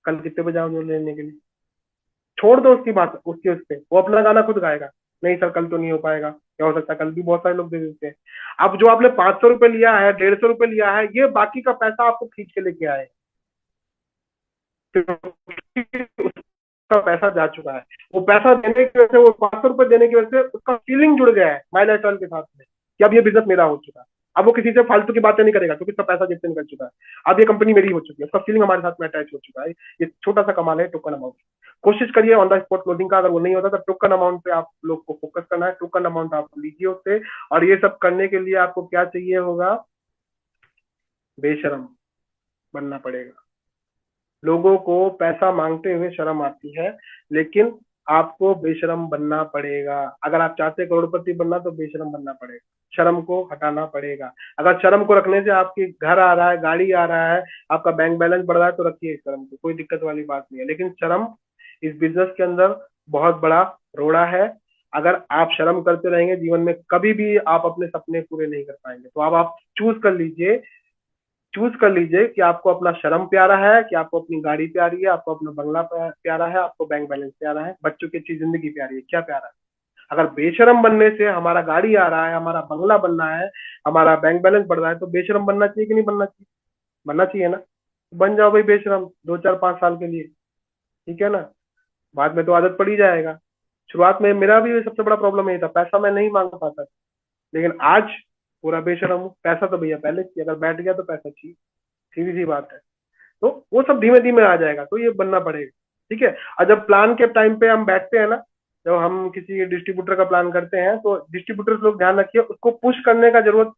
A: कल कितने बजे आओगे लेने के लिए? छोड़ दो उसकी बात, उसके उस पे वो अपना गाना खुद गाएगा। नहीं सर कल तो नहीं हो पाएगा, क्या हो सकता है, कल भी बहुत सारे लोग दे देते हैं। अब जो आपने 500 रुपये लिया है, 150 रुपये लिया है, ये बाकी का पैसा आपको खींच के लेके आए, क्योंकि उसका पैसा जा चुका है। वो पैसा देने की वजह से, वो 500 रुपये देने की वजह से उसका फीलिंग जुड़ गया है माई लाइफ के साथ में, कि अब ये बिजनेस मेरा हो चुका है। अब वो किसी से फालतू की बातें नहीं करेगा, क्योंकि उसका पैसा जेब से निकल चुका है। अब ये कंपनी मेरी हो चुकी है, उसका फीलिंग हमारे साथ में अटैच हो चुका है। ये छोटा सा कमाल है, टोकन अमाउंट। कोशिश करिए ऑन द स्पॉट क्लोजिंग का, अगर वो नहीं होता तो टोकन अमाउंट पे आप लोग को फोकस करना है, टोकन अमाउंट आप लीजिए उससे। और ये सब करने के लिए आपको क्या चाहिए होगा, बेशरम बनना पड़ेगा। लोगों को पैसा मांगते हुए शर्म आती है, लेकिन आपको बेशरम बनना पड़ेगा। अगर आप चाहते हैं करोड़पति बनना, तो बेशरम बनना पड़ेगा, शर्म को हटाना पड़ेगा। अगर शर्म को रखने से आपके घर आ रहा है, गाड़ी आ रहा है, आपका बैंक बैलेंस बढ़ रहा है, तो रखिए इस शर्म को, कोई दिक्कत वाली बात नहीं है। लेकिन शर्म इस बिजनेस के अंदर बहुत बड़ा रोड़ा है। अगर आप शर्म करते रहेंगे जीवन में, कभी भी आप अपने सपने पूरे नहीं कर पाएंगे। तो अब आप चूज कर लीजिए कि आपको अपना शर्म प्यारा है, कि आपको अपनी गाड़ी प्यारी है, आपको अपना बंगला प्यारा है, आपको बैंक बैलेंस प्यारा है, बच्चों की अच्छी जिंदगी प्यारी है, क्या प्यारा है। अगर बेशरम बनने से हमारा गाड़ी आ रहा है, हमारा बंगला बनना है, हमारा बैंक बैलेंस बढ़ रहा है, तो बेशरम बनना चाहिए कि नहीं बनना चाहिए? बनना चाहिए ना। बन जाओ भाई बेशरम 2 4 5 साल के लिए, ठीक है ना। बाद में तो आदत पड़ ही जाएगा। शुरुआत में मेरा भी सबसे बड़ा प्रॉब्लम यही था, पैसा मैं नहीं मांग पाता था। लेकिन आज पूरा बेशरम हूँ। पैसा तो भैया पहले चाहिए, अगर बैठ गया तो पैसा चाहिए, सीधी सी बात है। तो वो सब धीमे धीमे आ जाएगा, तो ये बनना पड़ेगा, ठीक है। और जब प्लान के टाइम पे हम बैठते हैं ना, जब हम किसी डिस्ट्रीब्यूटर का प्लान करते हैं, तो डिस्ट्रीब्यूटर्स लोग ध्यान रखिए, उसको पुश करने का जरूरत,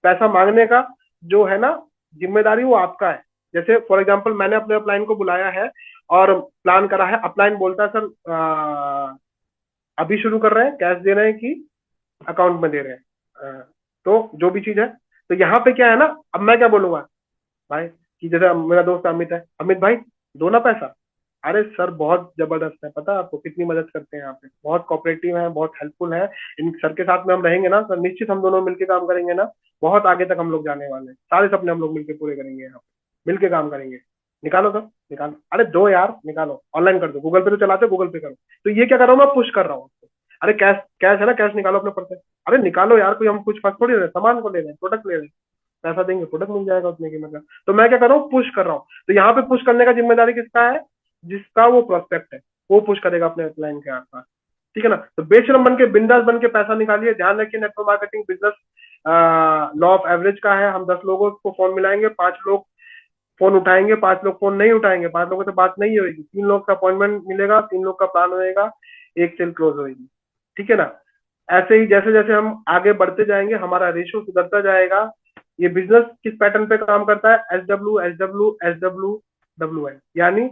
A: पैसा मांगने का जो है ना जिम्मेदारी, वो आपका है। जैसे फॉर एग्जाम्पल मैंने अपने अपलाइन को बुलाया है और प्लान करा है, अपलाइन बोलता है सर अभी शुरू कर रहे हैं, कैश दे रहे हैं कि अकाउंट में दे रहे हैं, तो जो भी चीज है। तो यहाँ पे क्या है ना, अब मैं क्या बोलूंगा भाई, कि जैसे मेरा दोस्त अमित है, अमित भाई दो ना पैसा। अरे सर बहुत जबरदस्त है, पता है आपको कितनी मदद करते हैं यहाँ पे, बहुत कोऑपरेटिव है, बहुत हेल्पफुल है। इन सर के साथ में हम रहेंगे ना सर, निश्चित हम दोनों मिलकर काम करेंगे ना, बहुत आगे तक हम लोग जाने वाले हैं। सारे सपने हम लोग मिलकर पूरे करेंगे यहाँ पे, मिलकर काम करेंगे। निकालो सर, निकालो, अरे दो यार निकालो, ऑनलाइन कर दो, गूगल पे तो चलाते हो, गूगल पे करो। तो ये क्या कर रहा हूँ मैं, पुश कर रहा हूँ। अरे कैश, कैश है ना, कैश निकालो अपने पर्स से। अरे निकालो यार, कोई हम कुछ फंस थोड़ी रहे, सामान को ले रहे हैं, प्रोडक्ट ले रहे हैं, पैसा देंगे प्रोडक्ट मिल जाएगा उतने की, मतलब। तो मैं क्या कर रहा हूँ, पुश कर रहा हूँ। तो यहाँ पे पुश करने का जिम्मेदारी किसका है, जिसका वो प्रोस्पेक्ट है, वो पुश करेगा अपने क्लाइंट के आसपास, ठीक है ना। तो बेशरम बन के, बिंदास बन के पैसा निकालिए। ध्यान रखिए network marketing business law of average का है। हम 10 लोगों को फोन मिलाएंगे, 5 लोग फोन उठाएंगे, 5 लोग फोन नहीं उठाएंगे, 5 लोगों से बात नहीं होगी, 3 लोग का अपॉइंटमेंट मिलेगा, 3 लोग का प्लान होएगा, एक सेल क्लोज होगी, ठीक है ना। ऐसे ही जैसे जैसे हम आगे बढ़ते जाएंगे, हमारा रेशो सुधरता जाएगा। ये बिजनेस किस पैटर्न पे काम करता है, SW, यानी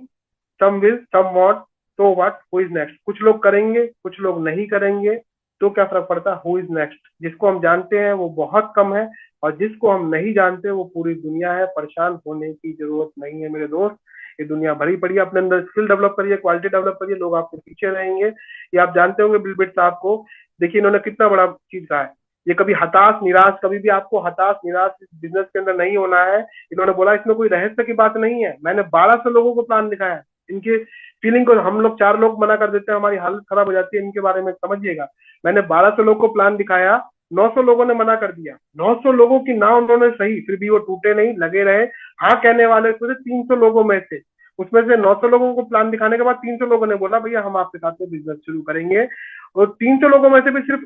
A: सम विल, सम वॉट, तो व्हाट, हु इज नेक्स्ट। कुछ लोग करेंगे, कुछ लोग नहीं करेंगे, तो क्या फर्क पड़ता है, हु इज नेक्स्ट। जिसको हम जानते हैं वो बहुत कम है, और जिसको हम नहीं जानते वो पूरी दुनिया है। परेशान होने की जरूरत नहीं है मेरे दोस्त, ये दुनिया भरी पड़ी है। अपने अंदर स्किल डेवलप करिए, क्वालिटी डेवलप करिए, लोग आपके पीछे रहेंगे। ये आप जानते होंगे बिल गेट्स साहब को, देखिए इन्होंने कितना बड़ा चीज कहा है। ये कभी हताश निराश, कभी भी आपको हताश निराश इस बिजनेस के अंदर नहीं होना है। इन्होंने बोला इसमें कोई रहस्य की बात नहीं है, मैंने 1200 लोगों को प्लान दिखाया है। इनके फीलिंग को हम लोग 4 लोग मना कर देते हैं, हमारी हालत खराब हो जाती है, इनके बारे में समझिएगा। मैंने 1200 लोगों को प्लान दिखाया, 900 लोगों ने मना कर दिया। 900 लोगों की ना उन्होंने सही, फिर भी वो टूटे नहीं, लगे रहे। हाँ कहने वाले थे 300 लोगों में से, उसमें से 900 लोगों को प्लान दिखाने के बाद 300 लोगों ने बोला भैया हम आपके साथ में बिजनेस शुरू करेंगे। और 300 लोगों में से भी सिर्फ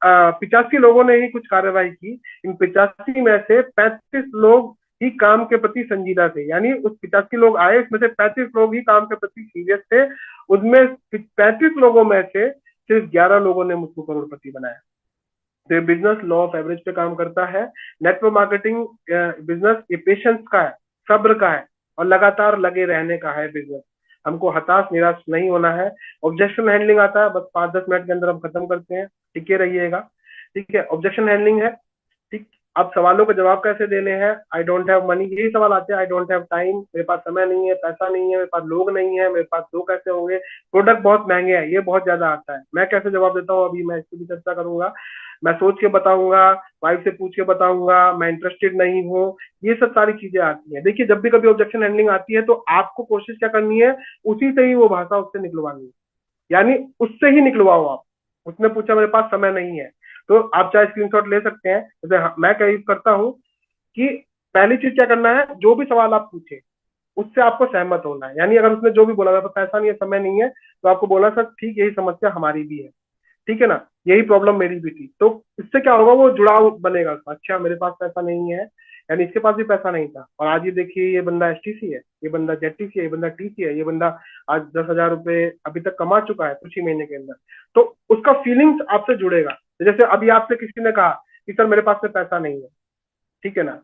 A: 85 लोगों ने ही कुछ कार्रवाई की। इन 85 में से 35 लोग ही काम के प्रति संजीदा थे, यानी उस 85 लोग आए, उसमें से 35 लोग ही काम के प्रति सीरियस थे। उसमें 35 लोगों में से सिर्फ 11 लोगों ने मुझको करोड़पति बनाया। तो ये बिजनेस लॉ ऑफ एवरेज पे काम करता है। नेटवर्क मार्केटिंग बिजनेस ये पेशेंस का है, सब्र का है, और लगातार लगे रहने का है बिजनेस। हमको हताश निराश नहीं होना है। ऑब्जेक्शन हैंडलिंग आता है, बस 5-10 मिनट के अंदर हम खत्म करते हैं, टिके रहिएगा, ठीक है। ऑब्जेक्शन हैंडलिंग है, ठीक। अब सवालों के जवाब कैसे देने हैं, आई डोंट हैव मनी, यही सवाल आते हैं। आई डोंट हैव टाइम, मेरे पास समय नहीं है, पैसा नहीं है, मेरे पास लोग नहीं है, मेरे पास लोग कैसे होंगे, प्रोडक्ट बहुत महंगे हैं, ये बहुत ज्यादा आता है, मैं कैसे जवाब देता हूँ, अभी मैं इसकी भी चर्चा करूंगा। मैं सोच के बताऊंगा, वाइफ से पूछ के बताऊंगा, मैं इंटरेस्टेड नहीं हूँ, ये सब सारी चीजें आती हैं। देखिए जब भी कभी ऑब्जेक्शन हैंडलिंग आती है, तो आपको कोशिश क्या करनी है, उसी से ही वो भाषा उससे निकलवानी है। यानी उससे ही निकलवाओ आप। उसने पूछा मेरे पास समय नहीं है, तो आप चाहे स्क्रीनशॉट ले सकते हैं। जैसे मैं क्या यूज करता हूँ कि पहली चीज क्या करना है, जो भी सवाल आप पूछे उससे आपको सहमत होना है। यानी अगर उसने जो भी बोला मेरे पास पैसा नहीं है, समय नहीं है, तो आपको बोला सर ठीक, यही समस्या हमारी भी है, ठीक है ना, यही प्रॉब्लम मेरी भी थी। तो इससे क्या होगा, वो जुड़ाव बनेगा उसका। अच्छा मेरे पास पैसा नहीं है, यानी इसके पास भी पैसा नहीं था, और आज ये देखिए ये बंदा एसटीसी है, ये बंदा जेडटीसी है, ये बंदा टीसी है, ये बंदा आज 10,000 रुपए अभी तक कमा चुका है कुछ ही महीने के अंदर। तो उसका फीलिंग्स आपसे जुड़ेगा। तो जैसे अभी आपसे किसी ने कहा कि सर मेरे पास में पैसा नहीं है, ठीक है ना,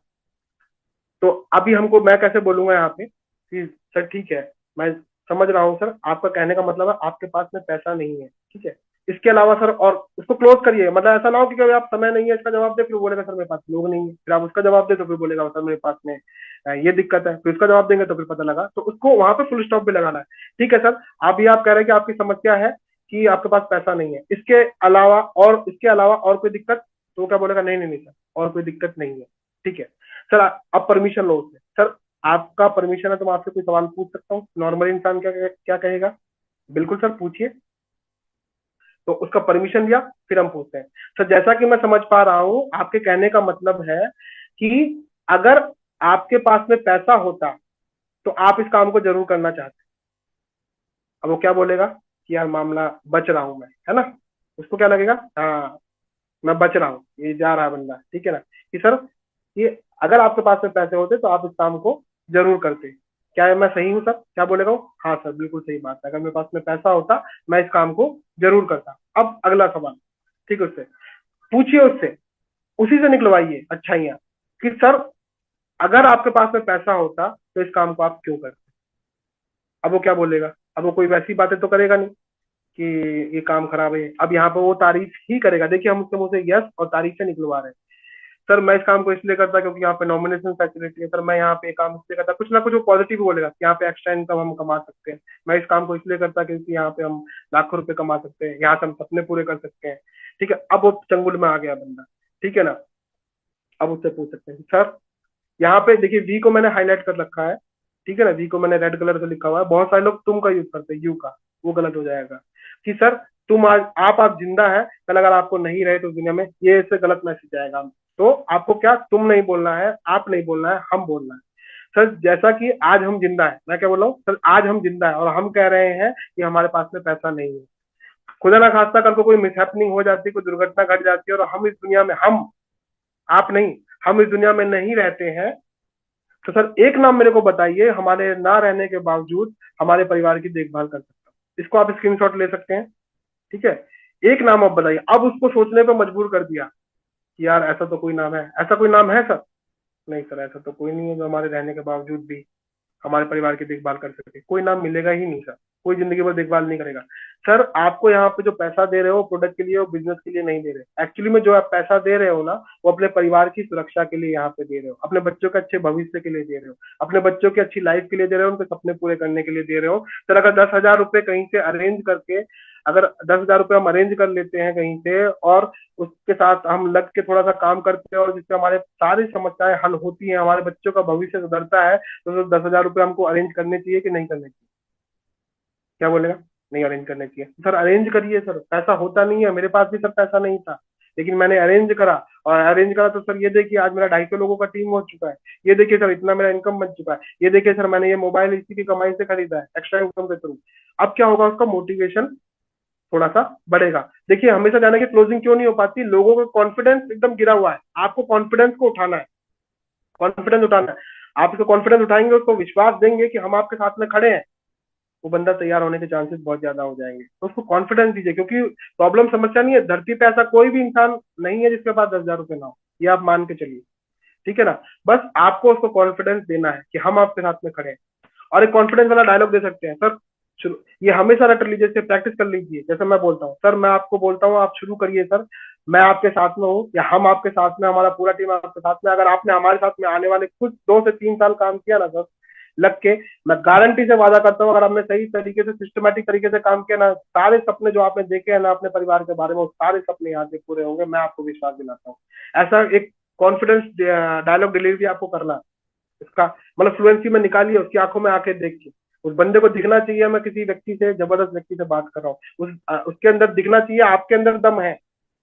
A: तो अभी हमको मैं कैसे बोलूंगा यहाँ पे कि सर ठीक है, मैं समझ रहा हूँ सर, आपका कहने का मतलब है आपके पास में पैसा नहीं है, ठीक है, इसके अलावा सर, और उसको क्लोज करिए। मतलब ऐसा ना हो कि कभी आप समय नहीं है इसका जवाब दे, फिर वो बोलेगा सर मेरे पास लोग नहीं है, फिर आप उसका जवाब दे तो फिर बोलेगा सर मेरे पास में ये दिक्कत है, फिर उसका जवाब देंगे तो फिर पता लगा। तो उसको वहां पे फुल स्टॉप भी लगाना है। ठीक है सर, अभी आप कह रहे हैं कि आपकी समस्या है कि आपके पास पैसा नहीं है, इसके अलावा और इसके अलावा और कोई दिक्कत? तो वो क्या बोलेगा, नहीं नहीं नहीं सर, और कोई दिक्कत नहीं है, ठीक है। सर अब परमिशन लो उससे। सर आपका परमिशन है तो मैं आपसे कोई सवाल पूछ सकता हूँ? नॉर्मल इंसान क्या क्या कहेगा, बिल्कुल सर पूछिए। तो उसका परमिशन लिया, फिर हम पूछते हैं। सर जैसा कि मैं समझ पा रहा हूँ, आपके कहने का मतलब है कि अगर आपके पास में पैसा होता तो आप इस काम को जरूर करना चाहते। अब वो क्या बोलेगा कि यार मामला बच रहा हूं मैं, है ना, उसको क्या लगेगा, हाँ मैं बच रहा हूँ, ये जा रहा है बंदा, ठीक है ना, कि सर ये अगर आपके पास में पैसे होते तो आप इस काम को जरूर करते। क्या मैं सही हूँ सर? क्या बोलेगा वो, हाँ सर बिल्कुल सही बात है, अगर मेरे पास में पैसा होता मैं इस काम को जरूर करता। अब अगला सवाल, ठीक है, उससे पूछिए, उससे उसी से निकलवाइए अच्छाइयाँ कि सर अगर आपके पास में पैसा होता तो इस काम को आप क्यों करते। अब वो क्या बोलेगा, अब वो कोई वैसी बातें तो करेगा नहीं कि ये काम खराब है, अब यहाँ पे वो तारीफ ही करेगा। देखिए हम उसके मुंह से यस और तारीफ से निकलवा रहे हैं। सर मैं इस काम को इसलिए करता क्योंकि यहाँ पे नॉमिनेशन फैसिलिटी है, सर मैं यहाँ पे काम इसलिए करता, कुछ ना कुछ वो पॉजिटिव बोलेगा कि यहाँ पे एक्स्ट्रा इनकम हम कमा सकते हैं। मैं इस काम को इसलिए करता क्योंकि यहाँ पे हम लाखों रुपए कमा सकते हैं, यहाँ से हम सपने पूरे कर सकते हैं, ठीक है। अब वो चंगुल में आ गया बंदा, ठीक है ना। अब उससे पूछ सकते हैं सर, यहाँ पे देखिए वी को मैंने हाईलाइट कर रखा है, ठीक है ना, वी को मैंने रेड कलर से लिखा हुआ है। बहुत सारे लोग तुम का यूज करते हैं, यू का, वो गलत हो जाएगा कि सर तुम आज आप जिंदा है, कल अगर आपको नहीं रहे तो दुनिया में, ये इससे गलत मैसेज आएगा। तो आपको क्या तुम नहीं बोलना है, आप नहीं बोलना है, हम बोलना है। सर जैसा कि आज हम जिंदा है, मैं क्या बोल रहा हूँ सर, आज हम जिंदा है और हम कह रहे हैं कि हमारे पास में पैसा नहीं है। खुदा ना खास्ता कल को कोई मिसहैपनिंग हो जाती, कोई दुर्घटना घट जाती है और हम इस दुनिया में, हम, आप नहीं, हम इस दुनिया में नहीं रहते हैं, तो सर एक नाम मेरे को बताइए हमारे ना रहने के बावजूद हमारे परिवार की देखभाल कर सकता हूँ। इसको आप स्क्रीनशॉट ले सकते हैं, ठीक है। एक नाम आप बताइए। अब उसको सोचने पे मजबूर कर दिया कि यार ऐसा तो कोई नाम है, ऐसा कोई नाम है सर? नहीं सर, ऐसा तो कोई नहीं है जो हमारे रहने के बावजूद भी हमारे परिवार की देखभाल कर सके। कोई नाम मिलेगा ही नहीं सर, कोई जिंदगी भर देखभाल नहीं करेगा। सर आपको यहाँ पे जो पैसा दे रहे हो प्रोडक्ट के लिए और बिजनेस के लिए नहीं दे रहे, एक्चुअली में जो आप पैसा दे रहे हो ना, वो अपने परिवार की सुरक्षा के लिए यहाँ पे दे रहे हो, अपने बच्चों के अच्छे भविष्य के लिए दे रहे हो, अपने बच्चों की अच्छी लाइफ के लिए दे रहे हो, उनके सपने पूरे करने के लिए दे रहे हो। सर अगर 10,000 रुपए कहीं से अरेंज करके, अगर 10,000 रुपए हम अरेंज कर लेते हैं कहीं से और उसके साथ हम लग के थोड़ा सा काम करते हैं और जिससे हमारे सारी समस्याएं हल होती हैं, हमारे बच्चों का भविष्य सुधरता है, तो 10,000 रुपये हमको अरेंज करने चाहिए कि नहीं करने चाहिए? क्या बोलेगा, नहीं अरेंज करने चाहिए। सर अरेंज करिए सर, पैसा होता नहीं है, मेरे पास भी सर पैसा नहीं था लेकिन मैंने अरेंज करा, और अरेंज करा तो सर ये देखिए आज मेरा 250 लोगों का टीम हो चुका है, ये देखिए सर इतना मेरा इनकम बन चुका है, ये देखिए सर मैंने ये मोबाइल इसी की कमाई से खरीदा है एक्स्ट्रा इनकम के थ्रू। अब क्या होगा, उसका मोटिवेशन थोड़ा सा बढ़ेगा। देखिए हमेशा जाने की क्लोजिंग क्यों नहीं हो पाती, लोगों का कॉन्फिडेंस एकदम गिरा हुआ है, आपको कॉन्फिडेंस को उठाना है, कॉन्फिडेंस उठाना है। आप इसको कॉन्फिडेंस उठाएंगे, उसको विश्वास देंगे कि हम आपके साथ में खड़े हैं, वो बंदा तैयार होने के चांसेस बहुत ज्यादा हो जाएंगे। तो उसको कॉन्फिडेंस दीजिए, क्योंकि प्रॉब्लम समस्या नहीं है, धरती पे ऐसा कोई भी इंसान नहीं है जिसके पास 10,000 रुपए ना हो, ये आप मान के चलिए, ठीक है ना। बस आपको उसको कॉन्फिडेंस देना है कि हम आपके साथ में खड़े हैं। और एक कॉन्फिडेंस वाला डायलॉग दे सकते हैं सर, शुरू ये हमेशा रट लीजिए, इससे प्रैक्टिस कर लीजिए। जैसे मैं बोलता हूँ सर, मैं आपको बोलता हूँ आप शुरू करिए सर, मैं आपके साथ में हूँ, या हम आपके साथ में, हमारा पूरा टीम आपके साथ में। अगर आपने हमारे साथ में आने वाले कुछ 2 से 3 साल काम किया ना सर, लग के, मैं गारंटी से वादा करता हूँ, अगर आपने सही तरीके से सिस्टमेटिक तरीके से काम किया ना, सारे सपने जो आपने देखे हैं ना अपने परिवार के बारे में, वो सारे सपने यहाँ से पूरे होंगे, मैं आपको विश्वास दिलाता हूँ। ऐसा एक कॉन्फिडेंस डायलॉग डिलीवरी आपको करना है। इसका मतलब फ्लुएंसी में निकालिए, उसकी आंखों में आके देख के, उस बंदे को दिखना चाहिए मैं किसी व्यक्ति से, जबरदस्त व्यक्ति से बात कर रहा हूँ, उसके अंदर दिखना चाहिए आपके अंदर दम है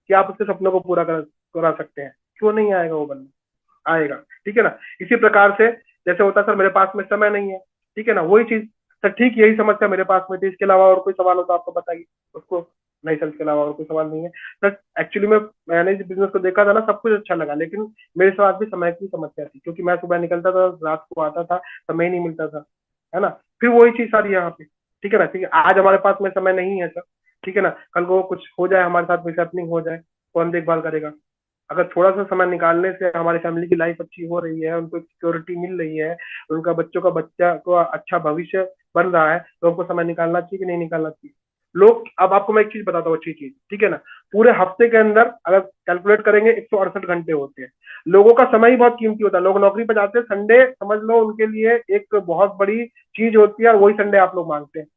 A: कि आप उसके सपनों को पूरा करा सकते हैं। क्यों नहीं आएगा वो बंदा? आएगा। ठीक है ना। इसी प्रकार से जैसे होता है सर मेरे पास में समय नहीं है, ठीक है ना, वही चीज सर, ठीक यही समस्या मेरे पास में थी, इसके अलावा और कोई सवाल हो तो आपको बताइए उसको। नहीं सर, इसके अलावा और कोई सवाल नहीं है सर। एक्चुअली में मैंने इस बिजनेस को देखा था ना, सब कुछ अच्छा लगा, लेकिन मेरे साथ भी समय की समस्या थी, क्योंकि मैं सुबह निकलता था, रात को आता था, समय ही नहीं मिलता था, है ना। फिर वही चीज सारी यहाँ पे, ठीक है ना, ठीक है, आज हमारे पास में समय नहीं है सर, ठीक है ना, कल को कुछ हो जाए हमारे साथ, मिसहैपनिंग हो जाए, कौन देखभाल करेगा? अगर थोड़ा सा समय निकालने से हमारी फैमिली की लाइफ अच्छी हो रही है, उनको सिक्योरिटी मिल रही है, उनका बच्चा को अच्छा भविष्य बन रहा है, तो हमको समय निकालना चाहिए कि नहीं निकालना चाहिए? लोग, अब आपको मैं एक चीज बताता हूँ, अच्छी चीज, ठीक है ना, पूरे हफ्ते के अंदर अगर कैलकुलेट करेंगे 168 घंटे होते हैं। लोगों का समय ही बहुत कीमती होता है, लोग नौकरी पर जाते हैं, संडे समझ लो उनके लिए एक बहुत बड़ी चीज होती है, और वही संडे आप लोग मांगते हैं,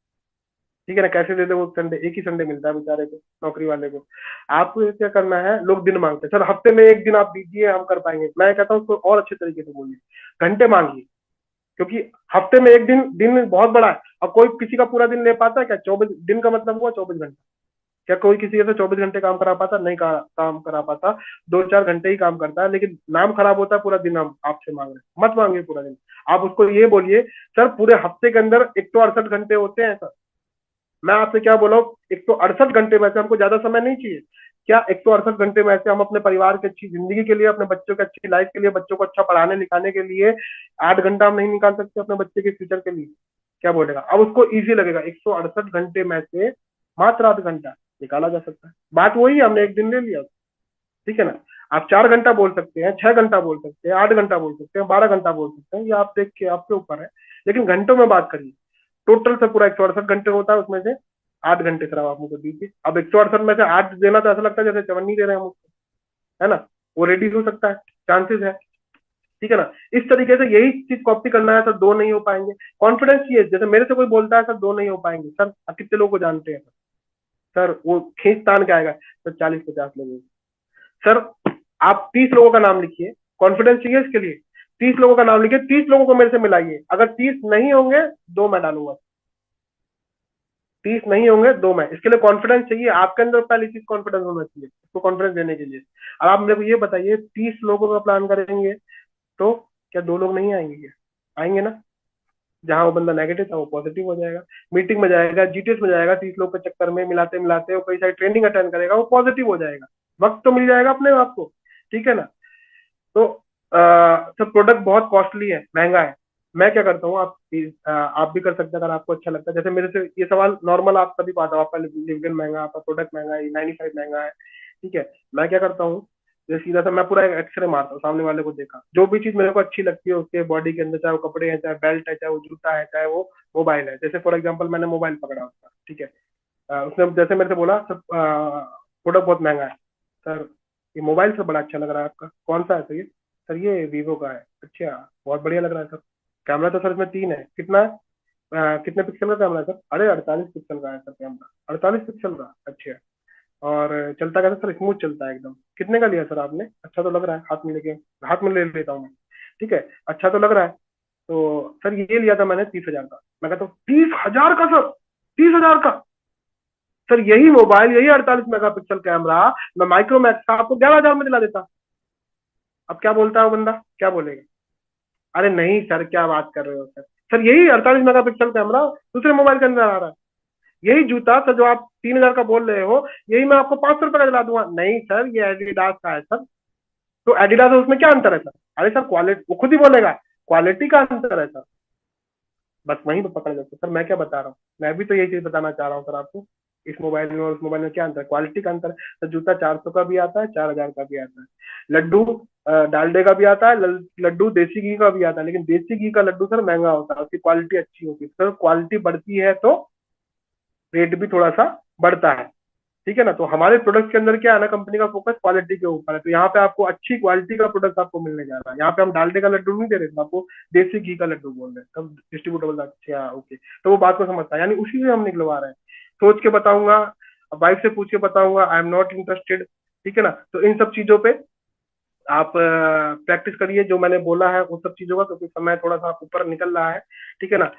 A: ठीक है ना, कैसे दे दे वो संडे, एक ही संडे मिलता है बेचारे को, नौकरी वाले को। आपको क्या करना है, लोग दिन मांगते हैं, सर हफ्ते में एक दिन आप दीजिए, हम कर पाएंगे। मैं कहता हूँ उसको और अच्छे तरीके से बोलिए, घंटे मांगिए, क्योंकि हफ्ते में एक दिन, दिन बहुत बड़ा है, और कोई किसी का पूरा दिन ले पाता है क्या? 24 दिन का मतलब हुआ 24 घंटे। क्या कोई किसी से 24 घंटे काम करा पाता? नहीं काम करा पाता, 2-4 घंटे ही काम करता है, लेकिन नाम खराब होता है, पूरा दिन हम आपसे मांग रहे हैं। मत मांगिए पूरा दिन, आप उसको ये बोलिए, सर पूरे हफ्ते के अंदर 168 घंटे होते हैं सर, मैं आपसे क्या बोला हूँ, 168 घंटे में से हमको ज्यादा समय नहीं चाहिए क्या? 168 घंटे में से हम अपने परिवार की अच्छी जिंदगी के लिए, अपने बच्चों की अच्छी लाइफ के लिए, बच्चों को अच्छा पढ़ाने लिखाने के लिए 8 घंटा हम नहीं निकाल सकते अपने बच्चे के फ्यूचर के लिए? क्या बोलेगा? अब उसको इजी लगेगा, 168 घंटे में से मात्र 8 घंटा निकाला जा सकता है। बात वही है, हमने एक दिन ले लिया, ठीक है ना। आप 4 घंटा बोल सकते हैं, 6 घंटा बोल सकते हैं, 8 घंटा बोल सकते हैं, 12 घंटा बोल सकते हैं, ये आप देख के आपके ऊपर है, लेकिन घंटों में बात करिए। टोटल से पूरा 168 घंटे होता है, उसमें से 8 घंटे सर आप मुझको दीजिए। अब 168 में से 8 देना तो ऐसा लगता है जैसे चवन्नी दे रहे हैं मुझको, है ना। वो रेडी हो सकता है, चांसेस है, ठीक है ना। इस तरीके से यही चीज कॉपी करना है सर, दो नहीं हो पाएंगे। कॉन्फिडेंस ये, जैसे मेरे से कोई बोलता है सर दो नहीं हो पाएंगे, सर आप कितने लोगों को जानते हैं? सर वो खींच तान के आएगा सर, 40-50 लोगों को। सर आप 30 लोगों का नाम लिखिए, कॉन्फिडेंस चाहिए इसके लिए, 30 लोगों का नाम लिखिए, 30 लोगों को मेरे से मिलाइए, अगर 30 नहीं होंगे, दो मैं डालूंगा, 30 नहीं होंगे, दो मैं। इसके लिए कॉन्फिडेंस चाहिए आपके अंदर, पहली चीज कॉन्फिडेंस होना चाहिए उसको कॉन्फिडेंस देने के लिए। अब आप मेरे को ये बताइए, 30 लोगों का प्लान करेंगे तो क्या दो लोग नहीं आएंगे? क्या आएंगे ना। जहां वो बंदा नेगेटिव था वो पॉजिटिव हो जाएगा, मीटिंग में जाएगा, जीटीएस में जाएगा, 30 लोग के चक्कर में मिलाते मिलाते वो कई सारी ट्रेनिंग अटेंड करेगा, वो पॉजिटिव हो जाएगा, वक्त तो मिल जाएगा अपने आप को, ठीक है ना। तो सब प्रोडक्ट बहुत कॉस्टली है, महंगा है। मैं क्या करता हूँ, आप भी कर सकते हैं अगर आपको अच्छा लगता है। जैसे मेरे से ये सवाल नॉर्मल आप सभी पाता हूँ, आपका लिविंग महंगा, आपका प्रोडक्ट महंगा है, 95 महंगा है, ठीक है। मैं क्या करता हूँ, जैसे सीधा सा मैं पूरा एक्सरे मारता हूँ, सामने वाले को देखा, जो भी चीज मेरे को अच्छी लगती है उसके बॉडी के अंदर, चाहे वो कपड़े हैं, चाहे बेल्ट है, चाहे वो जूता है, चाहे वो मोबाइल है। जैसे फॉर एग्जाम्पल मैंने मोबाइल पकड़ा उसका, ठीक है, उसने जैसे मेरे से बोला सर प्रोडक्ट बहुत महंगा है, सर ये मोबाइल से बड़ा अच्छा लग रहा है आपका, कौन सा है सर? ये सर ये वीवो का है। अच्छा, बहुत बढ़िया लग रहा है सर। कैमरा तो सर इसमें 3 है, कितना है? कितने पिक्सल का कैमरा है सर? अरे 48 पिक्सल का है सर कैमरा, 48 पिक्सल का, अच्छा। और चलता कैसा सर? स्मूथ चलता है एकदम। कितने का लिया सर आपने? अच्छा तो लग रहा है, हाथ में लेके, हाथ में ले लेता हूँ मैं, ठीक है, अच्छा तो लग रहा है। तो सर ये लिया था मैंने 30,000 का। मैं कहता हूँ 30,000 का सर? 30,000 का? सर यही मोबाइल, यही 48 मेगापिक्सल कैमरा मैं माइक्रोमैक्स का आपको 11,000 में दिला देता। अब क्या बोलता है वो बंदा, क्या बोलेगा? अरे नहीं सर, क्या बात कर रहे हो सर? सर यही 48 मेगापिक्सल कैमरा दूसरे मोबाइल के अंदर आ रहा है। यही जूता सर जो आप 3,000 का बोल रहे हो, यही मैं आपको 500 रुपए का दिला दूंगा। नहीं सर, ये एडिडास का है सर। तो एडिडास है, उसमें क्या अंतर है सर? अरे सर क्वालिटी, वो खुद ही बोलेगा, क्वालिटी का अंतर है सर। बस वहीं पे पकड़ जाते सर। मैं क्या बता रहा हूँ, मैं भी तो यही चीज बताना चाह रहा हूँ सर आपको। इस मोबाइल में और उस मोबाइल में क्या अंतर है? क्वालिटी का अंतर है। तो जूता 400 का भी आता है, 4,000 का भी आता है। लड्डू डालडे का भी आता है, लड्डू देसी घी का भी आता है, लेकिन देसी घी का लड्डू सर महंगा होता है, उसकी क्वालिटी अच्छी होती है सर। क्वालिटी बढ़ती है तो रेट भी थोड़ा सा बढ़ता है, ठीक है ना। तो हमारे प्रोडक्ट के अंदर क्या है ना, कंपनी का फोकस क्वालिटी के ऊपर है। तो यहाँ पे आपको अच्छी क्वालिटी का प्रोडक्ट आपको मिलने जा रहा है। यहाँ पे हम डालडे का लड्डू नहीं दे रहे थे आपको, देसी घी का लड्डू बोल रहे हैं। तब डिस्ट्रीब्यूटर बोलता है अच्छा ओके, तो वो बात को समझता है, यानी उसी से हम निकलवा रहे हैं। सोच के बताऊंगा, वाइफ से पूछ के बताऊंगा, आई एम नॉट इंटरेस्टेड, ठीक है ना। तो इन सब चीजों पे आप प्रैक्टिस करिए जो मैंने बोला है उन सब चीजों का, क्योंकि समय थोड़ा सा ऊपर निकल रहा है, ठीक है ना।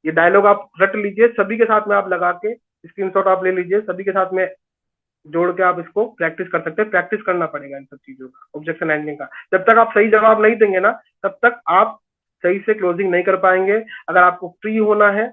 A: ये डायलॉग आप रट लीजिए, सभी के साथ में आप लगा के स्क्रीनशॉट आप ले लीजिए, सभी के साथ में जोड़ के आप इसको प्रैक्टिस कर सकते हैं। प्रैक्टिस करना पड़ेगा इन सब चीजों का, ऑब्जेक्शन हैंडलिंग का। जब तक आप सही जवाब नहीं देंगे ना, तब तक आप सही से क्लोजिंग नहीं कर पाएंगे। अगर आपको फ्री होना है,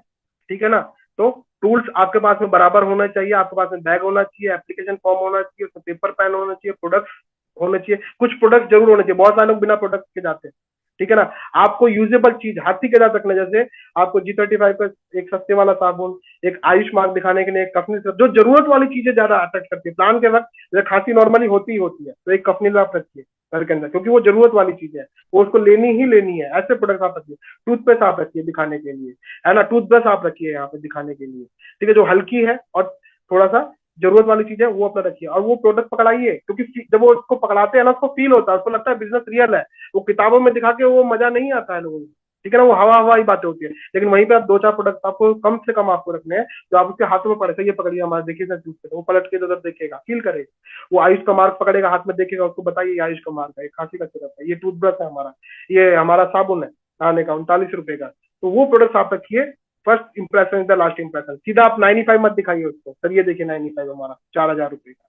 A: ठीक है ना, तो टूल्स आपके पास में बराबर होना चाहिए, आपके पास में बैग होना चाहिए, एप्लीकेशन फॉर्म होना चाहिए, उसमें पेपर पेन होना चाहिए, प्रोडक्ट्स होने चाहिए, कुछ प्रोडक्ट जरूर होने चाहिए। बहुत सारे लोग बिना प्रोडक्ट के जाते हैं, ठीक है ना। आपको यूजेबल चीज हाथी के जा सकना, जैसे आपको G35 का एक सस्ते वाला साबुन, एक आयुष मार्क दिखाने के लिए एक कफनी, जो जरूरत वाली चीजें ज्यादा अट्रैक्ट करती है प्लान के वक्त। जैसे खांसी नॉर्मली होती ही होती है, तो एक कफनी आप रखिए घर के अंदर, क्योंकि वो जरूरत वाली चीज है, वो उसको लेनी ही लेनी है। ऐसे प्रोडक्ट आप रखिए। टूथपेस्ट आप रखिए दिखाने के लिए, है ना, टूथब्रश आप रखिए यहाँ पे दिखाने के लिए, ठीक है, जो हल्की है और थोड़ा सा जरूरत वाली चीज है वो अपना रखिए। और वो प्रोडक्ट पकड़ाइए, क्योंकि जब वो उसको पकड़ाते हैं ना, उसको फील होता है, उसको लगता है बिजनेस रियल है। वो किताबों में दिखा के वो मजा नहीं आता है लोगों को, ठीक है ना, वो हवा हवा ही बातें होती है। लेकिन वहीं पे आप दो चार प्रोडक्ट आपको कम से कम आपको रखने हैं, जो आप उसके हाथों में पड़े, सही ये पकड़िए हमारा, देखिए सर चूज वो पलट के उधर देखेगा, फील करेगा। वो आयुष का मार्क पकड़ेगा हाथ में, देखेगा, उसको बताइए आयुष का मार्क है, खांसी का सिरप है, ये टूथब्रश है हमारा, ये हमारा साबुन है नहाने का 39 रुपए का। तो वो प्रोडक्ट आप रखिए। First impression is the last impression. सीधा आप 95 मत दिखाइए उसको, सर ये देखिए 95 हमारा 4000 रुपए का,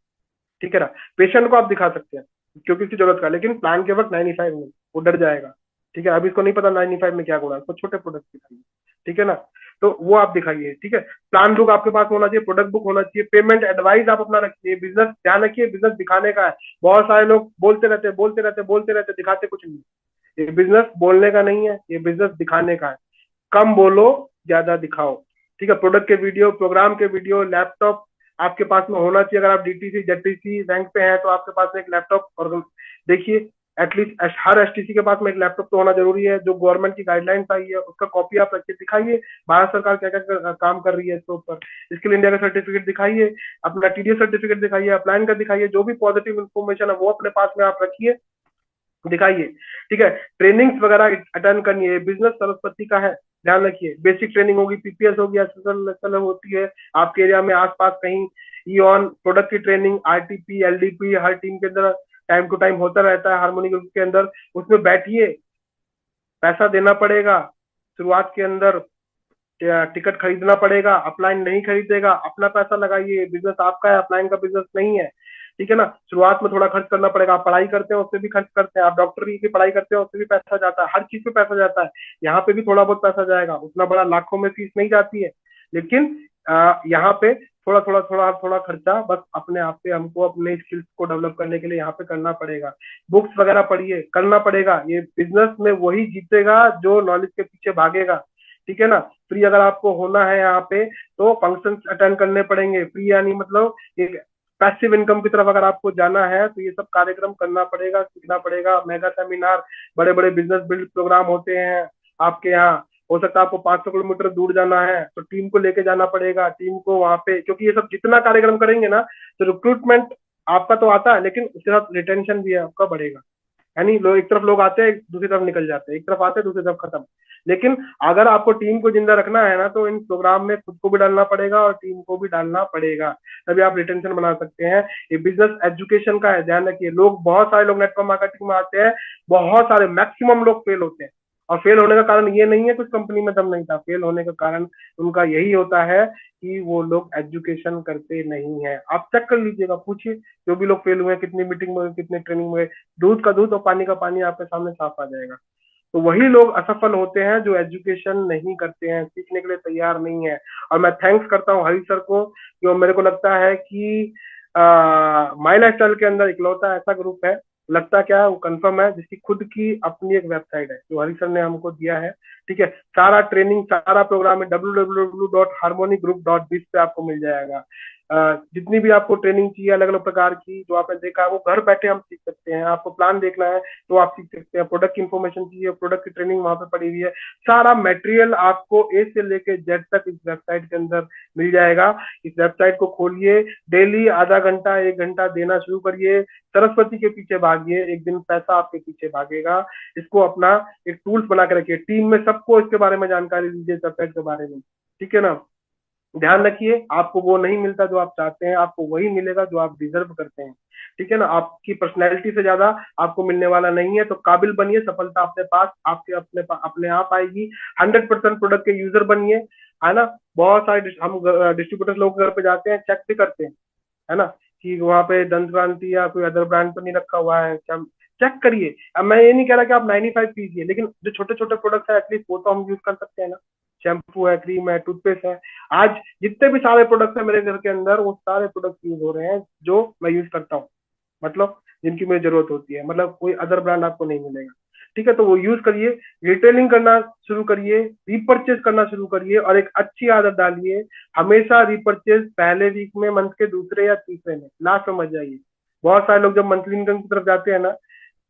A: ठीक है ना। पेशेंट को आप दिखा सकते हैं क्योंकि उसकी जरूरत का, लेकिन प्लान के वक्त 95 में वो डर जाएगा, ठीक है। अभी इसको नहीं पता 95 में क्या गुणा है, उसको छोटे प्रोडक्ट दिखाइए, ठीक है ना। तो वो आप दिखाइए, ठीक है। प्लान बुक आपके पास होना चाहिए, प्रोडक्ट बुक होना चाहिए, पेमेंट एडवाइस आप अपना रखिए। बिजनेस ध्यान रखिए, बिजनेस दिखाने का है। बहुत सारे लोग बोलते रहते बोलते रहते बोलते रहते, दिखाते कुछ नहीं। ये बिजनेस बोलने का नहीं है, ये बिजनेस दिखाने का है। कम बोलो, ज्यादा दिखाओ, ठीक है। प्रोडक्ट के वीडियो, प्रोग्राम के वीडियो, लैपटॉप आपके पास में होना चाहिए। अगर आप डीटीसी जेटीसी रैंक पे हैं तो आपके पास में एक लैपटॉप, और देखिए एटलीस्ट हर एसटीसी के पास में एक लैपटॉप तो होना जरूरी है। जो गवर्नमेंट की गाइडलाइंस आई है उसका कॉपी आप रखिए, दिखाइए भारत सरकार क्या क्या काम कर रही है इसके ऊपर। स्किल इंडिया का सर्टिफिकेट दिखाइए, अपना टीडीएस सर्टिफिकेट दिखाइए, अपलाइन का दिखाइए, जो भी पॉजिटिव इन्फॉर्मेशन है वो अपने पास में आप रखिए, दिखाइए, ठीक है। ट्रेनिंग्स वगैरह अटेंड करनी है, बिजनेस सरस्वती का है, ध्यान रखिए। बेसिक ट्रेनिंग होगी, पीपीएस होगी, एसएसएल होती है आपके एरिया में आसपास कहीं। ई ऑन प्रोडक्ट की ट्रेनिंग, आरटीपी एलडीपी हर टीम के अंदर टाइम टू टाइम होता रहता है हार्मोनी ग्रुप के अंदर, उसमें बैठिए। पैसा देना पड़ेगा शुरुआत के अंदर, टिकट खरीदना पड़ेगा, अपलाइन नहीं खरीदेगा, अपना पैसा लगाइए, बिजनेस आपका है, अपलाइन का बिजनेस नहीं है, ठीक है ना। शुरुआत में थोड़ा खर्च करना पड़ेगा। आप पढ़ाई करते हैं उससे भी खर्च करते हैं, आप डॉक्टरी की पढ़ाई करते हैं उससे भी पैसा जाता है, हर चीज पे पैसा जाता है। यहाँ पे भी थोड़ा बहुत पैसा जाएगा, उतना बड़ा लाखों में फीस नहीं जाती है, लेकिन यहाँ पे थोड़ा थोड़ा थोड़ा थोड़ा खर्चा बस अपने आप पे हमको अपने स्किल्स को डेवलप करने के लिए यहाँ पे करना पड़ेगा। बुक्स वगैरह पढ़िए, करना पड़ेगा। ये बिजनेस में वही जीतेगा जो नॉलेज के पीछे भागेगा, ठीक है ना। फ्री अगर आपको होना है यहाँ पे तो फंक्शंस अटेंड करने पड़ेंगे। फ्री यानी मतलब एक पैसिव इनकम की तरफ अगर आपको जाना है तो ये सब कार्यक्रम करना पड़ेगा, सीखना पड़ेगा। मेगा सेमिनार, बड़े बड़े बिजनेस बिल्ड प्रोग्राम होते हैं आपके यहाँ। हो सकता है आपको 500 किलोमीटर दूर जाना है तो टीम को लेके जाना पड़ेगा, टीम को वहां पे, क्योंकि ये सब जितना कार्यक्रम करेंगे ना तो रिक्रूटमेंट आपका तो आता है, लेकिन उसके साथ रिटेंशन भी आपका बढ़ेगा। यानी लोग एक तरफ लोग आते हैं दूसरी तरफ निकल जाते हैं, एक तरफ आते हैं दूसरी तरफ खत्म। लेकिन अगर आपको टीम को जिंदा रखना है ना तो इन प्रोग्राम में खुद को भी डालना पड़ेगा और टीम को भी डालना पड़ेगा, तभी आप रिटेंशन बना सकते हैं। ये बिजनेस एजुकेशन का है, ध्यान रखिए। लोग, बहुत सारे लोग नेटवर्क मार्केटिंग में आते हैं, बहुत सारे मैक्सिमम लोग फेल होते हैं। और फेल होने का कारण ये नहीं है कुछ कंपनी में दम नहीं था, फेल होने का कारण उनका यही होता है कि वो लोग एजुकेशन करते नहीं है। आप चेक कर लीजिएगा, पूछिए जो भी लोग फेल हुए, कितनी मीटिंग में, कितने ट्रेनिंग में, दूध का दूध और पानी का पानी आपके सामने साफ आ जाएगा। तो वही लोग असफल होते हैं जो एजुकेशन नहीं करते हैं, सीखने के लिए तैयार नहीं है। और मैं थैंक्स करता हूँ हरी सर को, जो मेरे को लगता है कि माई लाइफ स्टाइल के अंदर इकलौता ऐसा ग्रुप है, लगता क्या है वो कंफर्म है, जिसकी खुद की अपनी एक वेबसाइट है जो हरी सर ने हमको दिया है, ठीक है। सारा ट्रेनिंग, सारा प्रोग्राम है www.harmonygroup.biz पे आपको मिल जाएगा। जितनी भी आपको ट्रेनिंग चाहिए अलग अलग प्रकार की जो आपने देखा है वो घर बैठे हम सीख सकते हैं। आपको प्लान देखना है तो आप सीख सकते हैं। प्रोडक्ट की इन्फॉर्मेशन चाहिए, प्रोडक्ट की ट्रेनिंग वहां पे पड़ी हुई है। सारा मटेरियल आपको ए से लेके जेड तक इस वेबसाइट के अंदर मिल जाएगा। इस वेबसाइट को खोलिए, डेली आधा घंटा 1 घंटा देना शुरू करिए, सरस्वती के पीछे भागिए, एक दिन पैसा आपके पीछे भागेगा। इसको अपना एक टूल्स बना के रखिए, टीम में सबको इसके बारे में जानकारी दीजिए, वेबसाइट के बारे में, ठीक है ना। ध्यान रखिए, आपको वो नहीं मिलता जो आप चाहते हैं, आपको वही मिलेगा जो आप डिजर्व करते हैं। ठीक है ना, आपकी पर्सनैलिटी से ज्यादा आपको मिलने वाला नहीं है, तो काबिल बनिए, सफलता अपने पास आपके अपने आप आएगी। 100% प्रोडक्ट के यूजर बनिए, है ना। बहुत सारे हम डिस्ट्रीब्यूटर लोग घर पे जाते हैं, चेक भी करते हैं, है ना, कि वहाँ पे दंत क्रांति या कोई अदर ब्रांड तो नहीं रखा हुआ है क्या। चेक करिए। अब मैं ये नहीं कह रहा कि आप 95 पीजिए, लेकिन जो छोटे छोटे प्रोडक्ट्स है एटलीस्ट वो तो हम यूज कर सकते हैं ना। शैम्पू है, क्रीम है, टूथपेस्ट है। आज जितने भी सारे प्रोडक्ट्स है मेरे घर के अंदर, वो सारे प्रोडक्ट्स यूज हो रहे हैं जो मैं यूज करता हूँ, मतलब जिनकी मुझे जरूरत होती है, मतलब कोई अदर ब्रांड आपको नहीं मिलेगा। ठीक है, तो वो यूज करिए, रिटेलिंग करना शुरू करिए, रिपर्चेज करना शुरू करिए, और एक अच्छी आदत डालिए, हमेशा रिपर्चेज पहले वीक में, मंथ के दूसरे या तीसरे में, लास्ट में मत जाइए। बहुत सारे लोग जब मंथली इनकम की तरफ जाते हैं ना,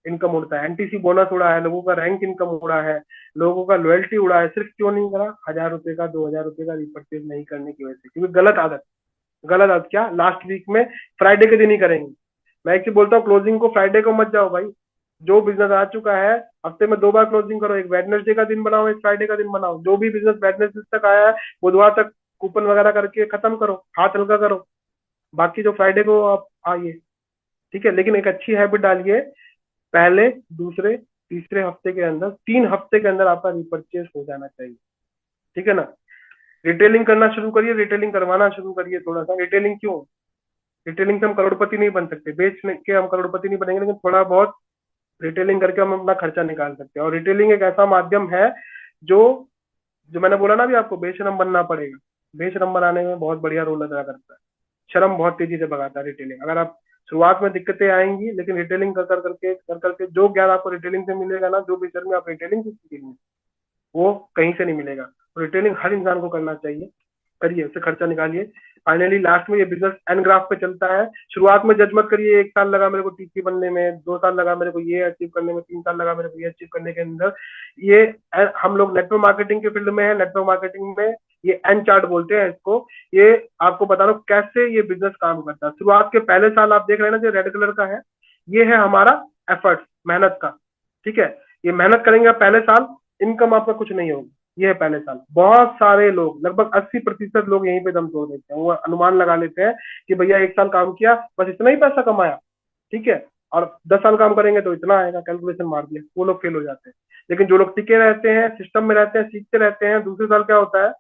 A: इनकम उड़ता है, एनटीसी बोनस उड़ा है, लोगों का रैंक इनकम उड़ा है, लोगों का लॉयल्टी उड़ा है, सिर्फ क्यों नहीं करा, 1,000 रुपए का, 2,000 रुपए का रिपर्चेज नहीं करने की वजह से, क्योंकि गलत आदत। गलत आदत क्या, लास्ट वीक में फ्राइडे के दिन ही करेंगे। मैं एक चीज बोलता हूँ, क्लोजिंग को फ्राइडे को मत जाओ भाई। जो बिजनेस आ चुका है, हफ्ते में 2 बार क्लोजिंग करो, एक वेडनेसडे का दिन बनाओ, एक फ्राइडे का दिन बनाओ। जो भी बिजनेस वेडनेसडे तक आया है, बुधवार तक कूपन वगैरह करके खत्म करो, हाथ हल्का करो। बाकी जो फ्राइडे को आप आइए। ठीक है, लेकिन एक अच्छी हैबिट डालिए, पहले, दूसरे, तीसरे हफ्ते के अंदर, 3 हफ्ते के अंदर आपका रिपर्चेस हो जाना चाहिए। ठीक है ना। रिटेलिंग करना शुरू करिए, रिटेलिंग करवाना शुरू करिए थोड़ा सा। रिटेलिंग क्यों, रिटेलिंग से हम करोड़पति नहीं बन सकते, बेच के हम करोड़पति नहीं बनेंगे, लेकिन थोड़ा बहुत रिटेलिंग करके हम अपना खर्चा निकाल सकते हैं। और रिटेलिंग एक ऐसा माध्यम है जो जो मैंने बोला ना अभी आपको, बेशरम बनना पड़ेगा। बेशरम बनाने में बहुत बढ़िया रोल अदा करता है। शर्म बहुत तेजी से भगाता है रिटेलिंग। अगर आप शुरुआत में दिक्कतें आएंगी, लेकिन रिटेलिंग कर करके जो ज्ञान आपको रिटेलिंग से मिलेगा ना, जो विषय में आप रिटेलिंग सीखेंगे, वो कहीं से नहीं मिलेगा। तो रिटेलिंग हर इंसान को करना चाहिए, करिए, उससे खर्चा निकालिए। फाइनली लास्ट में ये बिजनेस एन ग्राफ पे चलता है। शुरुआत में जज मत करिए, 1 साल लगा मेरे को टीसी बनने में, 2 साल लगा मेरे को ये अचीव करने में, 3 साल लगा मेरे को ये अचीव करने के अंदर। ये हम लोग नेटवर्क मार्केटिंग के फील्ड में है, नेटवर्क मार्केटिंग में ये एन चार्ट बोलते हैं इसको। ये आपको बता रहा हूँ कैसे ये बिजनेस काम करता है। शुरुआत के पहले साल आप देख रहे हैं ना, जो रेड कलर का है, ये है हमारा एफर्ट, मेहनत का। ठीक है, ये मेहनत करेंगे आप पहले साल, इनकम आपका कुछ नहीं होगी। ये है पहले साल। बहुत सारे लोग, लगभग 80% लोग यहीं पे दम तोड़ देते हैं। वो अनुमान लगा लेते हैं कि भैया 1 साल काम किया, बस इतना ही पैसा कमाया। ठीक है, और 10 साल काम करेंगे तो इतना आएगा, कैलकुलेशन मार दिया, वो लोग फेल हो जाते हैं। लेकिन जो लोग टिके रहते हैं, सिस्टम में रहते हैं, सीखते रहते हैं, दूसरे साल क्या होता है,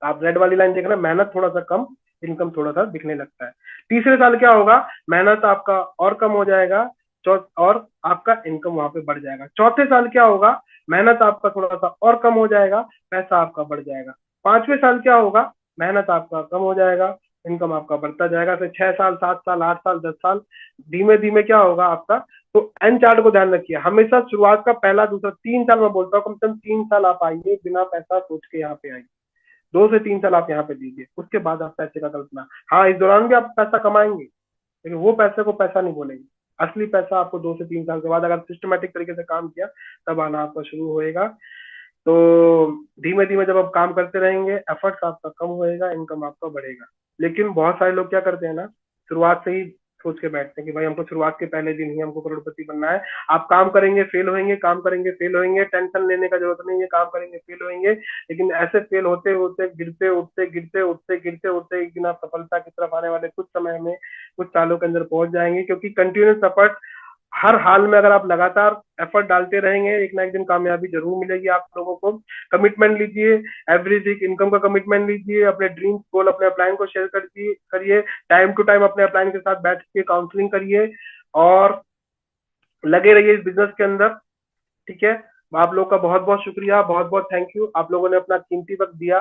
A: आप रेड वाली लाइन देख रहे हैं, मेहनत थोड़ा सा कम, इनकम थोड़ा सा दिखने लगता है। तीसरे साल क्या होगा, मेहनत आपका और कम हो जाएगा, और आपका इनकम वहां पे बढ़ जाएगा। चौथे साल क्या होगा, मेहनत आपका थोड़ा सा और कम हो जाएगा, पैसा आपका बढ़ जाएगा। पांचवें साल क्या होगा, मेहनत आपका कम हो जाएगा, इनकम आपका बढ़ता जाएगा। फिर 6 साल, 7 साल, 8 साल, 10 साल, धीमे धीमे क्या होगा आपका। तो एन चार्ट को ध्यान रखिए, हमेशा शुरुआत का पहला, दूसरा, 3 साल मैं बोलता हूँ, कम से कम 3 साल आप आइए बिना पैसा सोच के यहाँ पे आइए। 2 से 3 साल आप यहाँ पे दीजिए, उसके बाद आप पैसे का कल्पना। हाँ, इस दौरान भी आप पैसा कमाएंगे, लेकिन वो पैसे को पैसा नहीं बोलेंगे। असली पैसा आपको 2 से 3 साल के बाद, अगर सिस्टमेटिक तरीके से काम किया, तब आना आपका शुरू होएगा। तो धीमे धीमे जब आप काम करते रहेंगे, एफर्ट्स आपका कम होएगा, इनकम आपका बढ़ेगा। लेकिन बहुत सारे लोग क्या करते हैं ना, शुरुआत से ही सोच के बैठते हैं कि भाई हमको शुरुआत के पहले दिन ही हमको करोड़पति बनना है। आप काम करेंगे फेल होंगे, काम करेंगे फेल होंगे, टेंशन लेने का जरूरत नहीं है, काम करेंगे फेल होंगे। लेकिन ऐसे फेल होते होते, गिरते उठते, गिरते उठते, गिरते उठते, एक दिन आप सफलता की तरफ आने वाले कुछ समय में, कुछ सालों के अंदर पहुंच जाएंगे। क्योंकि कंटिन्यूस एफर्ट, हर हाल में अगर आप लगातार एफर्ट डालते रहेंगे, एक ना एक दिन कामयाबी जरूर मिलेगी आप लोगों को। कमिटमेंट लीजिए, एवरी वीक इनकम का कमिटमेंट लीजिए, अपने ड्रीम गोल अपने अपलाइन को शेयर करिए, टाइम टू टाइम अपने अपलाइन के साथ बैठ के काउंसलिंग करिए, और लगे रहिए इस बिजनेस के अंदर। ठीक है, आप लोग का बहुत बहुत शुक्रिया, बहुत बहुत थैंक यू, आप लोगों ने अपना कीमती वक्त दिया।